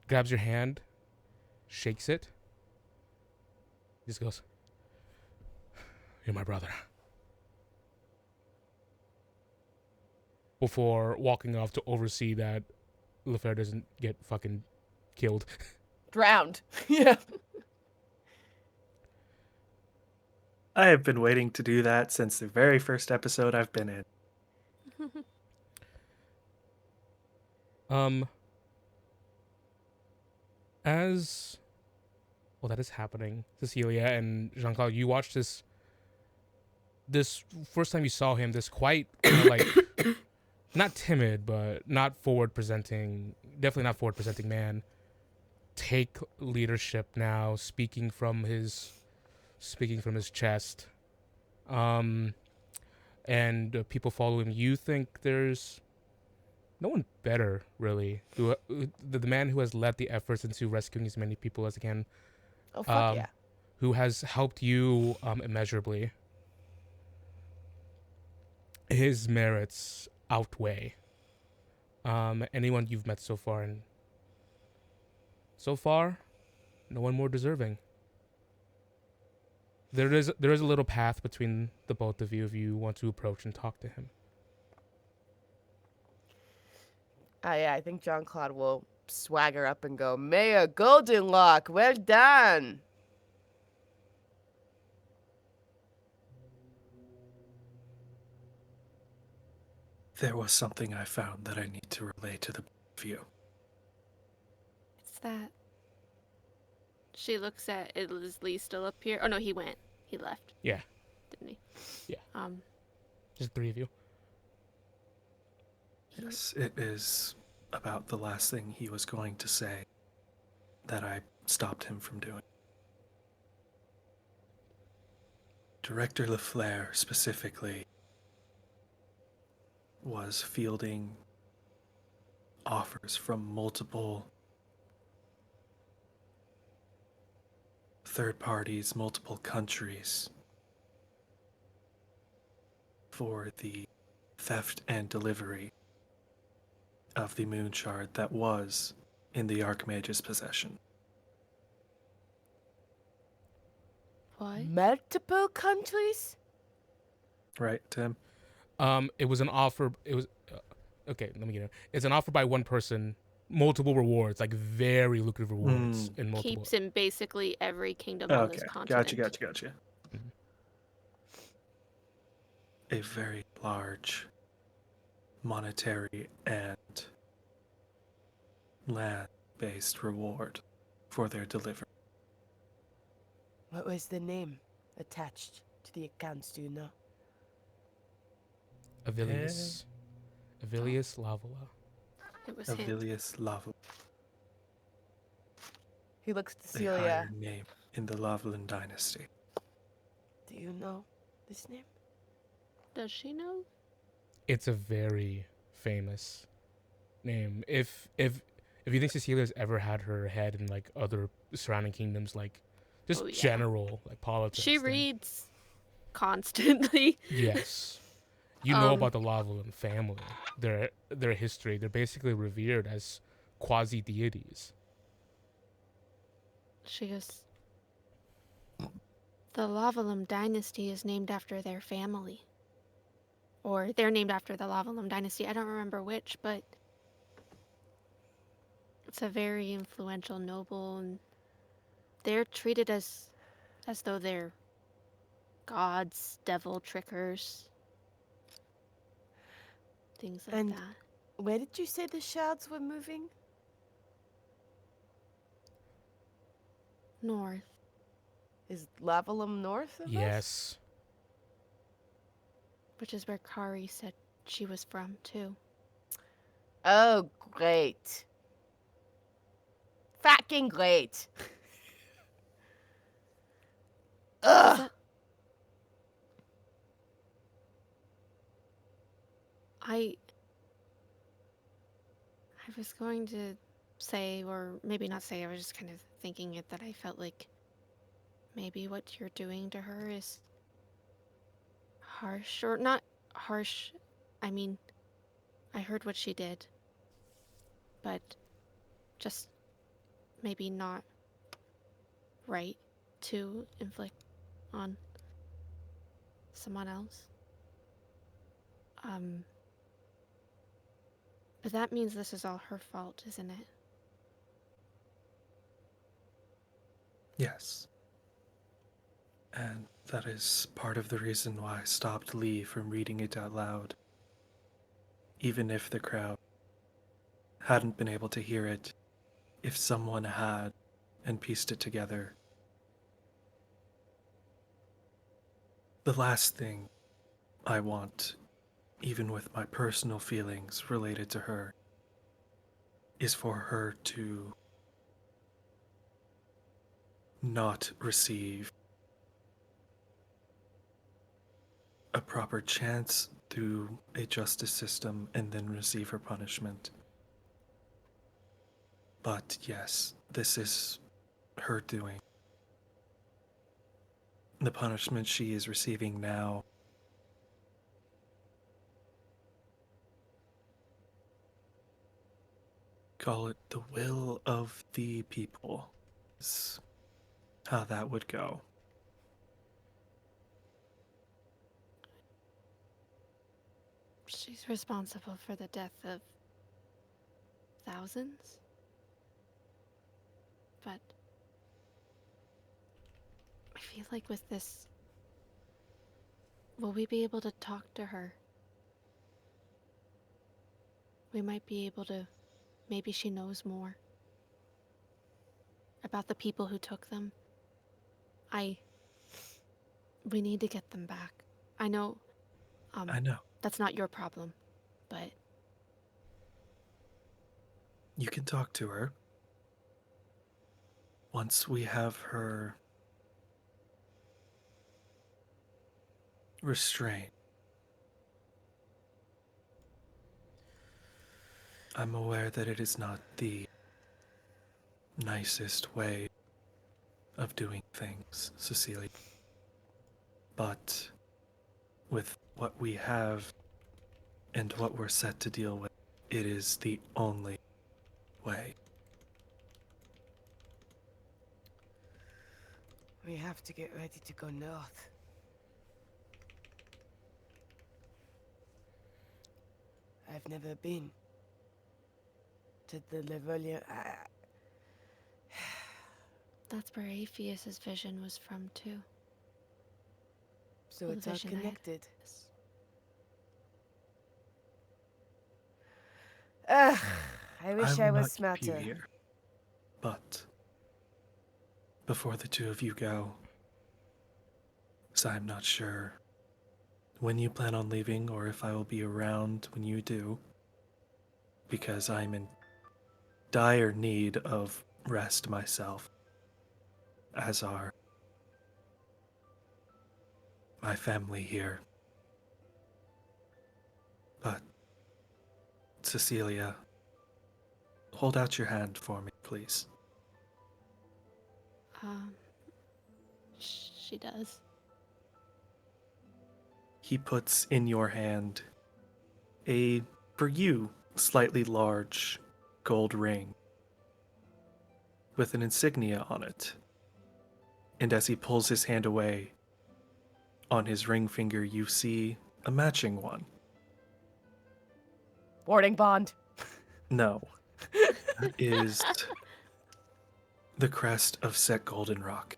grabs your hand, shakes it, just goes, "You're my brother." Before walking off to oversee that LaFleur doesn't get fucking killed. Drowned. Yeah. I have been waiting to do that since the very first episode I've been in. As well, that is happening, Cecilia and Jean-Claude, you watched this first time you saw him, this quite like not timid, but not forward presenting man take leadership now, speaking from his chest, and people follow him. You think there's no one better, really, the man who has led the efforts into rescuing as many people as he can, Oh, fuck yeah. who has helped you immeasurably. His merits outweigh anyone you've met so far, and so far, no one more deserving. There is a little path between the both of you if you want to approach and talk to him. Yeah, I think Jean-Claude will swagger up and go, "Mayor Goldenlock, well done." There was something I found that I need to relay to the both of you. What's that? She looks at, is Lee still up here? Oh no, he went. He left. Yeah. Didn't he? Yeah. Just three of you. Yes, it is about the last thing he was going to say that I stopped him from doing. Director LaFleur specifically was fielding offers from multiple third parties, multiple countries for the theft and delivery of the moon shard that was in the Archmage's possession. What? Multiple countries? Right, Tim? It was an offer. It was okay. Let me get it. It's an offer by one person, multiple rewards, like very lucrative rewards in multiple. Keeps in basically every kingdom on this continent. Gotcha. Mhm. A very large monetary and land-based reward for their delivery. What was the name attached to the accounts, do you know? Avilius. Avilius Lavula. It was him. Avilius Lava, He looks at a Cecilia. higher name in the Lavalin dynasty. Do you know this name? Does she know? It's a very famous name. If you think Cecilia's ever had her head in like other surrounding kingdoms, like just Oh, yeah. general like politics, She then reads constantly. yes, you know Um, about the Lavalin family, their history. They're basically revered as quasi deities. She goes, the Lavalum dynasty is named after their family. Or they're named after the Lavalum dynasty. I don't remember which, but it's a very influential noble, and they're treated as though they're gods, devil trickers, things like And- that. Where did you say the shards were moving? North. Is Lavalum north of us? Yes, Which is where Kari said she was from, too. Oh, great. Fucking great. Is Ugh. that- I was going to say, or maybe not say, I was just kind of thinking it, that I felt like maybe what you're doing to her is harsh, or not harsh. I mean, I heard what she did, but just maybe not right to inflict on someone else. But that means this is all her fault, isn't it? Yes. And that is part of the reason why I stopped Lee from reading it out loud. Even if the crowd hadn't been able to hear it, if someone had and pieced it together. The last thing I want, even with my personal feelings related to her, is for her to not receive a proper chance through a justice system and then receive her punishment. But yes, this is her doing. The punishment she is receiving now call it the will of the people, is how that would go. She's responsible for the death of thousands? But I feel like with this, will we be able to talk to her? We might be able to, maybe she knows more about the people who took them. We need to get them back. I know, I know. that's not your problem, but You can talk to her. Once we have her restrained, I'm aware that it is not the nicest way of doing things, Cecilia. But with what we have and what we're set to deal with, it is the only way. We have to get ready to go north. I've never been to the Level. that's where Apheus's vision was from too. So Well, the it's all vision I had. connected. Ugh, I wish I will was not keep you smarter. here. But before the two of you go, because I'm not sure when you plan on leaving or if I will be around when you do, because I'm in dire need of rest myself, as are my family here. But, Cecilia, hold out your hand for me, please. She does. He puts in your hand a, for you, slightly large gold ring with an insignia on it. And as he pulls his hand away, on his ring finger you see a matching one. Boarding bond. No. That is the crest of Set Golden Rock.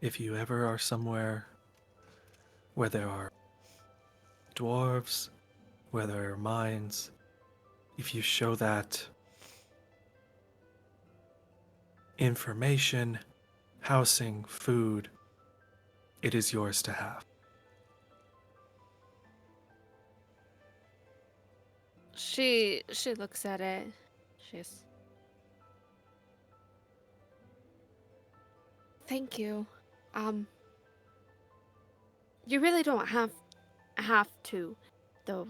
If you ever are somewhere where there are dwarves, where there are mines, if you show that information, housing, food, it is yours to have. She looks at it. She's. Thank you. You really don't have to, though.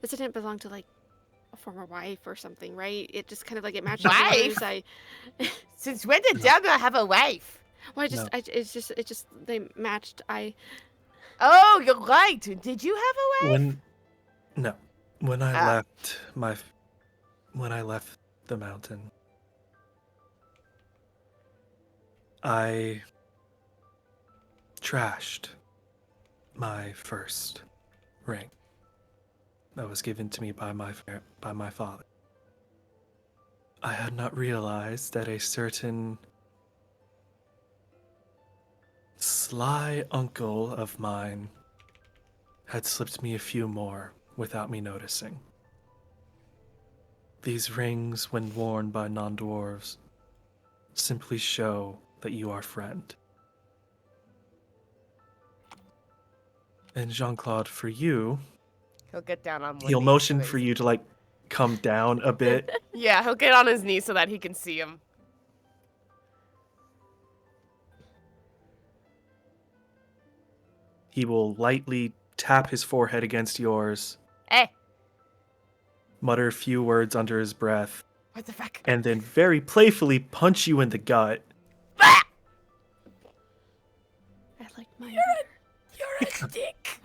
This didn't belong to like a former wife or something, right? It just kind of like it matches Wife? yours. Since when did Dalmar have a wife? Well, No. it's just they matched. Oh, you're right. Did you have a wife? When I Ah. left the mountain, I trashed my first ring that was given to me by my father. I had not realized that a certain sly uncle of mine had slipped me a few more without me noticing. These rings, when worn by non-dwarves, simply show that you are friend. And Jean-Claude, for you, He'll get down on one he'll knee motion so for he's- you to like come down a bit. Yeah, he'll get on his knee so that he can see him. He will lightly tap his forehead against yours, Hey, mutter a few words under his breath, what the fuck? and then very playfully punch you in the gut. Ah! I like my. You're a dick.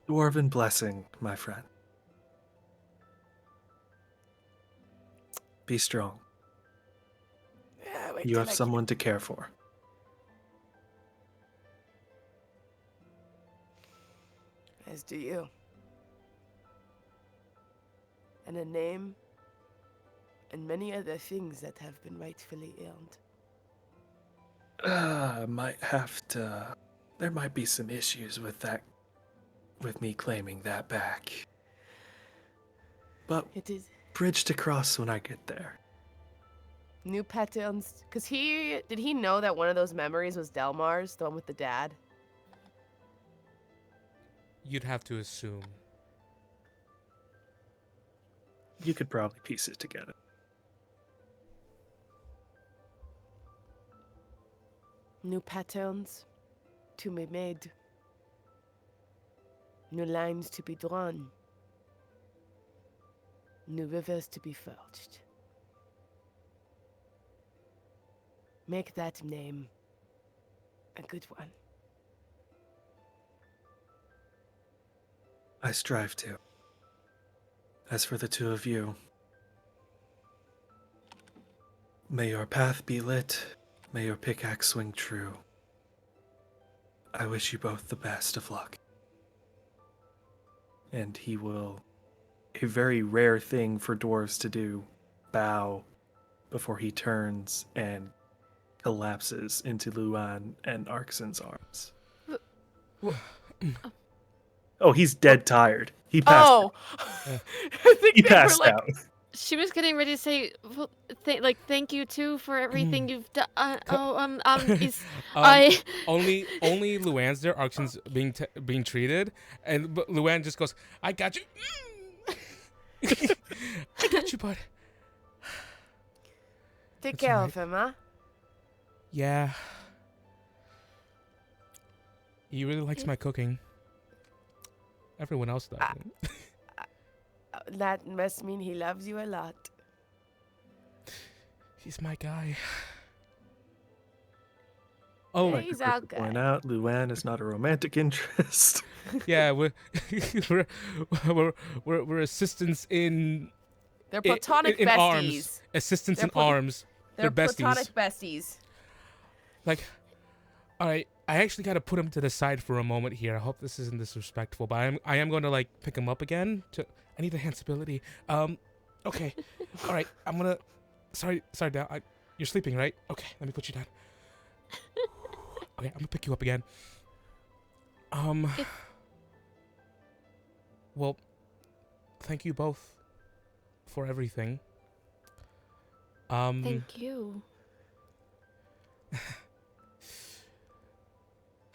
Dwarven blessing, my friend. Be strong. Yeah, wait You till have I someone to care for. As do you. And a name, and many other things that have been rightfully earned. Might have to. There might be some issues with that, with me claiming that back. But It is bridge to cross when I get there. new patterns. Cause did he know that one of those memories was Dalmar's, the one with the dad? You'd have to assume. You could probably piece it together. New patterns to be made. New lines to be drawn. New rivers to be forged. Make that name a good one. I strive to. As for the two of you, may your path be lit, may your pickaxe swing true. I wish you both the best of luck. And he will, a very rare thing for dwarves to do, bow before he turns and collapses into Luan and Arxen's arms. Oh, he's dead tired. He passed. Oh, I think He they were passed like, out. She was getting ready to say, well, thank you too for everything you've done. Is I only Luann's there. Arkson's being treated, and but Luann just goes, "I got you. I got you, bud." Take That's care all of him, huh? Yeah. He really likes my cooking. Everyone else doesn't. That must mean he loves you a lot. He's my guy. I'd Oh, like to He's quickly our guy. point out, Luann is not a romantic interest. yeah, we're we're assistants in They're platonic in besties. arms. Assistants in arms. They're besties. platonic besties. Like, all right, I actually got to put him to the side for a moment here. I hope this isn't disrespectful, but I am going to like pick him up again. I need a handstability. Okay, all right, I'm gonna. Sorry, down. You're sleeping, right? Okay, let me put you down. Okay, I'm gonna pick you up again. Well, thank you both for everything. thank you.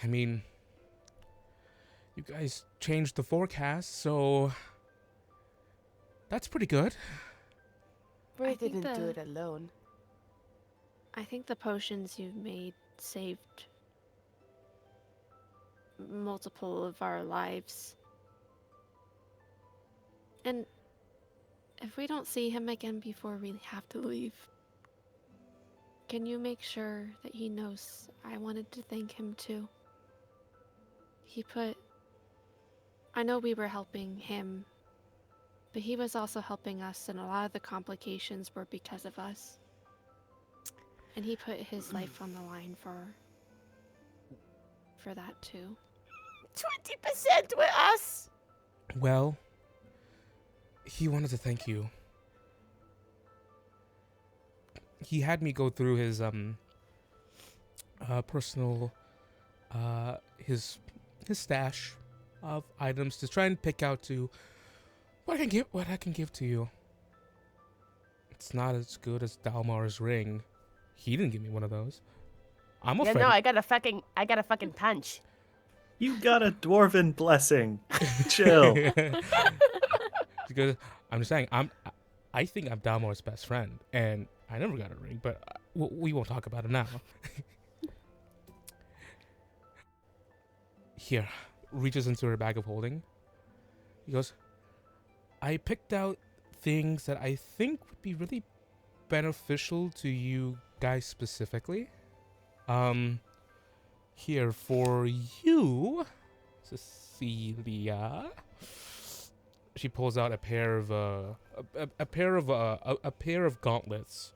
I mean, you guys changed the forecast, so that's pretty good. We I think didn't do the- it alone. I think the potions you've made saved multiple of our lives. And if we don't see him again before we have to leave, can you make sure that he knows I wanted to thank him too? I know we were helping him, but he was also helping us, and a lot of the complications were because of us. And he put his life on the line for that too. 20% with us. Well, he wanted to thank you. He had me go through his personal his stash of items to try and pick out what I can give to you. It's not as good as Dalmar's ring. He didn't give me one of those. I'm Yeah, afraid. no, I got a fucking punch. You got a dwarven blessing. Chill. Because I'm just saying, I think I'm Dalmar's best friend, and I never got a ring, but we won't talk about it now. Here, reaches into her bag of holding. He goes, I picked out things that I think would be really beneficial to you guys specifically. Here for you, Cecilia. She pulls out a pair of gauntlets.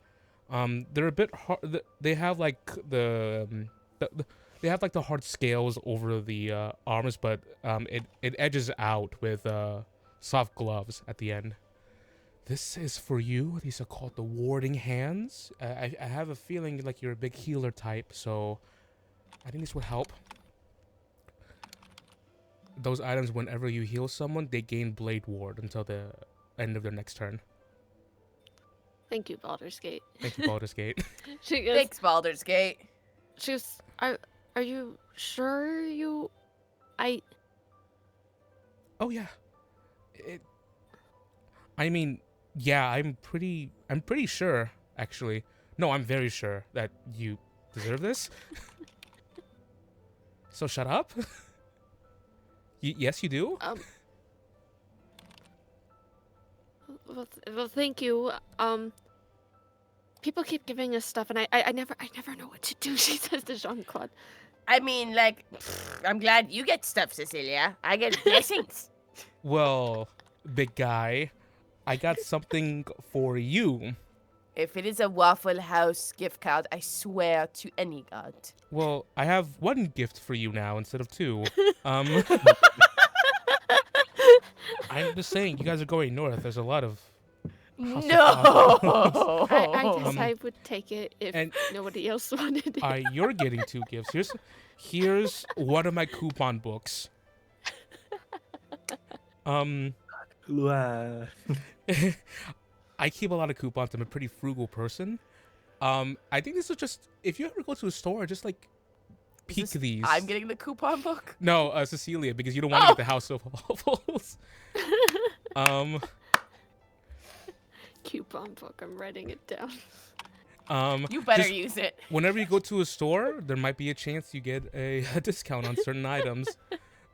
They're a bit hard. They have like they have like the hard scales over the arms, but it edges out with soft gloves at the end. This is for you. These are called the warding hands. I have a feeling like you're a big healer type, so I think this would help. Those items, whenever you heal someone, they gain Blade Ward until the end of their next turn. Thank you, Baldur's Gate. Thank you, Baldur's Gate. She goes, Thanks, Baldur's Gate. she goes, are you sure you... Oh yeah. I mean, yeah, I'm pretty sure, actually. No, I'm very sure that you deserve this. So shut up. Yes, you do. Well, thank you. People keep giving us stuff, and I never know what to do. She says to Jean-Claude. I mean, like, I'm glad you get stuff, Cecilia. I get blessings. Well, big guy, I got something for you. If it is a Waffle House gift card, I swear to any god. Well, I have one gift for you now instead of two. I'm just saying, you guys are going north. There's a lot of No! I guess I would take it if and- nobody else wanted it. you're getting two gifts. Here's one of my coupon books. Luann. I keep a lot of coupons. I'm a pretty frugal person. I think this is just if you ever go to a store, just like peek these. I'm getting the coupon book. No, Cecilia, because you don't want to get the House of Waffles. Coupon book. I'm writing it down. You better just use it. whenever you go to a store, there might be a chance you get a discount on certain items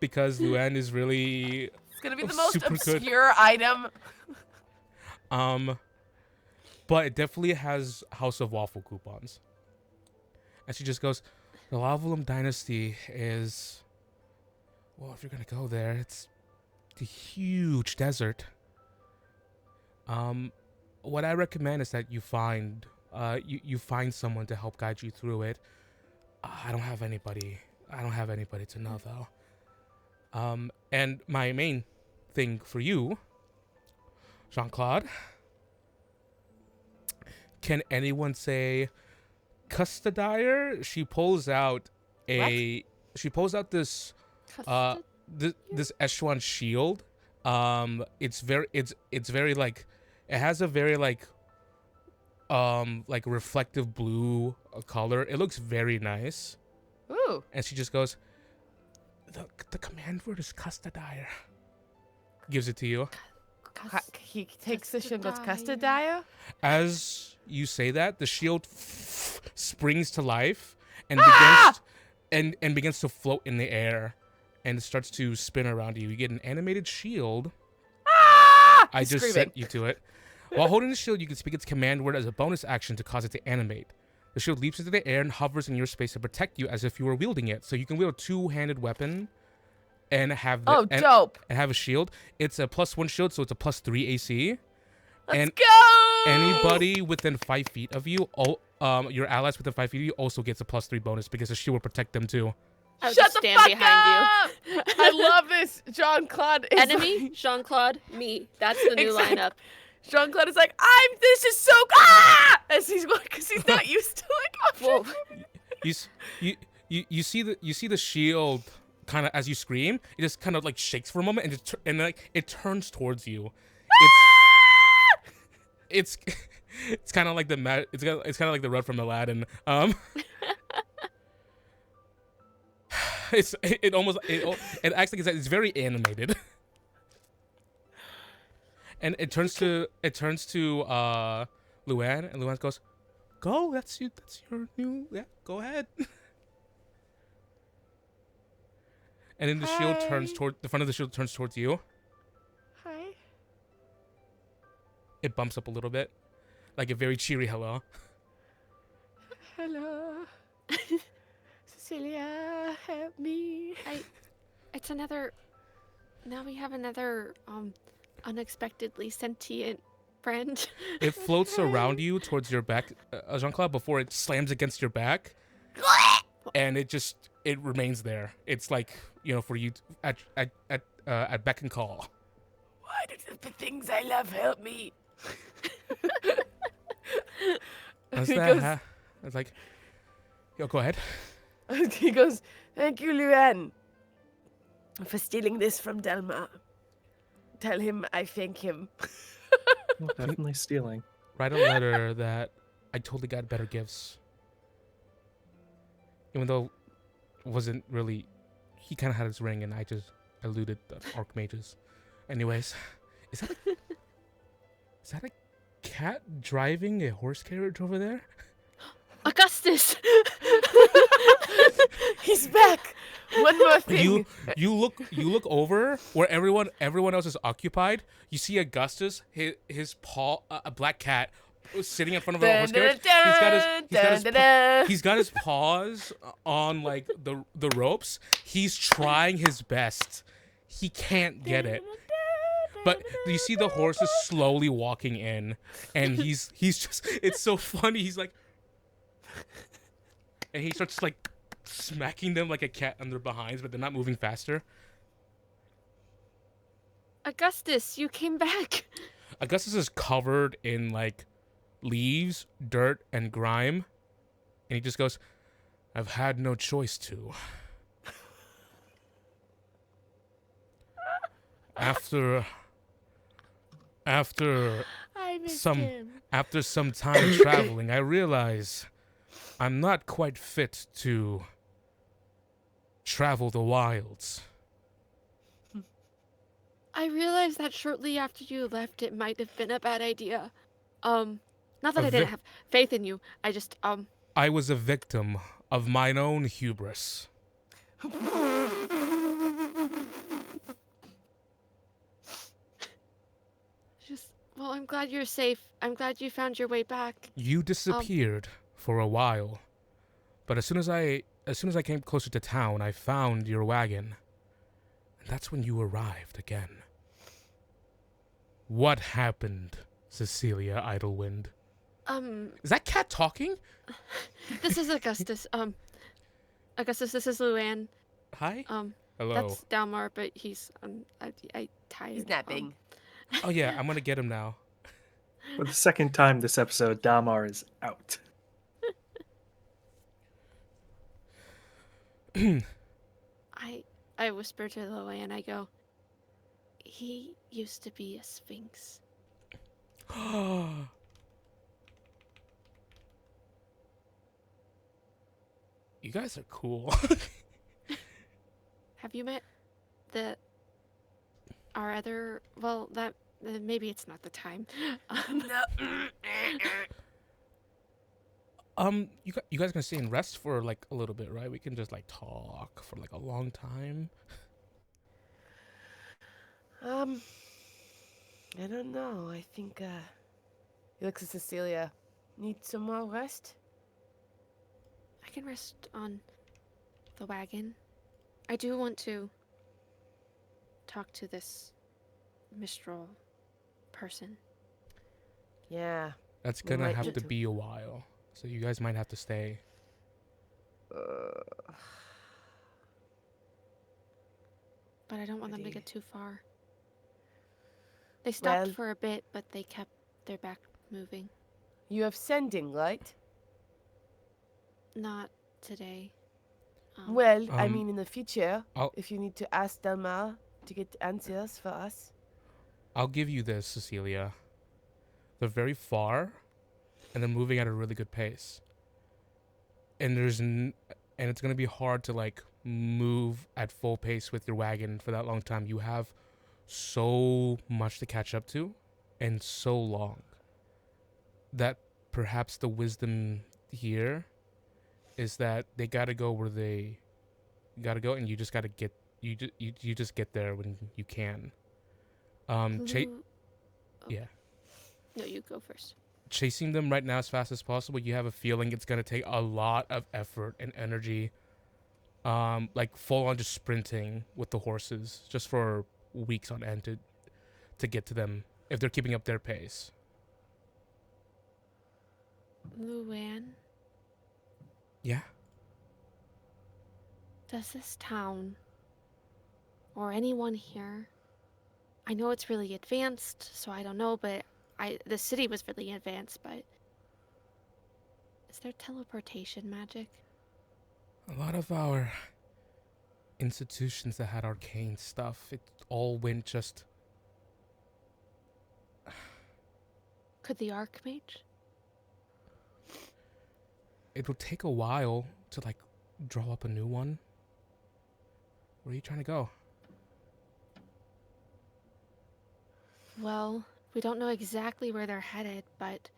because Luann is really It's gonna be the most super good. obscure item. But it definitely has House of Waffle coupons. And she just goes, the Lavalum Dynasty is, well, if you're gonna go there, it's the huge desert. What I recommend is that you find someone to help guide you through it. I don't have anybody to know though. And my main thing for you, Jean-Claude, can anyone say custodier? She pulls out this this Echelon shield. It's very like, it has a very like reflective blue color. It looks very nice. Ooh. And she just goes, the command word is custodier. Gives it to you. He takes the shield and goes, custodier? As you say that, the shield springs to life and begins to float in the air and starts to spin around you. You get an animated shield. I just screaming. sent you to it. While holding the shield, you can speak its command word as a bonus action to cause it to animate. The shield leaps into the air and hovers in your space to protect you as if you were wielding it. So you can wield a two-handed weapon and have dope. And have a shield. It's a +1 shield, so it's a +3 AC. Let's go! Anybody within 5 feet of you, your allies within 5 feet of you, also gets a +3 bonus because the shield will protect them too. I'll Shut just the stand fuck behind up! I love this. Jean-Claude is Enemy, like, Jean-Claude, me. That's the new Exact- lineup. Jean-Claude is like, this is so as he's going, because he's not used to like. Whoa. You see the shield kind of as you scream. It just kind of like shakes for a moment and like it turns towards you. It's kind of like it's kind of like the rug from Aladdin. It acts like it's very animated. And it turns to Luann, and Luann goes, "Go, that's your new, yeah, go ahead." And then the shield turns toward the front of the shield turns towards you. Hi. It bumps up a little bit, like a very cheery hello. Hello. Cecilia, help me. It's another. Now we have another unexpectedly sentient friend. It floats around you towards your back, Jean-Claude, before it slams against your back, and it remains there. It's like, for you at beck and call. Why do the things I love help me? How's He that? goes- It's like, yo, go ahead. He goes, thank you, Luann, for stealing this from Dalmar. Tell him I thank him. Well, definitely stealing. Write a letter that I totally got better gifts. Even though it wasn't really, he kind of had his ring and I just eluded the archmages. Anyways, is that a cat driving a horse carriage over there? Augustus. He's back. One more thing. You look over where everyone else is occupied. You see Augustus, his paw, a black cat, sitting in front of a horse carriage. He's got his paws on like the ropes. He's trying his best. He can't get it. But you see the horse is slowly walking in, and he's just, it's so funny. He's like, and he starts like smacking them like a cat on their behinds, but they're not moving faster. Augustus, you came back. Augustus is covered in like leaves, dirt, and grime, and he just goes, "I've had no choice to. After I missed Some him. after some time traveling, I realize I'm not quite fit to travel the wilds. I realized that shortly after you left, it might have been a bad idea. Not that A I didn't have faith in you. I just, I was a victim of mine own hubris. well, I'm glad you're safe. I'm glad you found your way back. You disappeared for a while, but as soon as I came closer to town, I found your wagon, and that's when you arrived again. What happened, Cecilia Idlewind? Is that cat talking? This is Augustus. Augustus, this is Luann. Hi. Hello. That's Dalmar, but he's, I tired. He's napping. Oh yeah, I'm gonna get him now. For the second time this episode, Dalmar is out. I whisper to Luann, I go, he used to be a sphinx. You guys are cool. Have you met our other, well, that, maybe it's not the time. You guys gonna stay and rest for like a little bit, right? We can just like talk for like a long time. I don't know. I think, he looks at Cecilia. Need some more rest? I can rest on the wagon. I do want to talk to this Mistral person. Yeah. That's We gonna might have need to to. be a while, so you guys might have to stay. But I don't want them to Ready. get too far. They stopped Well- for a bit, but they kept their back moving. You have sending, right? Not today. Well, I Um, mean in the future, I'll- if you need to ask Dalmar to get answers for us. I'll give you this, Cecilia. They're very far, and they're moving at a really good pace. And and it's gonna be hard to like move at full pace with your wagon for that long time. You have so much to catch up to, and so long, that perhaps the wisdom here is that they gotta go where they gotta go, and you just gotta get you just get there when you can. Who- Yeah. No, you go first. Chasing them right now as fast as possible, you have a feeling it's gonna take a lot of effort and energy. Like full on just sprinting with the horses just for weeks on end to get to them if they're keeping up their pace. Luann, Yeah. does this town or anyone here? I know it's really advanced, so I don't know, but the city was really advanced, but is there teleportation magic? A lot of our institutions that had arcane stuff, it all went just. Could the Archmage? It would take a while to like draw up a new one. Where are you trying to go? Well, we don't know exactly where they're headed, but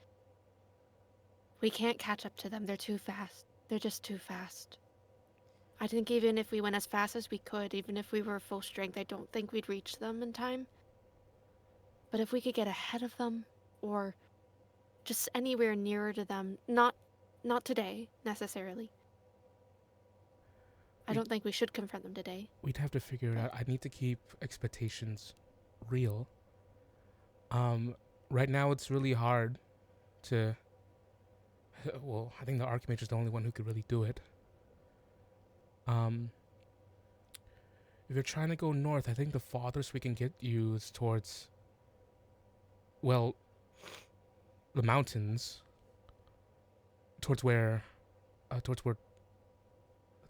we can't catch up to them. They're too fast. They're just too fast. I think even if we went as fast as we could, even if we were full strength, I don't think we'd reach them in time. But if we could get ahead of them, or just anywhere nearer to them, not today, necessarily. I don't think we should confront them today. We'd have to figure it out. I need to keep expectations real. Right now it's really hard to. Well, I think the Archmage is the only one who could really do it. If you're trying to go north, I think the farthest we can get you is towards. Well, the mountains. Towards where. That's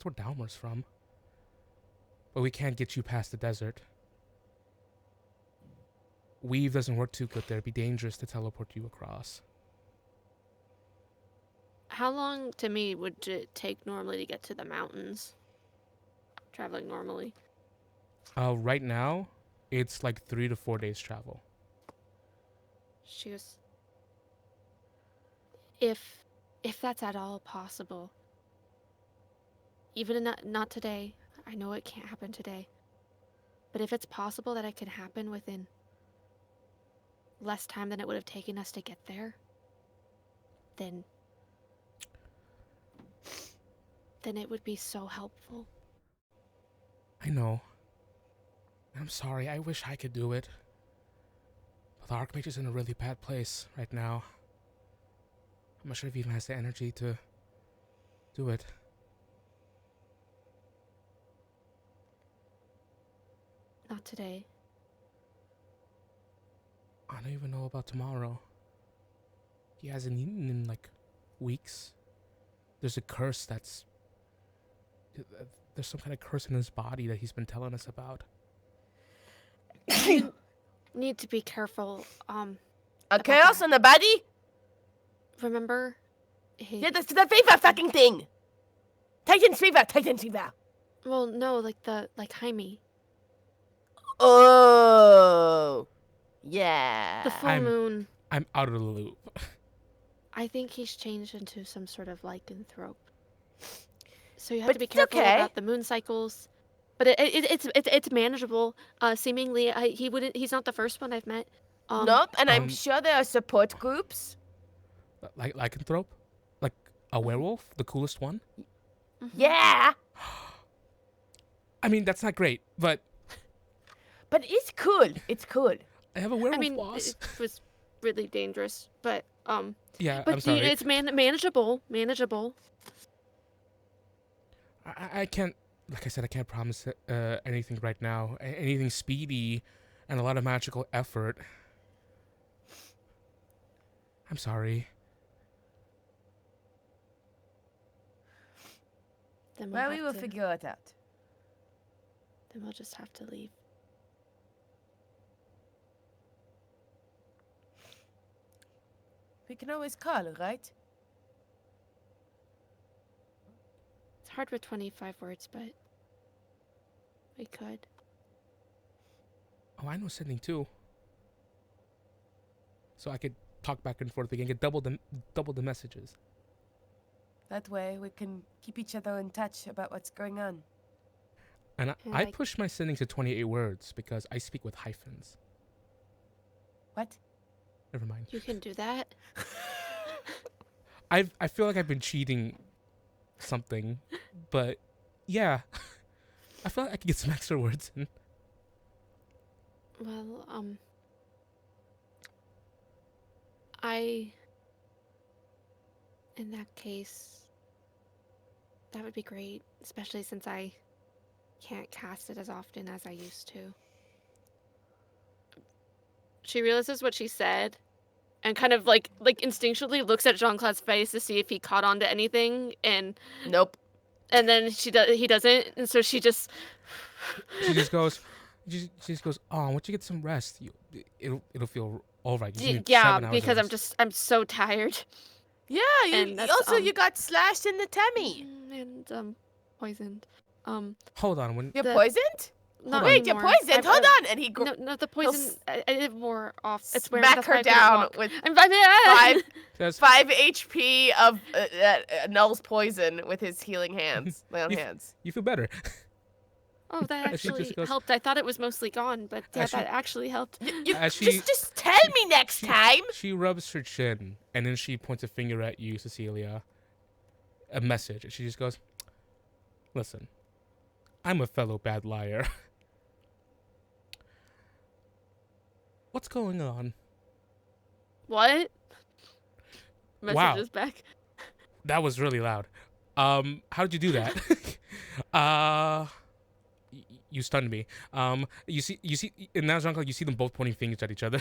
where Dalmar's from. But we can't get you past the desert. weave doesn't work too good there. It'd be dangerous to teleport you across. How long to me would it take normally to get to the mountains? Traveling normally. Right now, it's like 3 to 4 days travel. She was. If that's at all possible, even not today, I know it can't happen today, but if it's possible that it could happen within less time than it would have taken us to get there, then it would be so helpful. I know. I'm sorry. I wish I could do it. But the Archmage is in a really bad place right now. I'm not sure if he even has the energy to do it. Not today. I don't even know about tomorrow. He hasn't eaten in like weeks. There's a curse that's... There's some kind of curse in his body that he's been telling us about. You need to be careful. A chaos on the body? Remember? Yeah, that's the fever fucking thing! Titan's fever! Titan's fever! Well, no, like Jaime. Oh! Yeah. The full moon. I'm out of the loop. I think he's changed into some sort of lycanthrope. So you have But to be it's careful okay. about the moon cycles. But it's manageable. Seemingly, he's not the first one I've met. Nope, and I'm sure there are support groups. Like lycanthrope? Like a werewolf? The coolest one? Yeah! I mean, that's not great, but... But it's cool. It's cool. I have a werewolf I mean, boss. it was really dangerous, but Yeah, but I'm sorry. it's manageable. Manageable. I can't... Like I said, I can't promise anything right now. Anything speedy and a lot of magical effort. I'm sorry. Then Well, have we will to- figure it out. Then we'll just have to leave. We can always call, right? It's hard with 25 words, but we could. Oh, I know sending too. So I could talk back and forth. We can get double the messages. That way we can keep each other in touch about what's going on. And And I like- push my sending to 28 words because I speak with hyphens. What? Never mind. You can do that. I feel like I've been cheating something, but yeah. I feel like I could get some extra words in. Well, in that case, that would be great, especially since I can't cast it as often as I used to. She realizes what she said and kind of like instinctually looks at Jean-Claude's face to see if he caught on to anything, and Nope. then he doesn't, and so she just She just goes, oh, why don't you get some rest? It'll feel all right. You need 7 hours because of rest." I'm so tired. Yeah, And that's, also you got slashed in the tummy. And poisoned. Hold on, when You're The- poisoned? Not Wait, you're anymore. poisoned. I've- Hold on. And he No, the poison. It wore off. It's wearing. smack that's her why I couldn't down walk. with I'm 5 Just- 5 HP of Null's poison with his healing hands, my own You- hands. you feel better. Oh, that As she just actually goes- helped. I thought it was mostly gone, but yeah, As she- that actually helped. As she- Just tell me next time. She rubs her chin, and then she points a finger at you, Cecilia. A message, and she just goes, "Listen, I'm a fellow bad liar. What's going on?" What? Wow. Messages back. That was really loud. How did you do that? You stunned me. You see, and now Jean-Claude, you see them both pointing fingers at each other.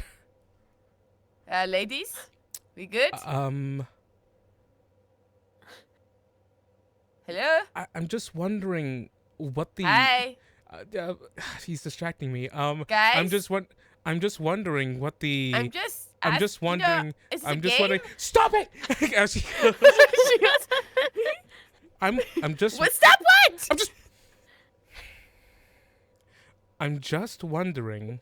Ladies, we good? Hello? I'm just wondering what the. Hi, He's distracting me. guys. I'm just wondering what the. I'm just wondering. is this I'm a just game? wondering. Stop it! As she goes, She goes, I'm just. what? Stop what? I'm just wondering.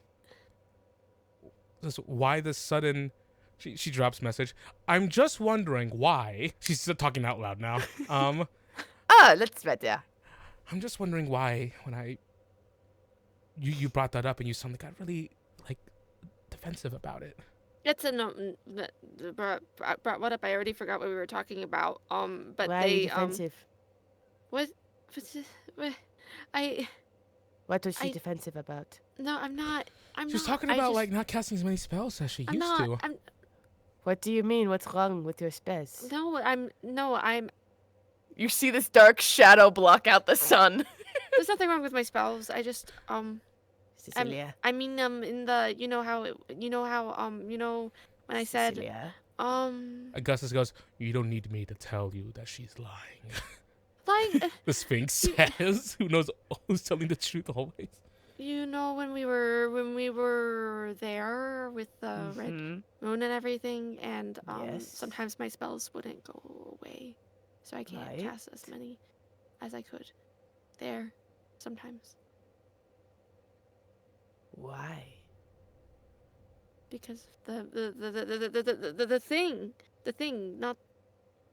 Why the sudden. She drops message. I'm just wondering why. She's still talking out loud now. That's better. I'm just wondering why when you brought that up and you suddenly got really like defensive about it. It's a no. Brought what up? I already forgot what we were talking about. But Why are they you defensive? what? I What was she I- defensive about? no, I'm not. I'm She was not. talking I about just, like not casting as many spells as she I'm used not. to. I'm What do you mean? What's wrong with your spells? no. I'm. You see this dark shadow block out the sun. There's nothing wrong with my spells. I just Cecilia. I mean in the you know how when I said Cecilia. Augustus goes, "You don't need me to tell you that she's lying." like The Sphinx says, "Who knows who's telling the truth always?" when we were there with the red Mhm. moon and everything, and Yes. sometimes my spells wouldn't go away, so I can't Right. cast as many as I could there sometimes Why? because the thing, not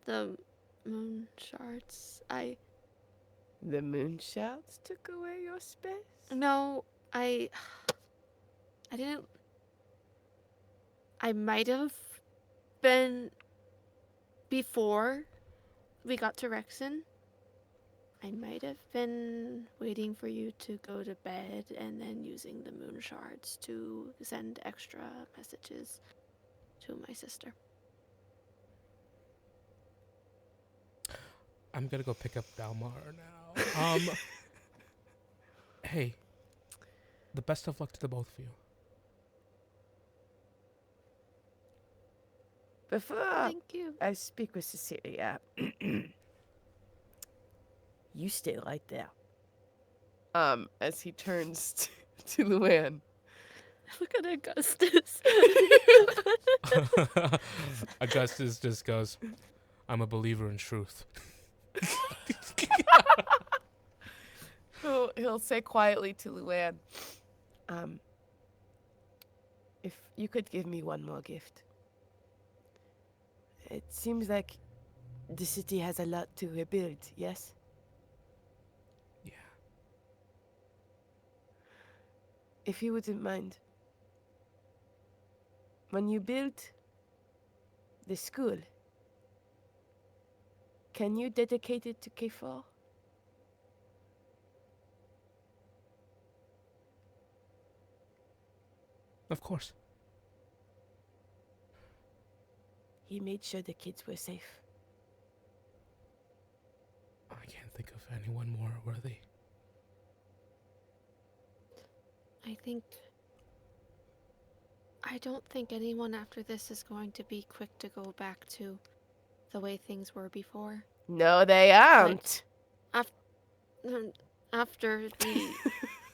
the moon shards. The moon shards took away your spells? No, I didn't. I might have been before we got to Rexon. I might have been waiting for you to go to bed and then using the moon shards to send extra messages to my sister. I'm gonna go pick up Dalmar now. Hey, the best of luck to the both of you. Before Thank you. I speak with Cecilia, you stay right there. As he turns to Luann. Look at Augustus. Augustus just goes, "I'm a believer in truth." He'll say quietly to Luann, if you could give me one more gift. It seems like the city has a lot to rebuild, yes? Yeah. If you wouldn't mind, when you build the school, can you dedicate it to K4? Of course. He made sure the kids were safe. I can't think of anyone more worthy. I don't think anyone after this is going to be quick to go back to the way things were before. No, they aren't. After the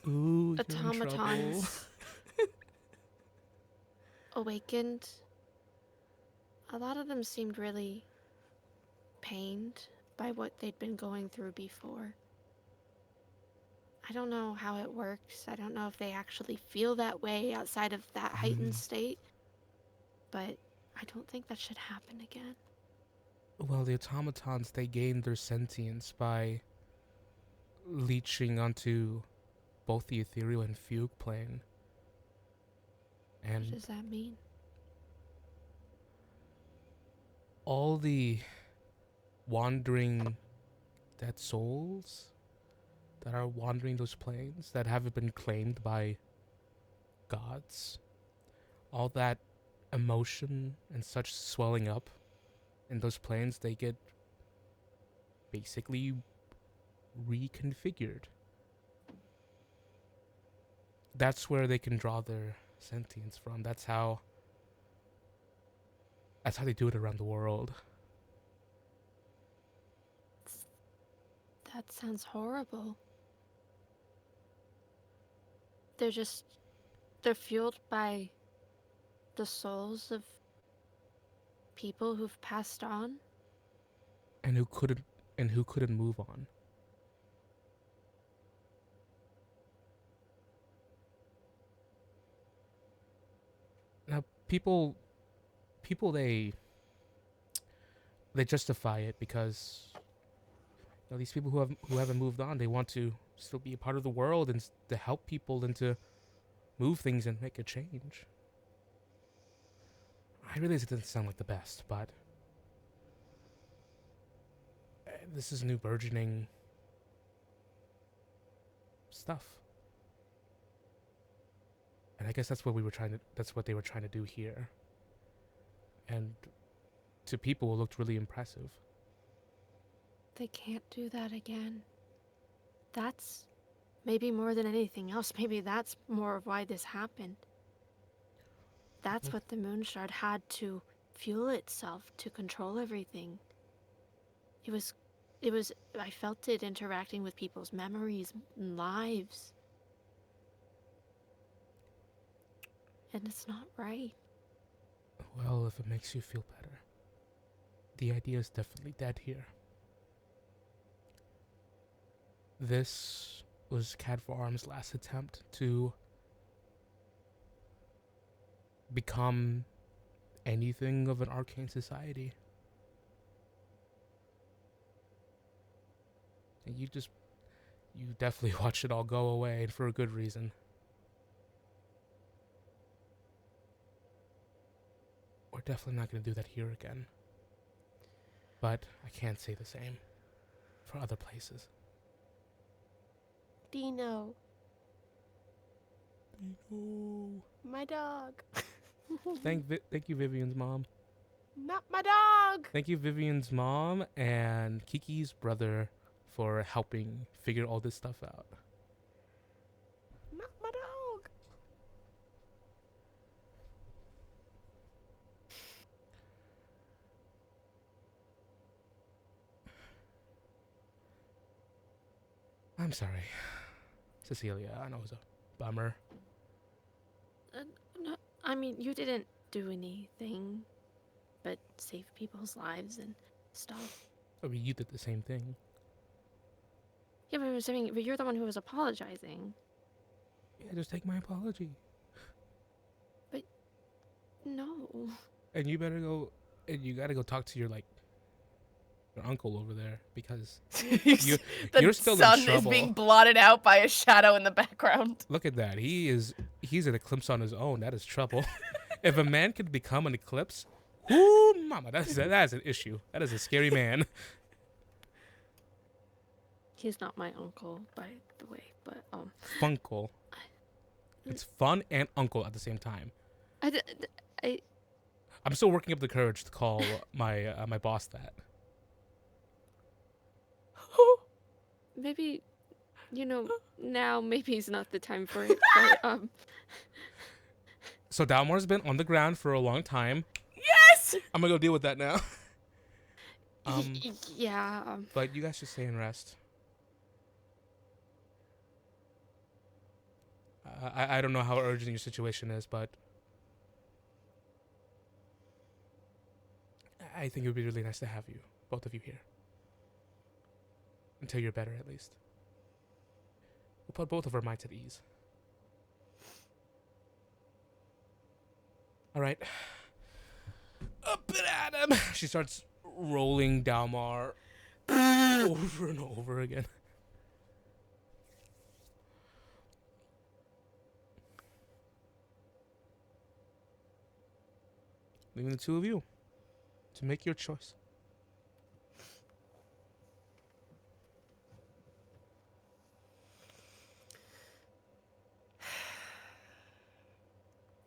Ooh, you're in trouble. automatons awakened, a lot of them seemed really pained by what they'd been going through before. I don't know how it works. I don't know if they actually feel that way outside of that heightened state, but I don't think that should happen again. Well, the automatons, they gained their sentience by leeching onto both the ethereal and fugue plane. What And does that mean? all the wandering dead souls that are wandering those planes that haven't been claimed by gods, all that emotion and such swelling up in those planes, they get basically reconfigured. That's where they can draw their sentience from. That's how they do it around the world. That sounds horrible. They're just they're fueled by the souls of people who've passed on. And who couldn't move on. Now people they justify it because these people who haven't moved on, they want to still be a part of the world and to help people and to move things and make a change. I realize it doesn't sound like the best, but this is new burgeoning stuff. And I guess that's what they were trying to do here. And to people, it looked really impressive. They can't do that again. That's maybe more than anything else. Maybe that's more of why this happened. That's what the moon shard had to fuel itself, to control everything. It was, I felt it interacting with people's memories and lives. And it's not right. Well, if it makes you feel better. The idea is definitely dead here. This was Cat for Arm's last attempt to become anything of an arcane society. And you definitely watched it all go away, and for a good reason. We're definitely not going to do that here again. But I can't say the same for other places. Dino, Dino. my dog. Thank you, Vivian's mom. Not my dog. Thank you, Vivian's mom and Kiki's brother for helping figure all this stuff out. Not my dog. I'm sorry, Cecilia. I know it was a bummer. No, I mean, you didn't do anything but save people's lives and stuff. I mean, you did the same thing. Yeah, but you're the one who was apologizing. Yeah, just take my apology. No. And you better go, and you gotta go talk to your uncle over there, because you're still in sun is trouble. being blotted out by a shadow in the background. Look at that. He's an eclipse on his own. That is trouble. If a man could become an eclipse, ooh, mama, that is an issue. That is a scary man. He's not my uncle, by the way, but Funkle. It's fun and uncle at the same time. I'm still working up the courage to call my boss that. Maybe, now maybe it's not the time for it, but So Dalmar's been on the ground for a long time. Yes. I'm gonna go deal with that now. yeah. But you guys should stay and rest. I don't know how urgent your situation is, but I think it would be really nice to have you, both of you here. Until you're better, at least. We'll put both of our minds at ease. All right. Up and at him. She starts rolling Dalmar over and over again. Leaving the two of you to make your choice.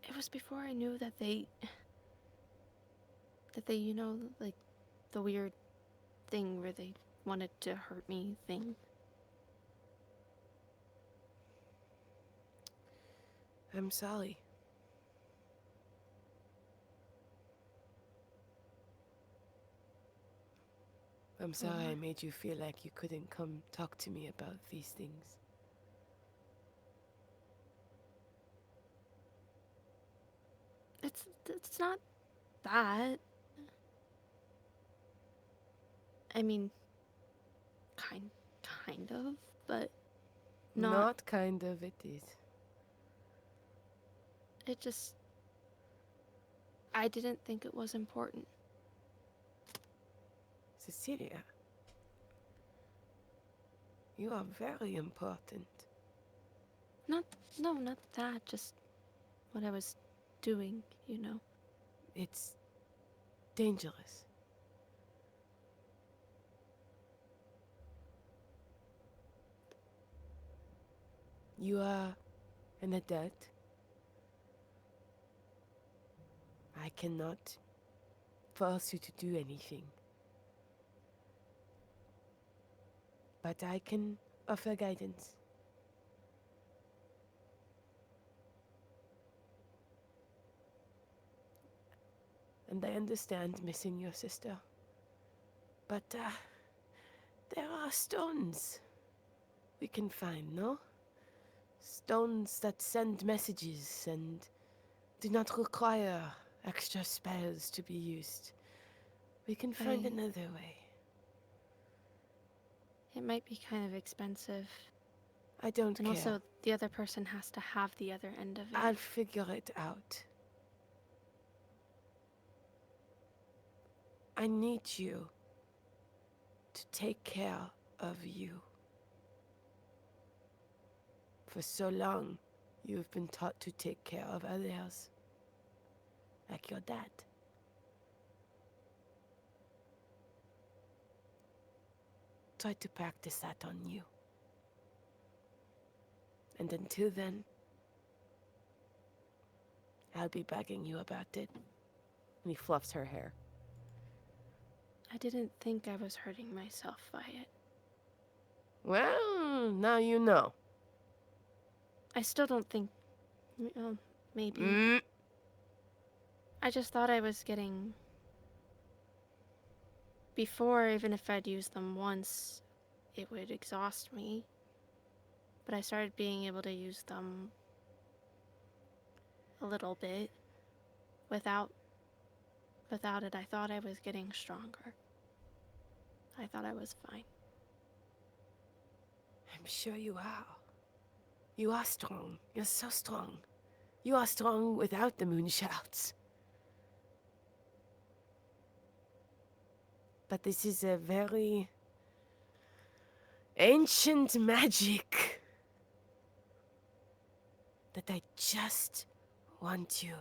It was before I knew that they, the weird thing where they wanted to hurt me thing. I'm sorry. I'm sorry I made you feel like you couldn't come talk to me about these things. It's not that. I mean, kind of, but Not kind of, it is. it just, I didn't think it was important. Cecilia, you are very important. Not that, just what I was doing, you know. It's dangerous. You are an adult. I cannot force you to do anything. But I can offer guidance. And I understand missing your sister. But, there are stones we can find, no? Stones that send messages and do not require extra spells to be used. We can find I- another way. It might be kind of expensive. I don't And care. also, the other person has to have the other end of it. I'll figure it out. I need you to take care of you. For so long, you've been taught to take care of others. Like your dad. Try to practice that on you. And until then, I'll be bugging you about it. And he fluffs her hair. I didn't think I was hurting myself by it. Well, now you know. I still don't think. Maybe. I just thought I was getting. Before, even if I'd used them once, it would exhaust me. But I started being able to use them a little bit. Without it, I thought I was getting stronger. I thought I was fine. I'm sure you are. You are strong. You're so strong. You are strong without the moon shouts. But this is a very ancient magic that I just want you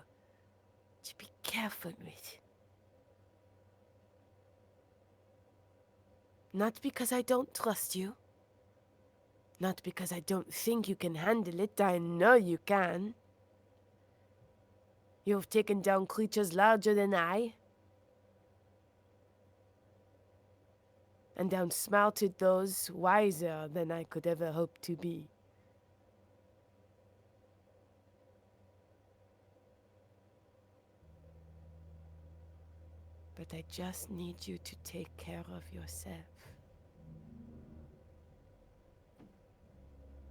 to be careful with. Not because I don't trust you. Not because I don't think you can handle it. I know you can. You've taken down creatures larger than I. And outsmarted those wiser than I could ever hope to be. But I just need you to take care of yourself.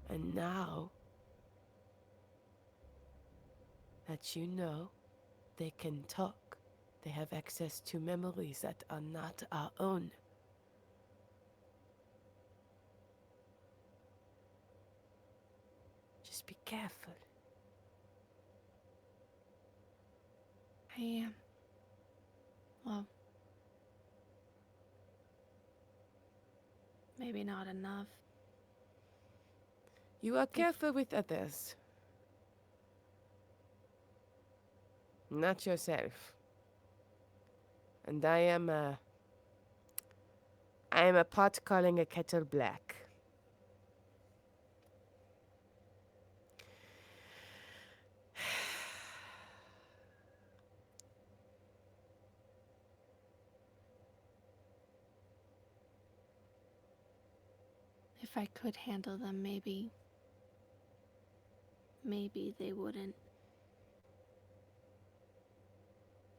And now that you know they can talk, they have access to memories that are not our own. Just be careful. I am. Well, maybe not enough. You are careful with others. Not yourself. And I am a pot calling a kettle black. If I could handle them, maybe they wouldn't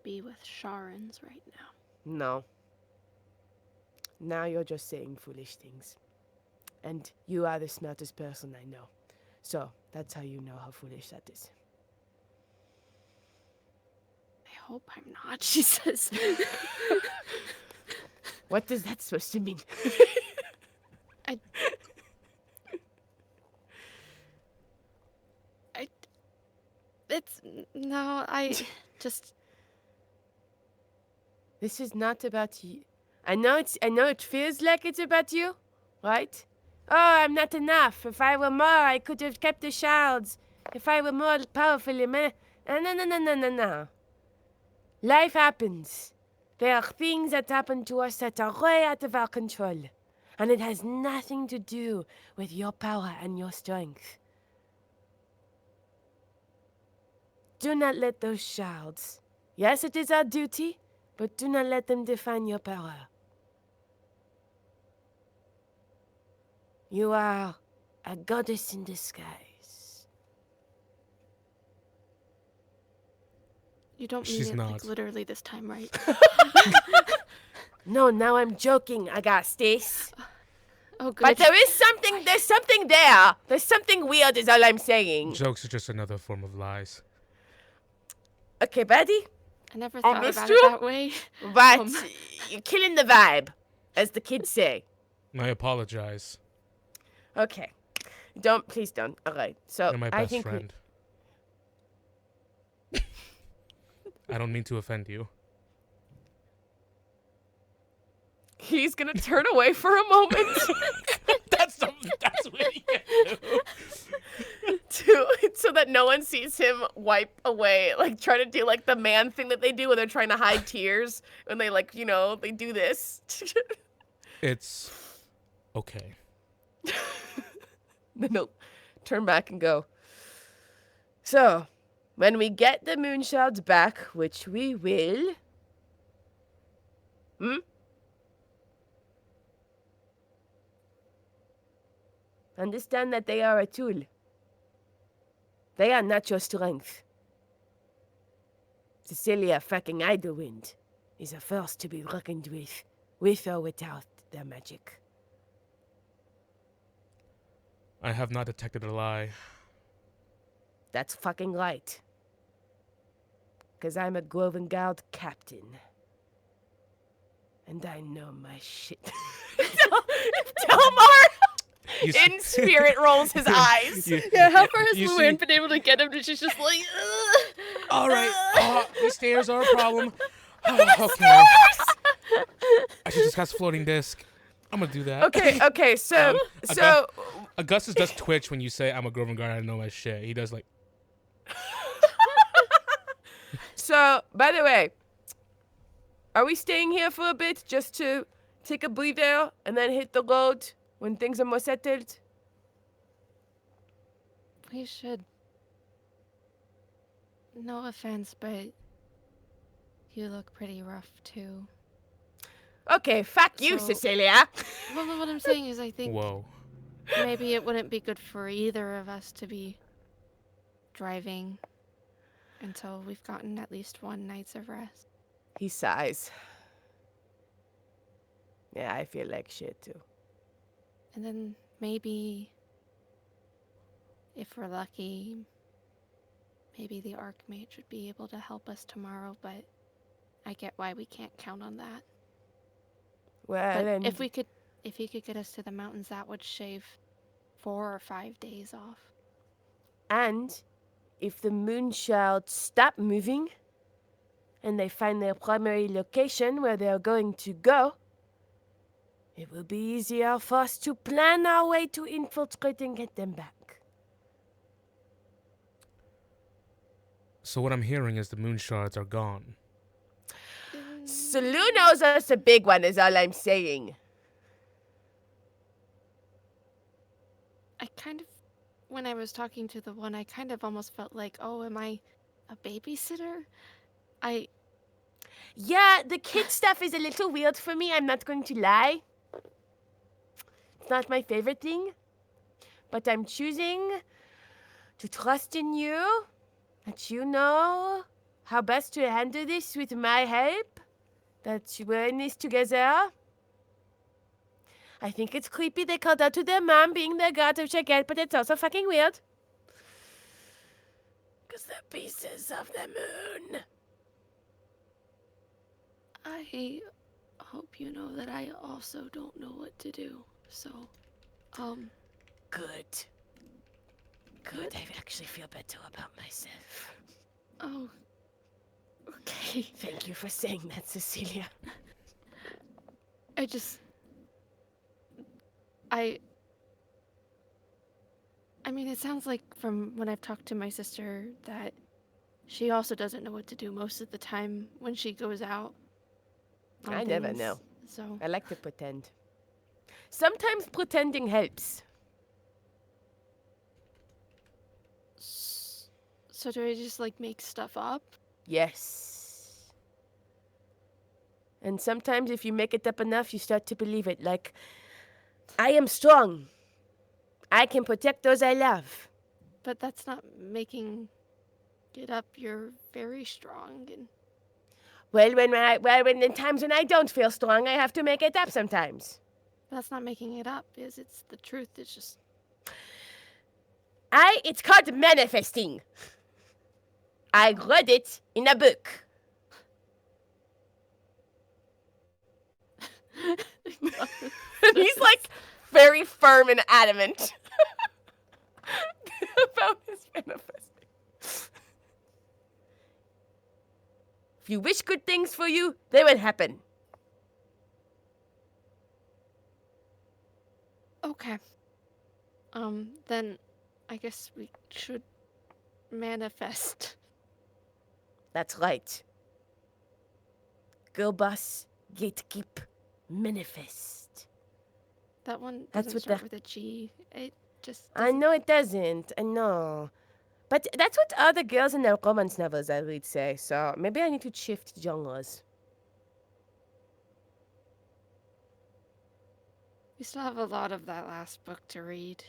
be with Sharons right now. No. Now you're just saying foolish things. And you are the smartest person I know. So, that's how you know how foolish that is. hope I'm not, she says. What is that supposed to mean? I just... This is not about you. I know it feels like it's about you, right? Oh, I'm not enough. If I were more, I could have kept the shards. If I were more powerful, no. Life happens. There are things that happen to us that are way out of our control. And it has nothing to do with your power and your strength. Do not let those shards. Yes, it is our duty, but do not let them define your power. You are a goddess in disguise. You don't mean She's it not. like literally this time, right? No, now I'm joking, Augustus. Oh, good. But there's something there. There's something weird is all I'm saying. Jokes are just another form of lies. Okay, buddy? I never I thought missed about you? it that way. But you're killing the vibe, as the kids say. I apologize. Okay. Please don't. All right. So You're my I best think friend. I don't mean to offend you. he's gonna turn away for a moment. That's what you do. So that no one sees him wipe away, like try to do like the man thing that they do when they're trying to hide tears, when they like, they do this. It's okay. Then he'll turn back and go. So, when we get the moon shards back, which we will. Understand that they are a tool. They are not your strength. Cecilia fucking Idlewind is a force to be reckoned with or without their magic. I have not detected a lie. That's fucking right. Because I'm a Guard captain. And I know my shit. Dalmar in spirit rolls his eyes. Yeah, how far has you Luann see- been able to get him to she's just like, All right. These stairs are a problem. Okay. I should discuss floating disc. I'm gonna do that. Okay, so Augustus does twitch when you say I'm a Groven guard. I know my shit. He does like. So, by the way, are we staying here for a bit just to take a breather and then hit the road when things are more settled? we should. No offense, but you look pretty rough too. Okay, fuck you, So- Cecilia. Well, what I'm saying is I think Whoa. maybe it wouldn't be good for either of us to be driving until we've gotten at least one night's of rest. He sighs. Yeah, I feel like shit too. And then maybe, if we're lucky, maybe the Archmage would be able to help us tomorrow, but I get why we can't count on that. Well, But and if he could get us to the mountains, that would shave 4 or 5 days off. And if the moon shards stop moving and they find their primary location where they are going to go, it will be easier for us to plan our way to infiltrate and get them back. So what I'm hearing is the moon shards are gone. Sulu knows us a big one, is all I'm saying. When I was talking to the one, I kind of almost felt like, oh, am I a babysitter? Yeah, the kid stuff is a little weird for me, I'm not going to lie. It's not my favorite thing. But I'm choosing to trust in you, that you know how best to handle this with my help, that we're in this together. I think it's creepy they called out to their mom being their god, which I get, but it's also fucking weird. Because they're pieces of the moon. I hope you know that I also don't know what to do. So, Good. Good. I actually feel better about myself. oh, okay. Thank you for saying that, Cecilia. I mean, it sounds like from when I've talked to my sister that she also doesn't know what to do most of the time when she goes out on I never things. know. So, I like to pretend. Sometimes pretending helps. so do I just like make stuff up? Yes. And sometimes if you make it up enough, you start to believe it. Like, I am strong. I can protect those I love. But that's not making it up. You're very strong, and Well, when in times when I don't feel strong, I have to make it up sometimes. that's not making it up. It's the truth. It's just It's called manifesting. I read it in a book. And he's like very firm and adamant about his manifesting. If you wish good things for you, they will happen. okay. Then I guess we should manifest. That's right. Girl boss, gatekeep, manifest. That one That's doesn't what start the- with a G. It just I know it doesn't. I know. But that's what other girls in their romance novels I read say, so maybe I need to shift genres. We still have a lot of that last book to read.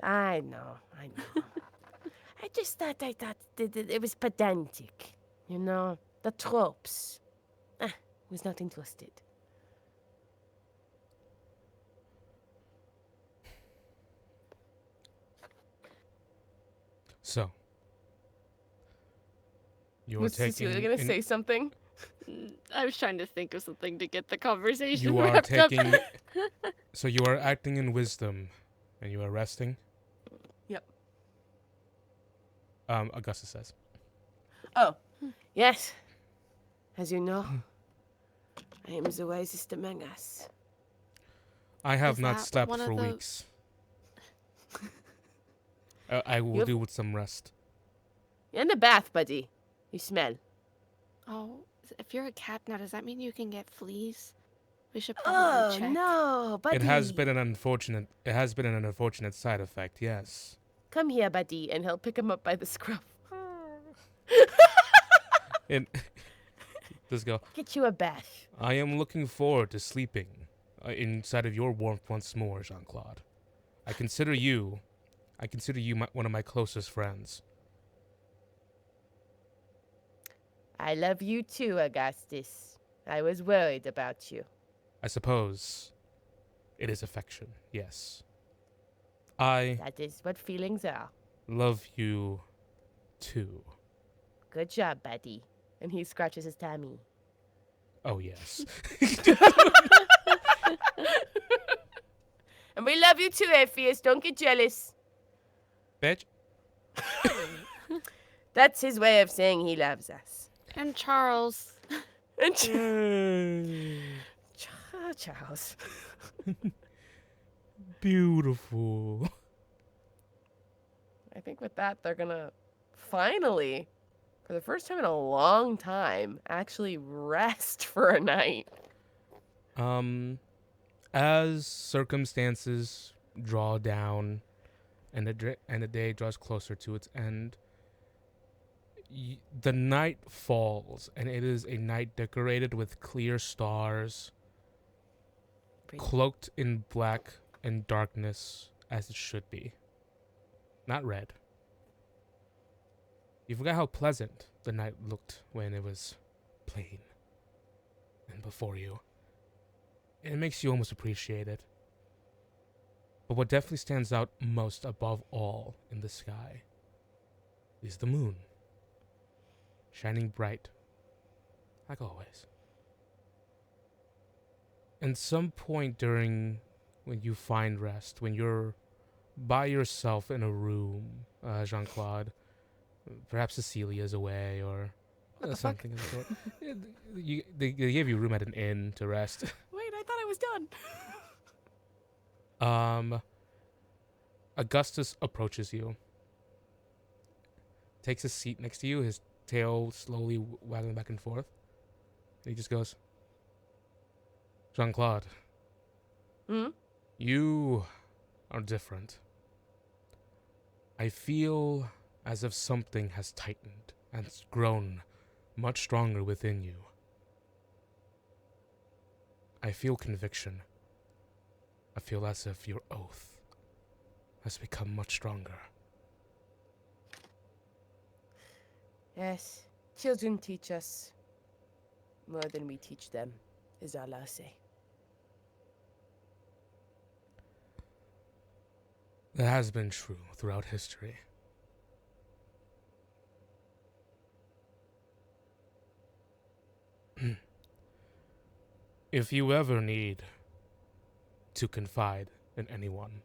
I know. I just thought it was pedantic. You know? The tropes. Was not interested. So, you are Was Cecilia gonna say something? I was trying to think of something to get the conversation You are wrapped up. taking. So you are acting in wisdom, and you are resting. Yep. Augusta says. Oh, yes. As you know, I am the wisest among us. I have Is not that slept one of for the- weeks. I will You've- do with some rest. You're in the bath, buddy. You smell. Oh, if you're a cat now, does that mean you can get fleas? We should probably check. No, buddy. It has been an unfortunate side effect. Yes. Come here, buddy, and he'll pick him up by the scruff. And this girl. Get you a bath. I am looking forward to sleeping inside of your warmth once more, Jean-Claude. I consider you one of my closest friends. I love you too, Augustus. I was worried about you. I suppose it is affection, yes. I That is what feelings are. love you too. Good job, buddy. And he scratches his tummy. Oh, yes. And we love you too, Ephius. Don't get jealous. Bitch. That's his way of saying he loves us. And Charles. And Charles. Beautiful. I think with that, they're gonna finally, for the first time in a long time, actually rest for a night. As circumstances draw down and the day draws closer to its end, the night falls, and it is a night decorated with clear stars, Pretty. cloaked in black and darkness, as it should be. Not red. You forgot how pleasant the night looked when it was plain and before you. It makes you almost appreciate it. But what definitely stands out most above all in the sky is the moon, shining bright, like always. at some point during when you find rest, when you're by yourself in a room, Jean-Claude, perhaps Cecilia's away or something of the sort. They gave you room at an inn to rest. Wait, I thought I was done. Augustus approaches you, takes a seat next to you, his tail slowly waggling back and forth. And he just goes, Jean-Claude, you are different. I feel as if something has tightened and grown much stronger within you. I feel conviction. I feel as if your oath has become much stronger. Yes, children teach us more than we teach them, is all I'll say. That has been true throughout history. If you ever need to confide in anyone,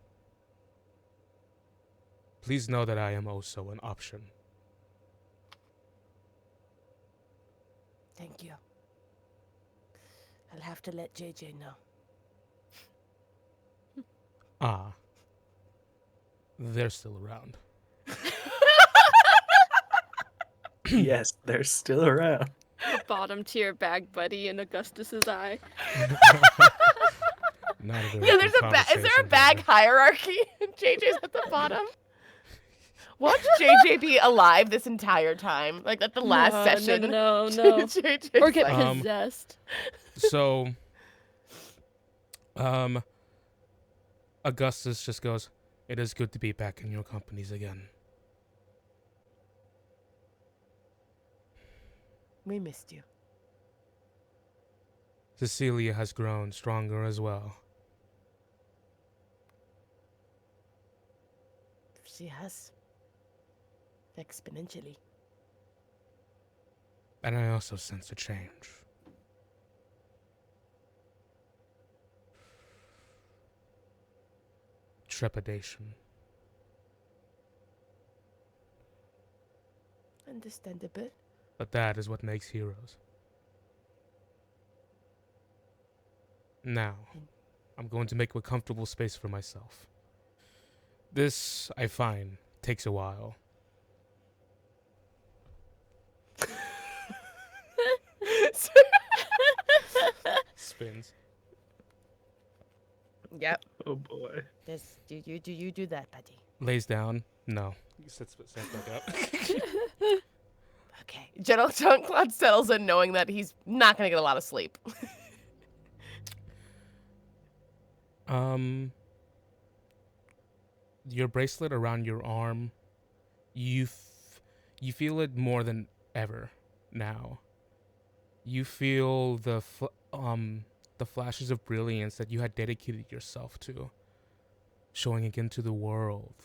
please know that I am also an option. Thank you. I'll have to let JJ know. Ah, they're still around. Yes, they're still around. Bottom tier bag buddy in Augustus's eye. Not a very Yeah, good is there a conversation bag here. hierarchy? JJ's at the bottom. Watch JJ be alive this entire time, like at the last session. No. JJ's Or get like, possessed. So, Augustus just goes, "It is good to be back in your companies again." we missed you. Cecilia has grown stronger as well. She has. Exponentially. And I also sense a change. Trepidation. Understandable. But that is what makes heroes. Now, I'm going to make a comfortable space for myself. This, I find, takes a while. Spins. Yep. Oh boy. Do you do that, buddy? Lays down. No. Sits back up. Okay. General Jean-Claude settles in knowing that he's not going to get a lot of sleep. Your bracelet around your arm, you feel it more than ever now. You feel the flashes of brilliance that you had dedicated yourself to, showing again to the world,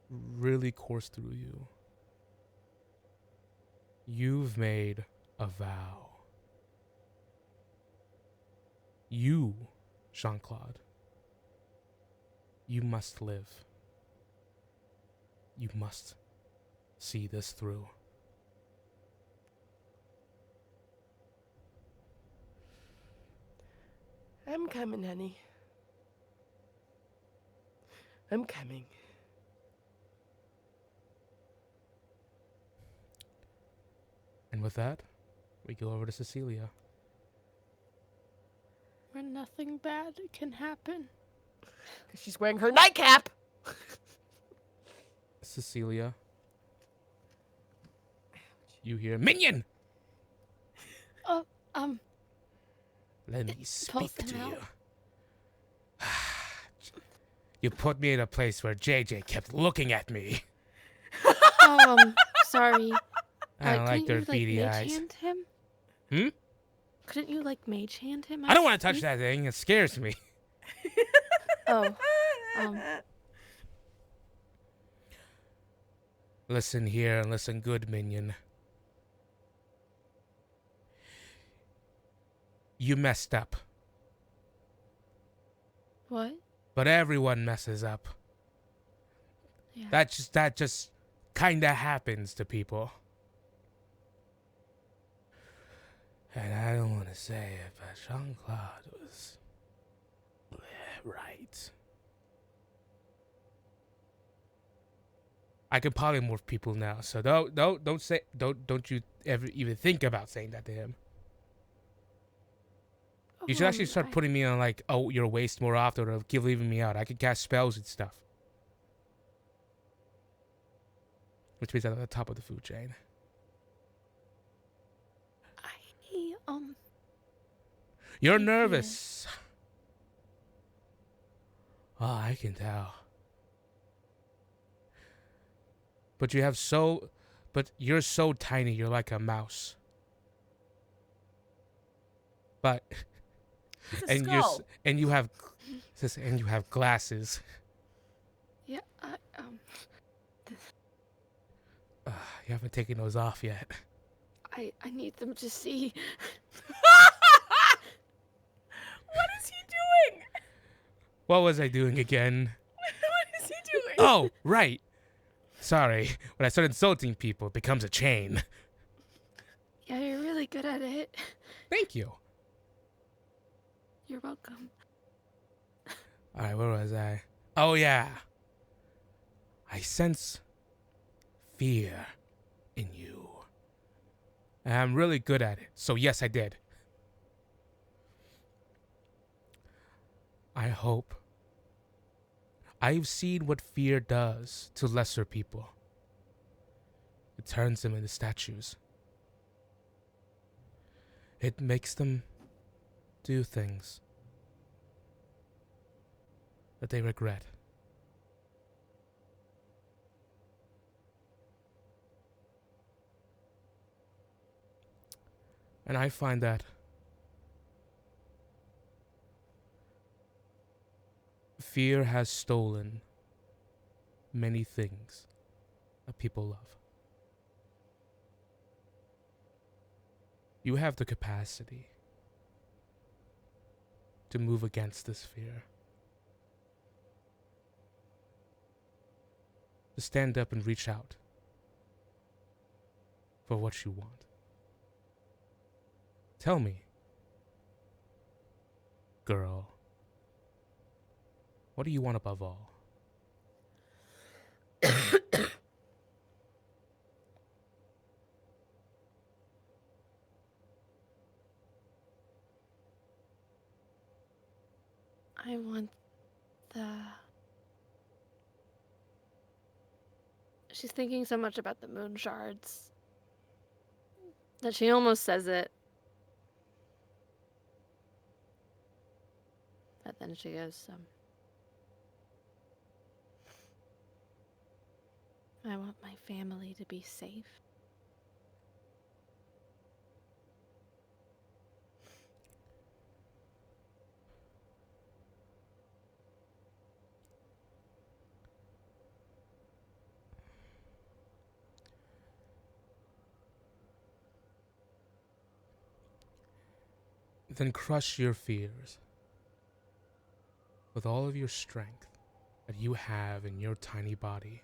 really course through you. You've made a vow. You, Jean-Claude, you must live. You must see this through. I'm coming, honey. I'm coming. And with that, we go over to Cecilia. Where nothing bad can happen. Because she's wearing her nightcap. Cecilia, you hear, "Minion! Let me speak Pulse to him you. You put me in a place where JJ kept looking at me. Sorry. I don't like couldn't their you, beady mage eyes. hand him? Hmm? Couldn't you, mage hand him? I don't want to touch that thing. It scares me. Oh. Listen here and listen good, minion. You messed up What? But everyone messes up. Yeah. That just kinda happens to people. And I don't want to say it, but Jean-Claude was right. I can polymorph people now, so don't you ever even think about saying that to him. You should actually start putting me on like your waist more often, or keep leaving me out. I can cast spells and stuff, which means I'm at the top of the food chain. You're nervous. Oh, I can tell. But you're so tiny. You're like a mouse. But It's a skull. you have glasses. Yeah. You haven't taken those off yet. I need them to see. What is he doing? What was I doing again? What is he doing? Oh, right. Sorry. When I start insulting people, it becomes a chain. Yeah, you're really good at it. Thank you. You're welcome. All right, where was I? Oh, yeah. I sense fear in you. And I'm really good at it. So, yes, I did. I hope. I've seen what fear does to lesser people. It turns them into statues. It makes them do things that they regret. And I find that fear has stolen many things that people love. You have the capacity to move against this fear. To stand up and reach out for what you want. Tell me, girl, what do you want above all? I want the... She's thinking so much about the moon shards that she almost says it. But then she goes, I want my family to be safe. Then crush your fears with all of your strength that you have in your tiny body.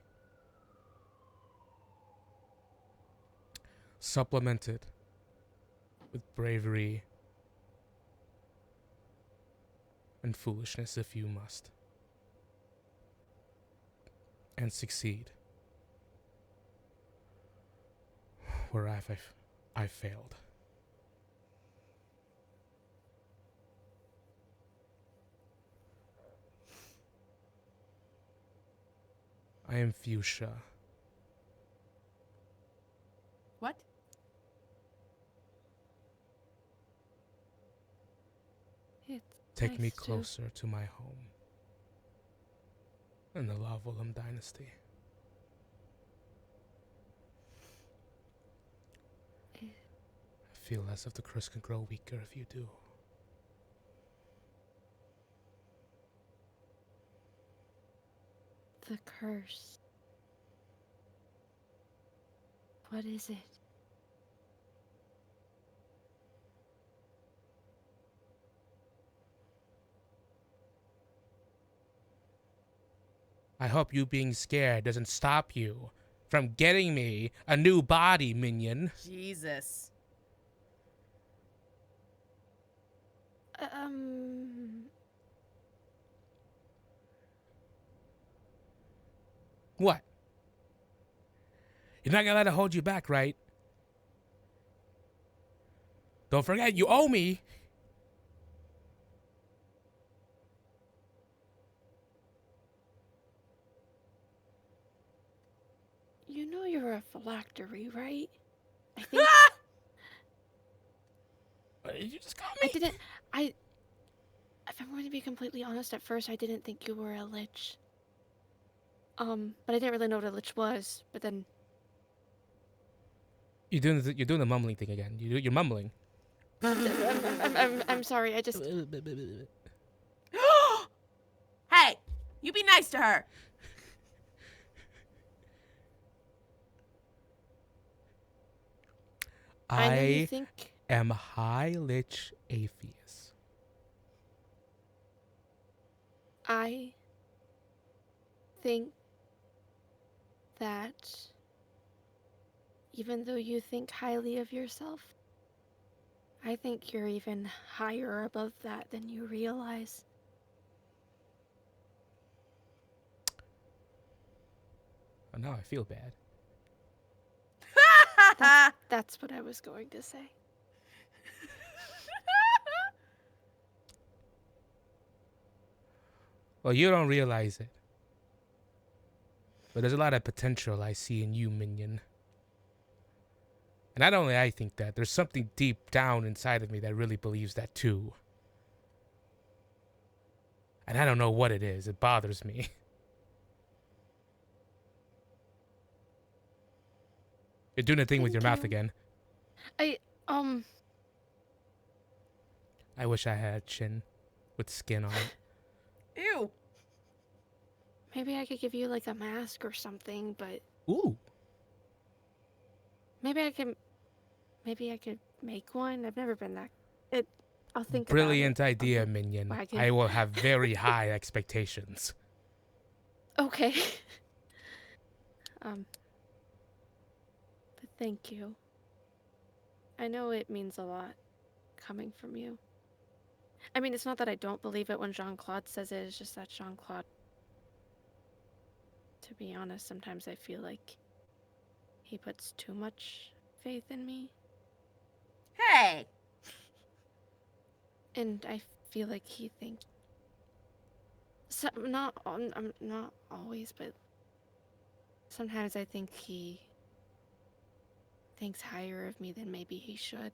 Supplement it with bravery and foolishness if you must. And succeed where I've failed. I am fuchsia. What? It's Take me nice closer to my home in the Level Up dynasty. I feel as if the curse can grow weaker if you do. The curse. What is it? I hope you being scared doesn't stop you from getting me a new body, minion. Jesus. What? You're not gonna let it hold you back, right? Don't forget, you owe me. You know you're a phylactery, right? I think What did you just call I me? didn't. If I'm going to be completely honest, at first I didn't think you were a lich. But I didn't really know what a lich was. But then You're doing the mumbling thing again. You're mumbling. I'm sorry. I just. Hey, you be nice to her. I know you I think. am High Lich Atheist. I think that even though you think highly of yourself, I think you're even higher above that than you realize. Oh, now I feel bad. That's what I was going to say. Well, you don't realize it. But there's a lot of potential I see in you, minion. And not only I think that, there's something deep down inside of me that really believes that too. And I don't know what it is. It bothers me. You're doing a thing with your Thank mouth you. again. I wish I had a chin with skin on it. Ew. Maybe I could give you like a mask or something, but Ooh. maybe I could make one. I've never been that. I'll think Brilliant about it. idea, minion. Well, I can- I will have very high expectations. Okay. But thank you. I know it means a lot coming from you. I mean, it's not that I don't believe it when Jean-Claude says it, it's just that Jean-Claude, to be honest, sometimes I feel like he puts too much faith in me. Hey. And I feel like he thinks... not always, but sometimes I think he thinks higher of me than maybe he should.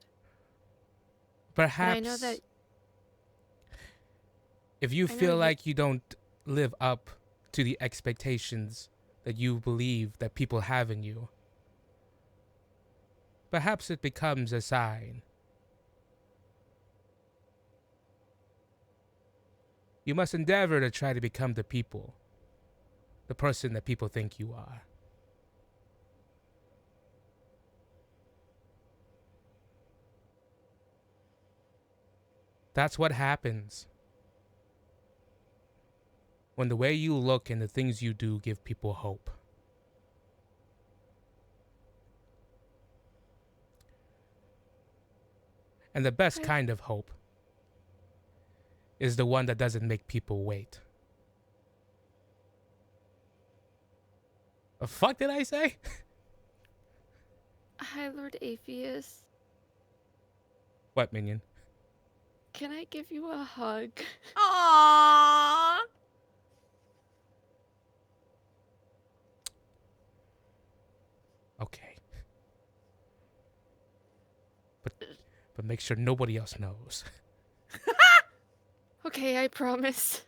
Perhaps But I know that... if you I know feel you- like you don't live up to the expectations that you believe that people have in you, perhaps it becomes a sign. You must endeavor to try to become the person that people think you are. That's what happens when the way you look and the things you do give people hope. And the best kind of hope is the one that doesn't make people wait. The fuck did I say? Hi, Lord Atheist. What, minion? Can I give you a hug? Aww. Okay. But make sure nobody else knows. Okay, I promise.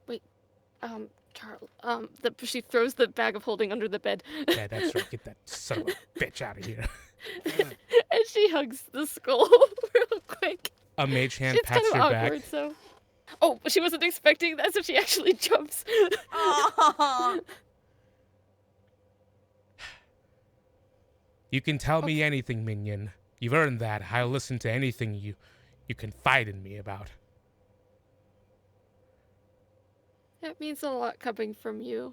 Wait, Charles, she throws the bag of holding under the bed. Yeah, that's right. Get that son of a bitch out of here. And she hugs the skull real quick. A mage hand It's kind pats of your awkward, back. so... Oh, she wasn't expecting that, so she actually jumps. Aww. You can tell me anything, minion. You've earned that. I'll listen to anything you confide in me about. That means a lot coming from you.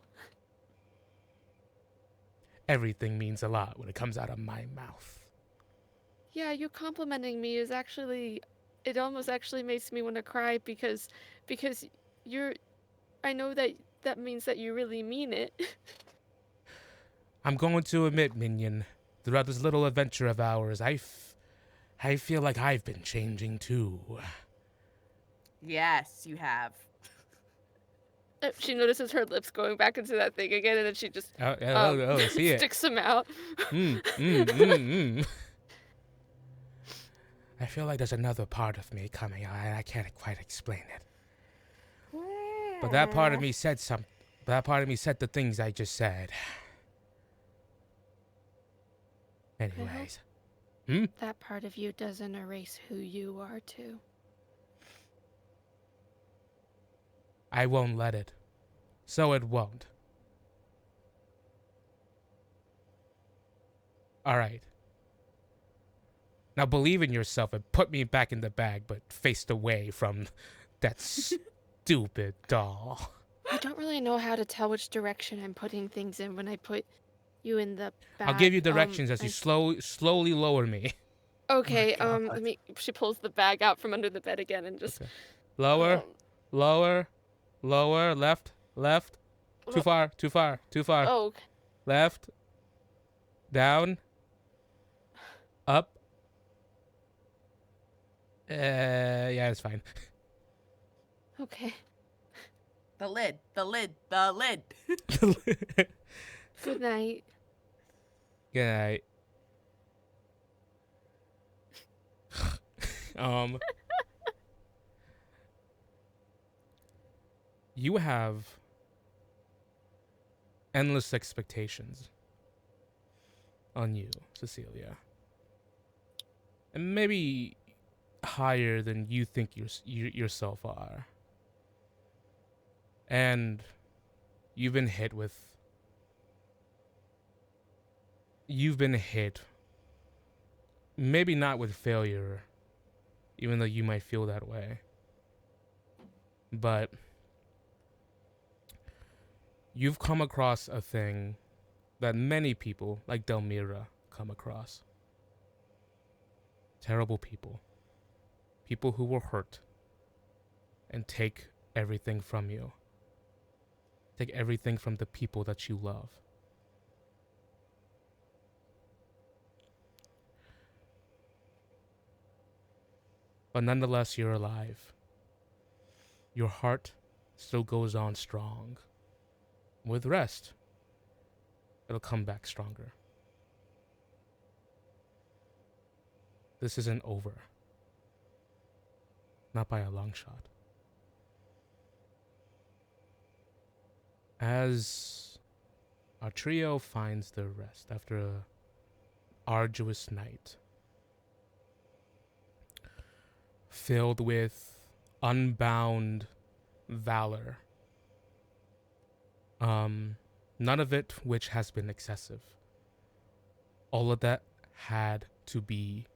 Everything means a lot when it comes out of my mouth. Yeah, you complimenting me is actually, it almost actually makes me want to cry because you're, I know that means that you really mean it. I'm going to admit, Minion, throughout this little adventure of ours, I feel like I've been changing too. Yes, you have. She notices her lips going back into that thing again, and then she just I see it. sticks them out. I feel like there's another part of me coming out, and I can't quite explain it. But that part of me said that part of me said the things I just said. Anyways. That part of you doesn't erase who you are too. I won't let it. So it won't. Alright. Now believe in yourself and put me back in the bag, but faced away from that stupid doll. I don't really know how to tell which direction I'm putting things in when I put you in the bag. I'll give you directions as you slowly lower me. Okay, Oh my God. let me. She pulls the bag out from under the bed again and just Lower, lower, left. Too far. Oh, okay. Left. Down. Up. Yeah, it's fine. Okay. The lid. Good night. Good night. You have endless expectations on you, Cecilia. And maybe higher than you think yourself are. And you've been hit, maybe not with failure, even though you might feel that way. But you've come across a thing that many people, like Delmira, come across. Terrible people. People who will hurt and take everything from you. Take everything from the people that you love. But nonetheless, you're alive. Your heart still goes on strong. With rest, it'll come back stronger. This isn't over. Not by a long shot. As our trio finds their rest after an arduous night, filled with unbound valor, none of it which has been excessive. All of that had to be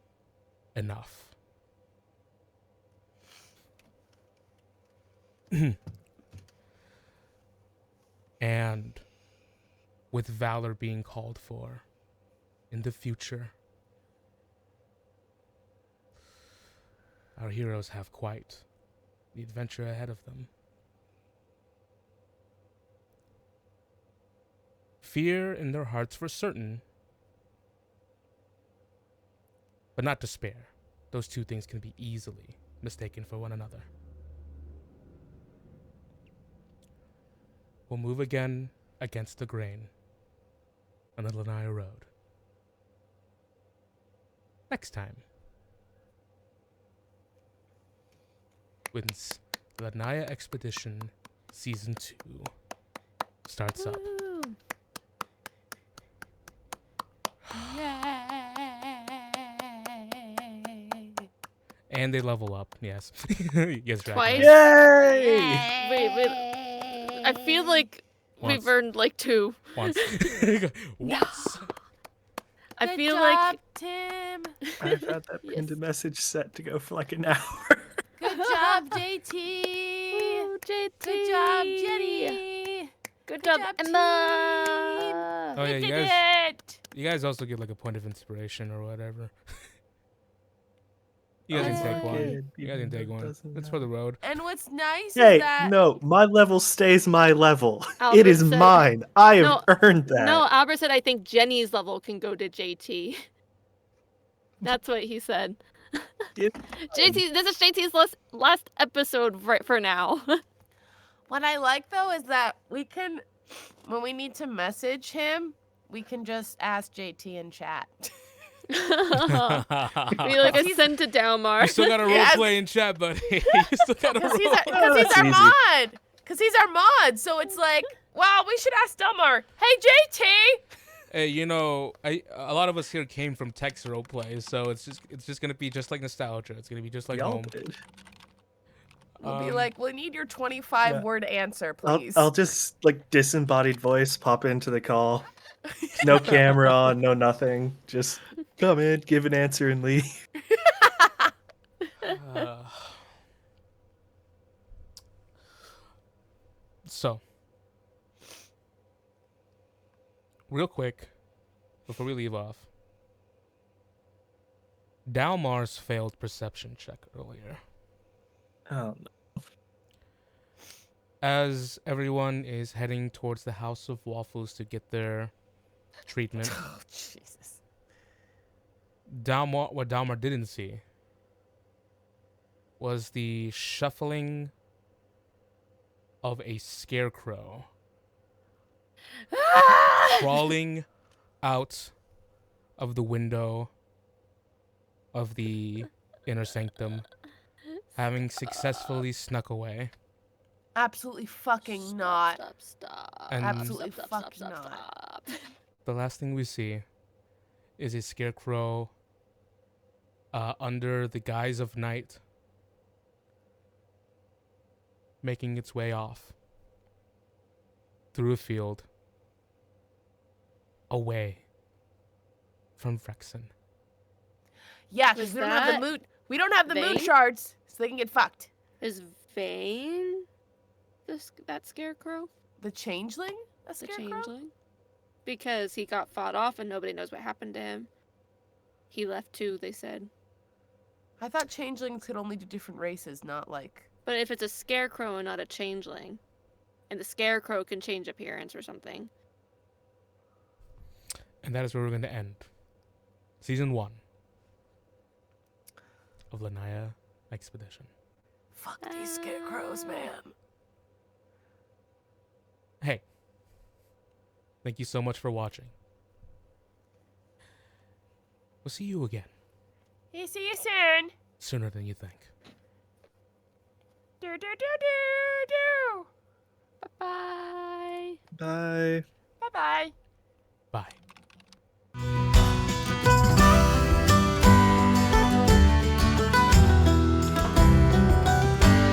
enough. And with valor being called for in the future, our heroes have quite the adventure ahead of them. Fear in their hearts for certain, but not despair. Those two things can be easily mistaken for one another. We'll move again against the grain on the Lanya Road. Next time, when the Lanya Expedition Season 2 starts up. Woo. And they level up, yes. Yes, Twice? Yay! Wait. I feel like Once. we've earned like 2. Once. Once. I Good feel job, like Tim. I've had that Yes. pinned message set to go for like an hour. Good job, JT. JT. Good job, Jenny. Good Good job, job, Emma. Oh yeah, We you did guys. it. You guys also get like a point of inspiration or whatever. You guys Oh, can take fuck one. it, You guys can even though take it one. doesn't It's for the matter. road. And what's nice Hey, is that no, my level stays my level. It Albert is said- mine. I have No, earned that. No, Albert said I think Jenny's level can go to JT. That's what he said. Give- JT, this is JT's last episode right for now. what I like though is that we can, when we need to message him, we can just ask JT in chat. Be like a He's- send to Dalmar. You still got to Yes. roleplay in chat, buddy. You still got to Because roleplay. he's That's our easy. mod. Because he's our mod. So it's like, well, we should ask Dalmar. Hey, JT. Hey, you know, a lot of us here came from text roleplay, so it's just gonna be just like nostalgia. It's gonna be just like Y'all home. did. We'll be Um, like, we need your 25-word answer, please. I'll just like disembodied voice pop into the call. No camera on, no nothing. Just come in, give an answer, and leave. So, real quick, before we leave off, Dalmar's failed perception check earlier. Oh, no. As everyone is heading towards the House of Waffles to get their treatment, Oh, Jesus. what Dalmar didn't see was the shuffling of a scarecrow crawling out of the window of the inner sanctum, having successfully snuck away. Absolutely fucking not. Stop. And- Absolutely Stop. fucking not. Stop. The last thing we see is a scarecrow under the guise of night, making its way off through a field, away from Frexen. Yeah, because Was we don't have the that mood. We don't have the mood Vane? shards, so they can get fucked. Is Vane that scarecrow? The changeling? A The scarecrow? changeling? Because he got fought off and nobody knows what happened to him. He left too, they said. I thought changelings could only do different races, not like. But if it's a scarecrow and not a changeling, and the scarecrow can change appearance or something. And that is where we're going to end Season 1 of Lanya Expedition. Fuck these scarecrows, man. Hey, thank you so much for watching. We'll see you again See you soon. sooner than you think. Do do do do do. Bye-bye. Bye. Bye bye. Bye.